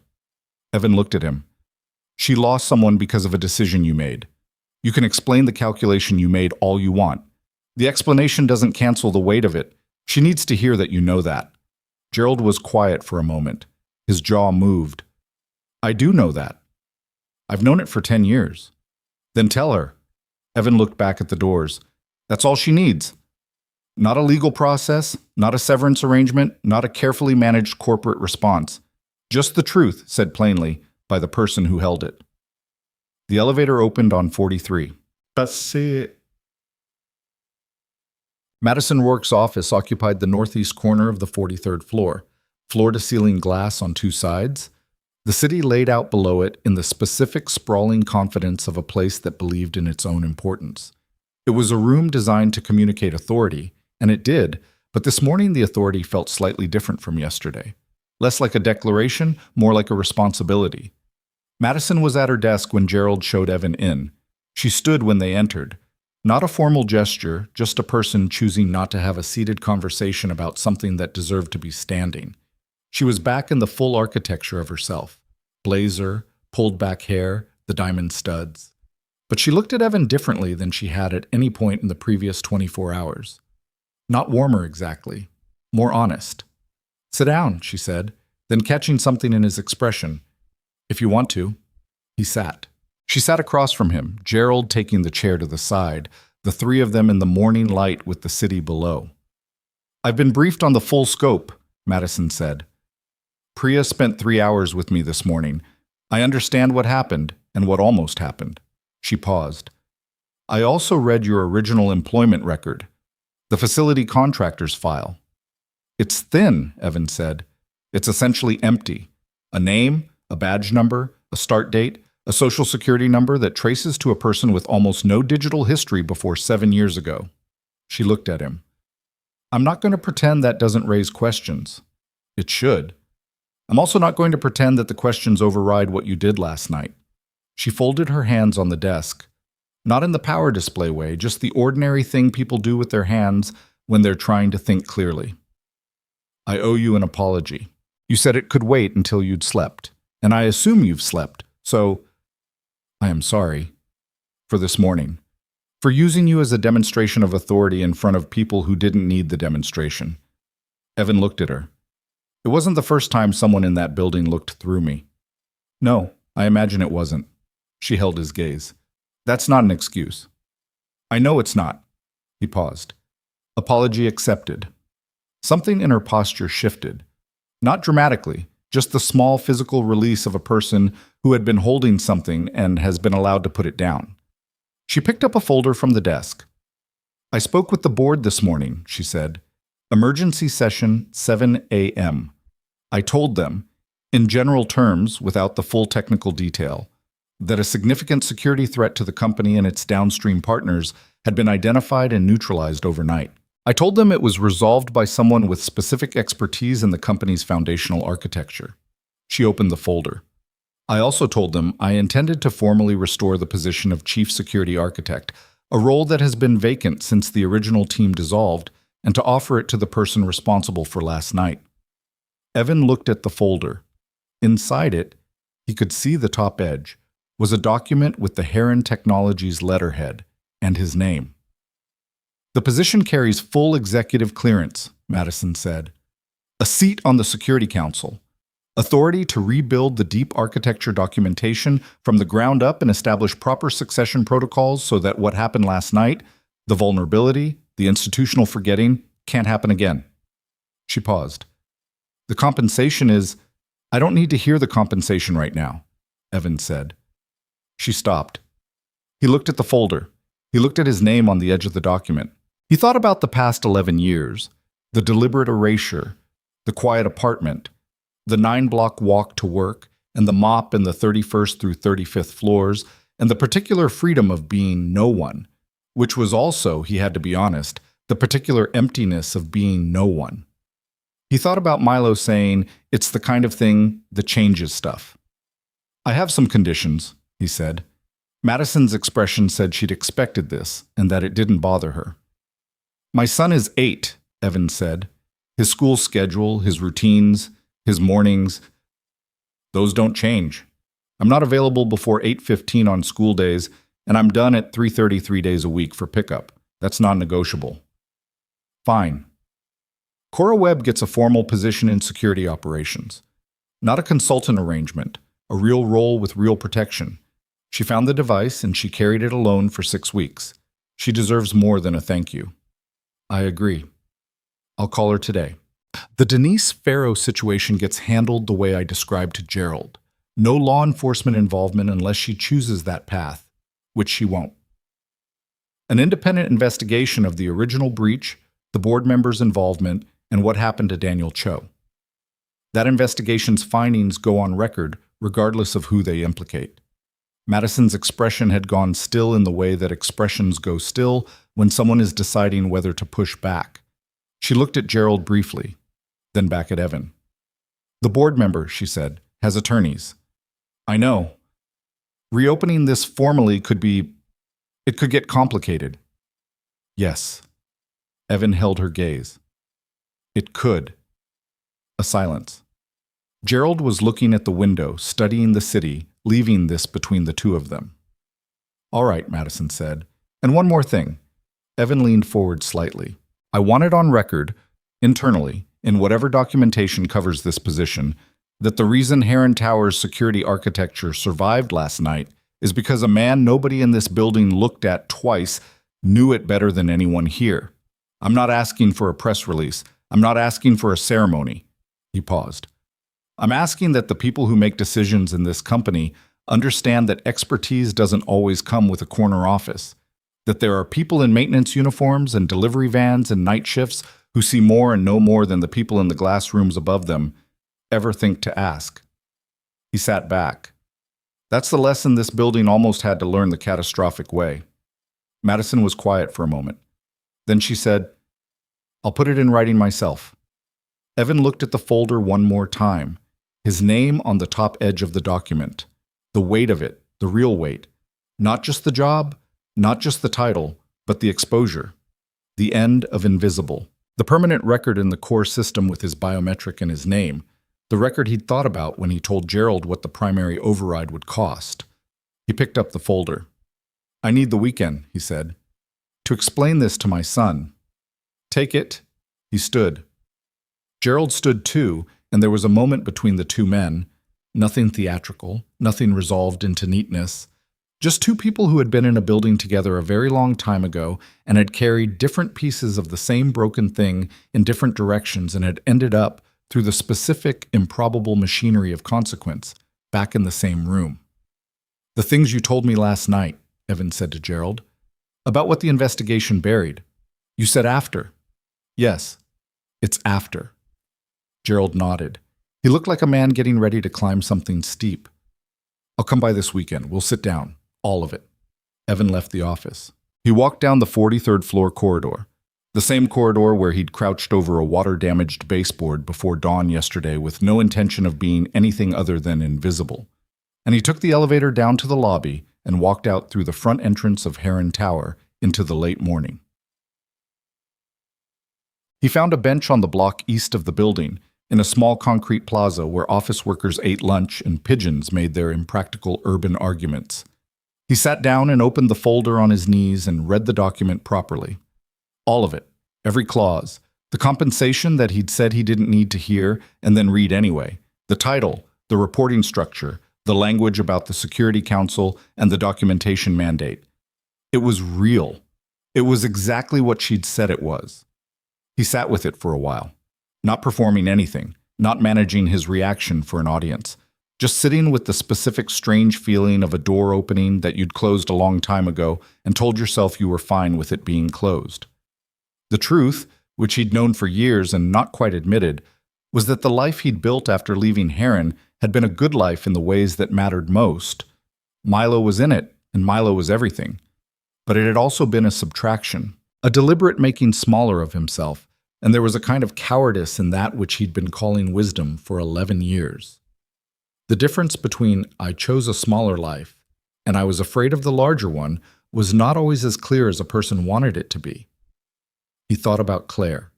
Evan looked at him. "She lost someone because of a decision you made. You can explain the calculation you made all you want. The explanation doesn't cancel the weight of it. She needs to hear that you know that. Gerald was quiet for a moment. His jaw moved. I do know that. I've known it for 10 years. Then tell her. Evan looked back at the doors. That's all she needs. Not a legal process, not a severance arrangement, not a carefully managed corporate response. Just the truth, said plainly by the person who held it. The elevator opened on 43. That's it. Madison Rourke's office occupied the northeast corner of the 43rd floor, floor-to-ceiling glass on two sides. The city laid out below it in the specific sprawling confidence of a place that believed in its own importance. It was a room designed to communicate authority, and it did, but this morning the authority felt slightly different from yesterday. Less like a declaration, more like a responsibility. Madison was at her desk when Gerald showed Evan in. She stood when they entered. Not a formal gesture, just a person choosing not to have a seated conversation about something that deserved to be standing. She was back in the full architecture of herself. Blazer, pulled back hair, the diamond studs. But she looked at Evan differently than she had at any point in the previous 24 hours. Not warmer exactly, more honest. Sit down, she said, then catching something in his expression. If you want to. He sat. She sat across from him, Gerald taking the chair to the side, the three of them in the morning light with the city below. I've been briefed on the full scope, Madison said. Priya spent 3 hours with me this morning. I understand what happened and what almost happened. She paused. I also read your original employment record, the facility contractor's file. It's thin, Evan said. It's essentially empty. A name, a badge number, a start date, a social security number that traces to a person with almost no digital history before 7 years ago. She looked at him. I'm not going to pretend that doesn't raise questions. It should. I'm also not going to pretend that the questions override what you did last night. She folded her hands on the desk. Not in the power display way, just the ordinary thing people do with their hands when they're trying to think clearly. I owe you an apology. You said it could wait until you'd slept, and I assume you've slept, so I am sorry for this morning, for using you as a demonstration of authority in front of people who didn't need the demonstration. Evan looked at her. It wasn't the first time someone in that building looked through me. No, I imagine it wasn't. She held his gaze. That's not an excuse. I know it's not. He paused. Apology accepted. Something in her posture shifted. Not dramatically, just the small physical release of a person who had been holding something and has been allowed to put it down. She picked up a folder from the desk. I spoke with the board this morning, she said. Emergency session, 7 a.m. I told them, in general terms, without the full technical detail, that a significant security threat to the company and its downstream partners had been identified and neutralized overnight. I told them it was resolved by someone with specific expertise in the company's foundational architecture. She opened the folder. I also told them I intended to formally restore the position of Chief Security Architect, a role that has been vacant since the original team dissolved, and to offer it to the person responsible for last night. Evan looked at the folder. Inside it, he could see the top edge, was a document with the Heron Technologies letterhead and his name. The position carries full executive clearance, Madison said. A seat on the Security Council. Authority to rebuild the deep architecture documentation from the ground up and establish proper succession protocols so that what happened last night, the vulnerability, the institutional forgetting, can't happen again. She paused. The compensation is, I don't need to hear the compensation right now, Evan said. She stopped. He looked at the folder. He looked at his name on the edge of the document. He thought about the past 11 years, the deliberate erasure, the quiet apartment, the 9-block walk to work, and the mop in the 31st through 35th floors, and the particular freedom of being no one, which was also, he had to be honest, the particular emptiness of being no one. He thought about Milo saying, it's the kind of thing that changes stuff. I have some conditions, he said. Madison's expression said she'd expected this, and that it didn't bother her. My son is 8, Evan said. His school schedule, his routines, his mornings, those don't change. I'm not available before 8:15 on school days, And I'm done at 3:30 3 days a week for pickup. That's non-negotiable. Fine. Cora Webb gets a formal position in security operations. Not a consultant arrangement, a real role with real protection. She found the device and she carried it alone for 6 weeks. She deserves more than a thank you. I agree. I'll call her today. The Denise Farrow situation gets handled the way I described to Gerald. No law enforcement involvement unless she chooses that path, which she won't. An independent investigation of the original breach, the board members' involvement, and what happened to Daniel Cho. That investigation's findings go on record regardless of who they implicate. Madison's expression had gone still in the way that expressions go still when someone is deciding whether to push back. She looked at Gerald briefly, then back at Evan. The board member, she said, has attorneys. I know. Reopening this formally could get complicated. Yes. Evan held her gaze. It could. A silence. Gerald was looking at the window, studying the city, leaving this between the two of them. All right, Madison said. And one more thing. Evan leaned forward slightly. I want it on record, internally, in whatever documentation covers this position, that the reason Heron Tower's security architecture survived last night is because a man nobody in this building looked at twice knew it better than anyone here. I'm not asking for a press release. I'm not asking for a ceremony. He paused. I'm asking that the people who make decisions in this company understand that expertise doesn't always come with a corner office, that there are people in maintenance uniforms and delivery vans and night shifts who see more and know more than the people in the glass rooms above them ever think to ask. He sat back. That's the lesson this building almost had to learn the catastrophic way. Madison was quiet for a moment. Then she said, I'll put it in writing myself. Evan looked at the folder one more time, his name on the top edge of the document. The weight of it, the real weight. Not just the job, not just the title, but the exposure. The end of invisible. The permanent record in the core system with his biometric and his name. The record he'd thought about when he told Gerald what the primary override would cost. He picked up the folder. I need the weekend, he said, to explain this to my son. Take it. He stood. Gerald stood too, and there was a moment between the two men. Nothing theatrical, nothing resolved into neatness. Just two people who had been in a building together a very long time ago and had carried different pieces of the same broken thing in different directions and had ended up, through the specific, improbable machinery of consequence, back in the same room. The things you told me last night, Evan said to Gerald, about what the investigation buried. You said after. Yes, it's after. Gerald nodded. He looked like a man getting ready to climb something steep. I'll come by this weekend. We'll sit down. All of it. Evan left the office. He walked down the 43rd floor corridor. The same corridor where he'd crouched over a water-damaged baseboard before dawn yesterday with no intention of being anything other than invisible. And he took the elevator down to the lobby and walked out through the front entrance of Heron Tower into the late morning. He found a bench on the block east of the building, in a small concrete plaza where office workers ate lunch and pigeons made their impractical urban arguments. He sat down and opened the folder on his knees and read the document properly. All of it, every clause, the compensation that he'd said he didn't need to hear and then read anyway, the title, the reporting structure, the language about the Security Council, and the documentation mandate. It was real. It was exactly what she'd said it was. He sat with it for a while, not performing anything, not managing his reaction for an audience, just sitting with the specific strange feeling of a door opening that you'd closed a long time ago and told yourself you were fine with it being closed. The truth, which he'd known for years and not quite admitted, was that the life he'd built after leaving Heron had been a good life in the ways that mattered most. Milo was in it, and Milo was everything. But it had also been a subtraction, a deliberate making smaller of himself, and there was a kind of cowardice in that which he'd been calling wisdom for 11 years. The difference between I chose a smaller life and I was afraid of the larger one was not always as clear as a person wanted it to be. He thought about Claire.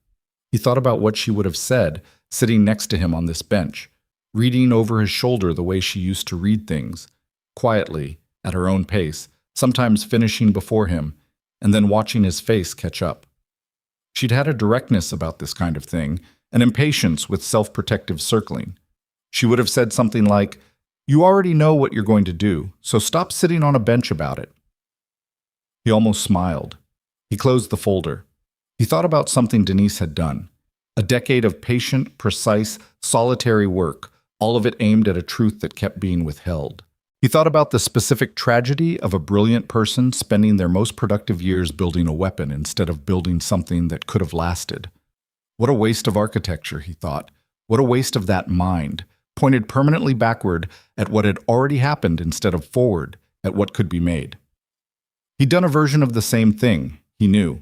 He thought about what she would have said, sitting next to him on this bench, reading over his shoulder the way she used to read things, quietly, at her own pace, sometimes finishing before him, and then watching his face catch up. She'd had a directness about this kind of thing, an impatience with self-protective circling. She would have said something like, "You already know what you're going to do, so stop sitting on a bench about it." He almost smiled. He closed the folder. He thought about something Denise had done. A decade of patient, precise, solitary work, all of it aimed at a truth that kept being withheld. He thought about the specific tragedy of a brilliant person spending their most productive years building a weapon instead of building something that could have lasted. What a waste of architecture, he thought. What a waste of that mind, pointed permanently backward at what had already happened instead of forward at what could be made. He'd done a version of the same thing, he knew.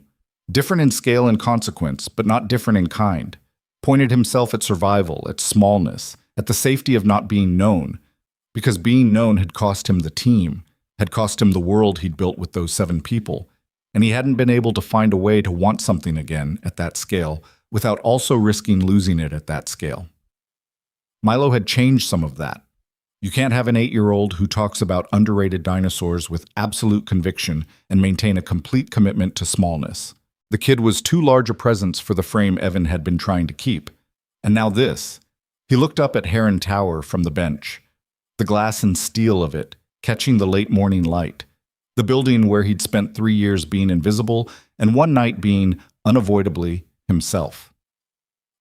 Different in scale and consequence, but not different in kind. Pointed himself at survival, at smallness, at the safety of not being known, because being known had cost him the team, had cost him the world he'd built with those 7 people, and he hadn't been able to find a way to want something again at that scale without also risking losing it at that scale. Milo had changed some of that. You can't have an 8-year-old who talks about underrated dinosaurs with absolute conviction and maintain a complete commitment to smallness. The kid was too large a presence for the frame Evan had been trying to keep. And now this. He looked up at Heron Tower from the bench. The glass and steel of it, catching the late morning light. The building where he'd spent 3 years being invisible and one night being, unavoidably, himself.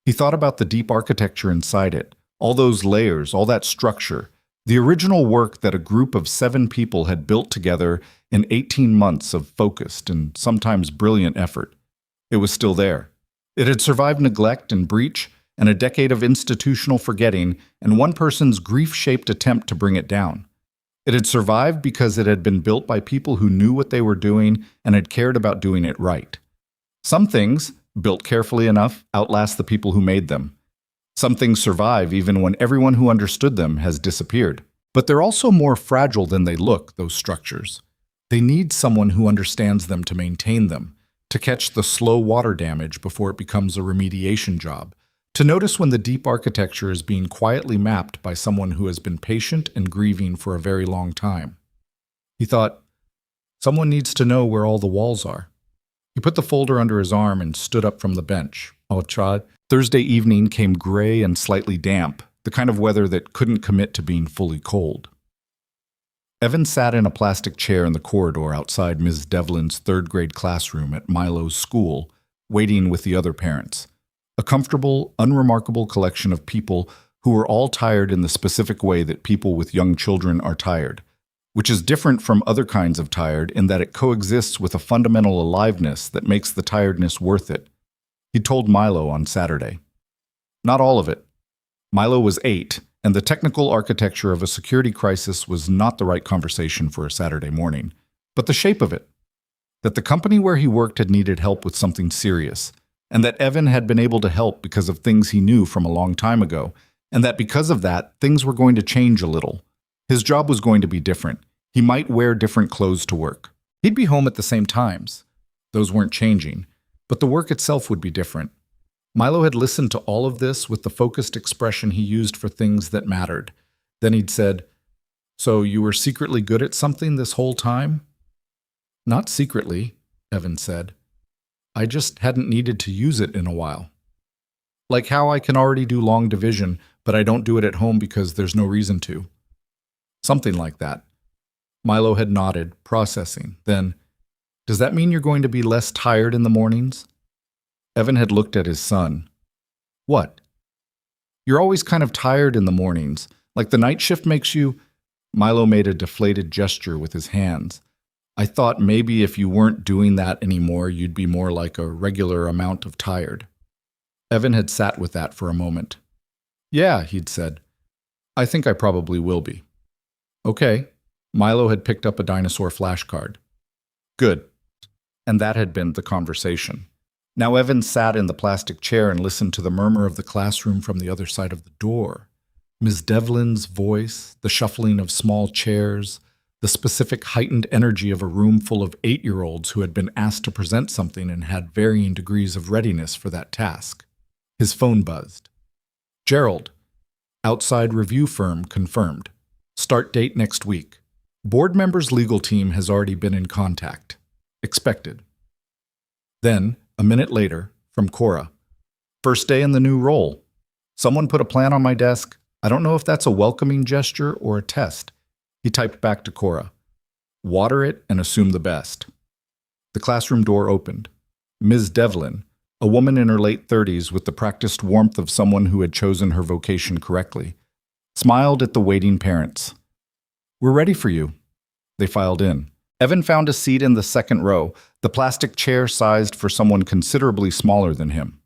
He thought about the deep architecture inside it, all those layers, all that structure, the original work that a group of 7 people had built together in 18 months of focused and sometimes brilliant effort. It was still there. It had survived neglect and breach and a decade of institutional forgetting and one person's grief-shaped attempt to bring it down. It had survived because it had been built by people who knew what they were doing and had cared about doing it right. Some things, built carefully enough, outlast the people who made them. Some things survive even when everyone who understood them has disappeared. But they're also more fragile than they look, those structures. They need someone who understands them to maintain them, to catch the slow water damage before it becomes a remediation job, to notice when the deep architecture is being quietly mapped by someone who has been patient and grieving for a very long time. He thought, someone needs to know where all the walls are. He put the folder under his arm and stood up from the bench. Thursday evening came gray and slightly damp, the kind of weather that couldn't commit to being fully cold. Evan sat in a plastic chair in the corridor outside Ms. Devlin's 3rd-grade classroom at Milo's school, waiting with the other parents. A comfortable, unremarkable collection of people who were all tired in the specific way that people with young children are tired, which is different from other kinds of tired in that it coexists with a fundamental aliveness that makes the tiredness worth it. He told Milo on Saturday. Not all of it. Milo was 8, and the technical architecture of a security crisis was not the right conversation for a Saturday morning, but the shape of it. That the company where he worked had needed help with something serious, and that Evan had been able to help because of things he knew from a long time ago, and that because of that, things were going to change a little. His job was going to be different. He might wear different clothes to work. He'd be home at the same times. Those weren't changing, but the work itself would be different. Milo had listened to all of this with the focused expression he used for things that mattered. Then he'd said, "So you were secretly good at something this whole time?" "Not secretly," Evan said. "I just hadn't needed to use it in a while. Like how I can already do long division, but I don't do it at home because there's no reason to." Something like that. Milo had nodded, processing. Then, "Does that mean you're going to be less tired in the mornings?" Evan had looked at his son. "What?" "You're always kind of tired in the mornings, like the night shift makes you—" Milo made a deflated gesture with his hands. "I thought maybe if you weren't doing that anymore, you'd be more like a regular amount of tired." Evan had sat with that for a moment. "Yeah," he'd said. "I think I probably will be." "Okay." Milo had picked up a dinosaur flashcard. "Good." And that had been the conversation. Now Evan sat in the plastic chair and listened to the murmur of the classroom from the other side of the door. Ms. Devlin's voice, the shuffling of small chairs, the specific heightened energy of a room full of 8-year-olds who had been asked to present something and had varying degrees of readiness for that task. His phone buzzed. "Gerald. Outside review firm confirmed. Start date next week." Board member's legal team has already been in contact. Expected. Then, a minute later, from Cora. First day in the new role. Someone put a plan on my desk. I don't know if that's a welcoming gesture or a test. He typed back to Cora. Water it and assume the best. The classroom door opened. Ms. Devlin, a woman in her late 30s with the practiced warmth of someone who had chosen her vocation correctly, smiled at the waiting parents. We're ready for you. They filed in. Evan found a seat in the second row, the plastic chair sized for someone considerably smaller than him.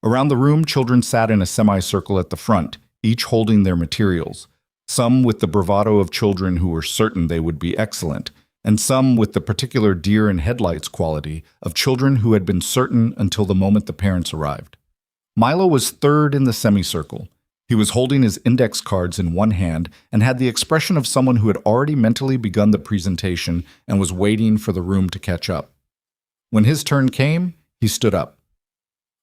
Around the room, children sat in a semicircle at the front, each holding their materials, some with the bravado of children who were certain they would be excellent, and some with the particular deer in headlights quality of children who had been certain until the moment the parents arrived. Milo was third in the semicircle. He was holding his index cards in one hand and had the expression of someone who had already mentally begun the presentation and was waiting for the room to catch up. When his turn came, he stood up.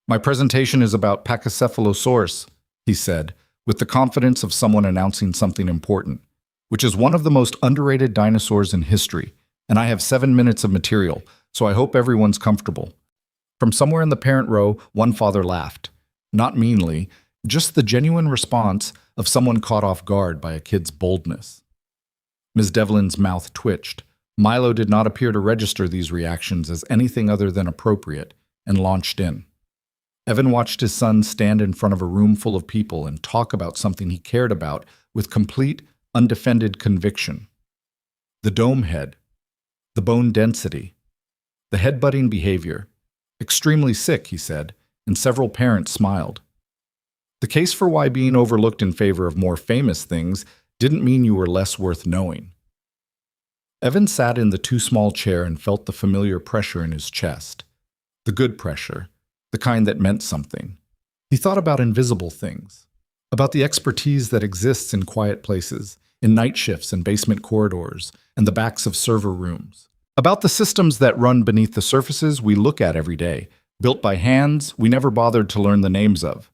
My presentation is about Pachycephalosaurus, he said, with the confidence of someone announcing something important, which is one of the most underrated dinosaurs in history, and I have 7 minutes of material, so I hope everyone's comfortable. From somewhere in the parent row, one father laughed. Not meanly, just the genuine response of someone caught off guard by a kid's boldness. Ms. Devlin's mouth twitched. Milo did not appear to register these reactions as anything other than appropriate, and launched in. Evan watched his son stand in front of a room full of people and talk about something he cared about with complete, undefended conviction. The dome head, the bone density, the headbutting behavior. Extremely sick, he said, and several parents smiled. The case for why being overlooked in favor of more famous things didn't mean you were less worth knowing. Evan sat in the too small chair and felt the familiar pressure in his chest. The good pressure, the kind that meant something. He thought about invisible things, about the expertise that exists in quiet places, in night shifts and basement corridors, and the backs of server rooms, about the systems that run beneath the surfaces we look at every day, built by hands we never bothered to learn the names of,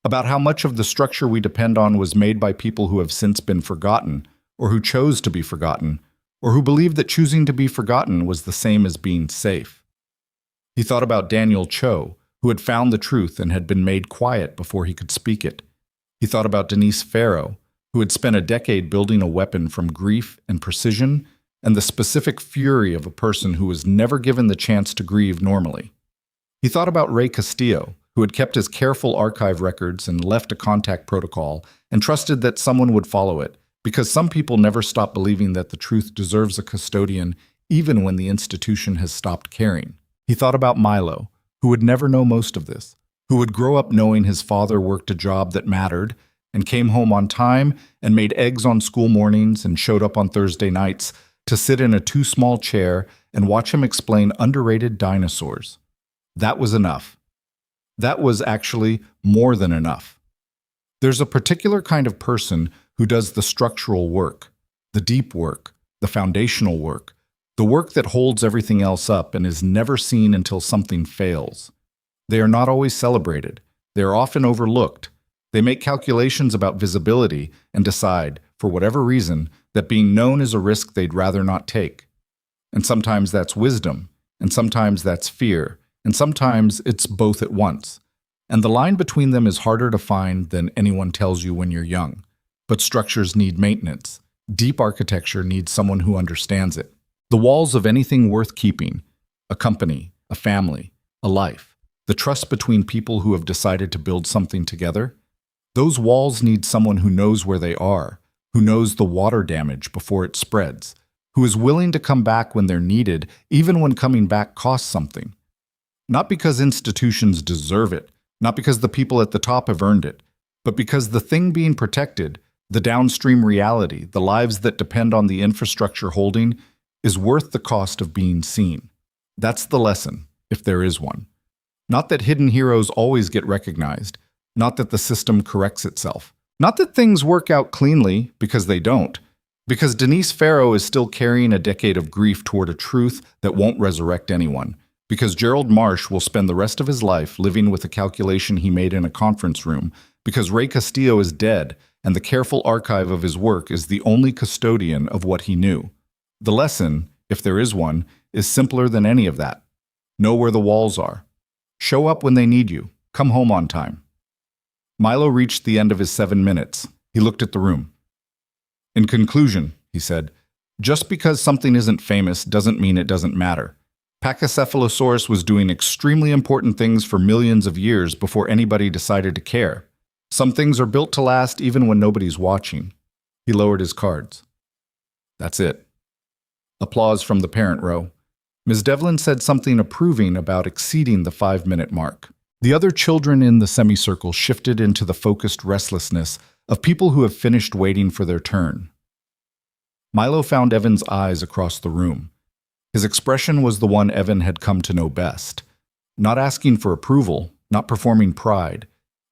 about how much of the structure we depend on was made by people who have since been forgotten, or who chose to be forgotten, or who believed that choosing to be forgotten was the same as being safe. He thought about Daniel Cho, who had found the truth and had been made quiet before he could speak it. He thought about Denise Farrow, who had spent a decade building a weapon from grief and precision and the specific fury of a person who was never given the chance to grieve normally. He thought about Ray Castillo, who had kept his careful archive records and left a contact protocol and trusted that someone would follow it, because some people never stop believing that the truth deserves a custodian even when the institution has stopped caring. He thought about Milo, who would never know most of this, who would grow up knowing his father worked a job that mattered and came home on time and made eggs on school mornings and showed up on Thursday nights to sit in a too small chair and watch him explain underrated dinosaurs. That was enough. That was actually more than enough. There's a particular kind of person who does the structural work, the deep work, the foundational work, the work that holds everything else up and is never seen until something fails. They are not always celebrated. They are often overlooked. They make calculations about visibility and decide, for whatever reason, that being known is a risk they'd rather not take. And sometimes that's wisdom, and sometimes that's fear, and sometimes it's both at once. And the line between them is harder to find than anyone tells you when you're young. But structures need maintenance. Deep architecture needs someone who understands it. The walls of anything worth keeping, a company, a family, a life, the trust between people who have decided to build something together, those walls need someone who knows where they are, who knows the water damage before it spreads, who is willing to come back when they're needed, even when coming back costs something. Not because institutions deserve it, not because the people at the top have earned it, but because the thing being protected, the downstream reality, the lives that depend on the infrastructure holding, is worth the cost of being seen. That's the lesson, if there is one. Not that hidden heroes always get recognized, not that the system corrects itself, not that things work out cleanly, because they don't, because Denise Farrow is still carrying a decade of grief toward a truth that won't resurrect anyone, because Gerald Marsh will spend the rest of his life living with a calculation he made in a conference room, because Ray Castillo is dead and the careful archive of his work is the only custodian of what he knew. The lesson, if there is one, is simpler than any of that. Know where the walls are. Show up when they need you. Come home on time. Milo reached the end of his 7 minutes. He looked at the room. In conclusion, he said, just because something isn't famous doesn't mean it doesn't matter. Pachycephalosaurus was doing extremely important things for millions of years before anybody decided to care. Some things are built to last even when nobody's watching. He lowered his cards. That's it. Applause from the parent row. Ms. Devlin said something approving about exceeding the 5-minute mark. The other children in the semicircle shifted into the focused restlessness of people who have finished waiting for their turn. Milo found Evan's eyes across the room. His expression was the one Evan had come to know best. Not asking for approval, not performing pride,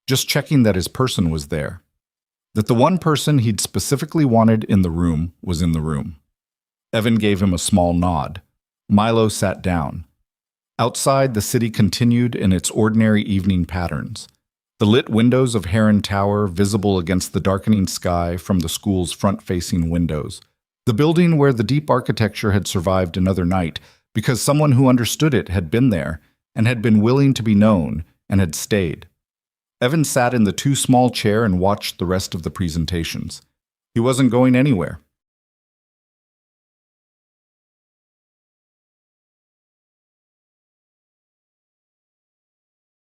just checking that his person was there. That the one person he'd specifically wanted in the room was in the room. Evan gave him a small nod. Milo sat down. Outside, the city continued in its ordinary evening patterns. The lit windows of Heron Tower visible against the darkening sky from the school's front-facing windows. The building where the deep architecture had survived another night because someone who understood it had been there and had been willing to be known and had stayed. Evan sat in the too small chair and watched the rest of the presentations. He wasn't going anywhere.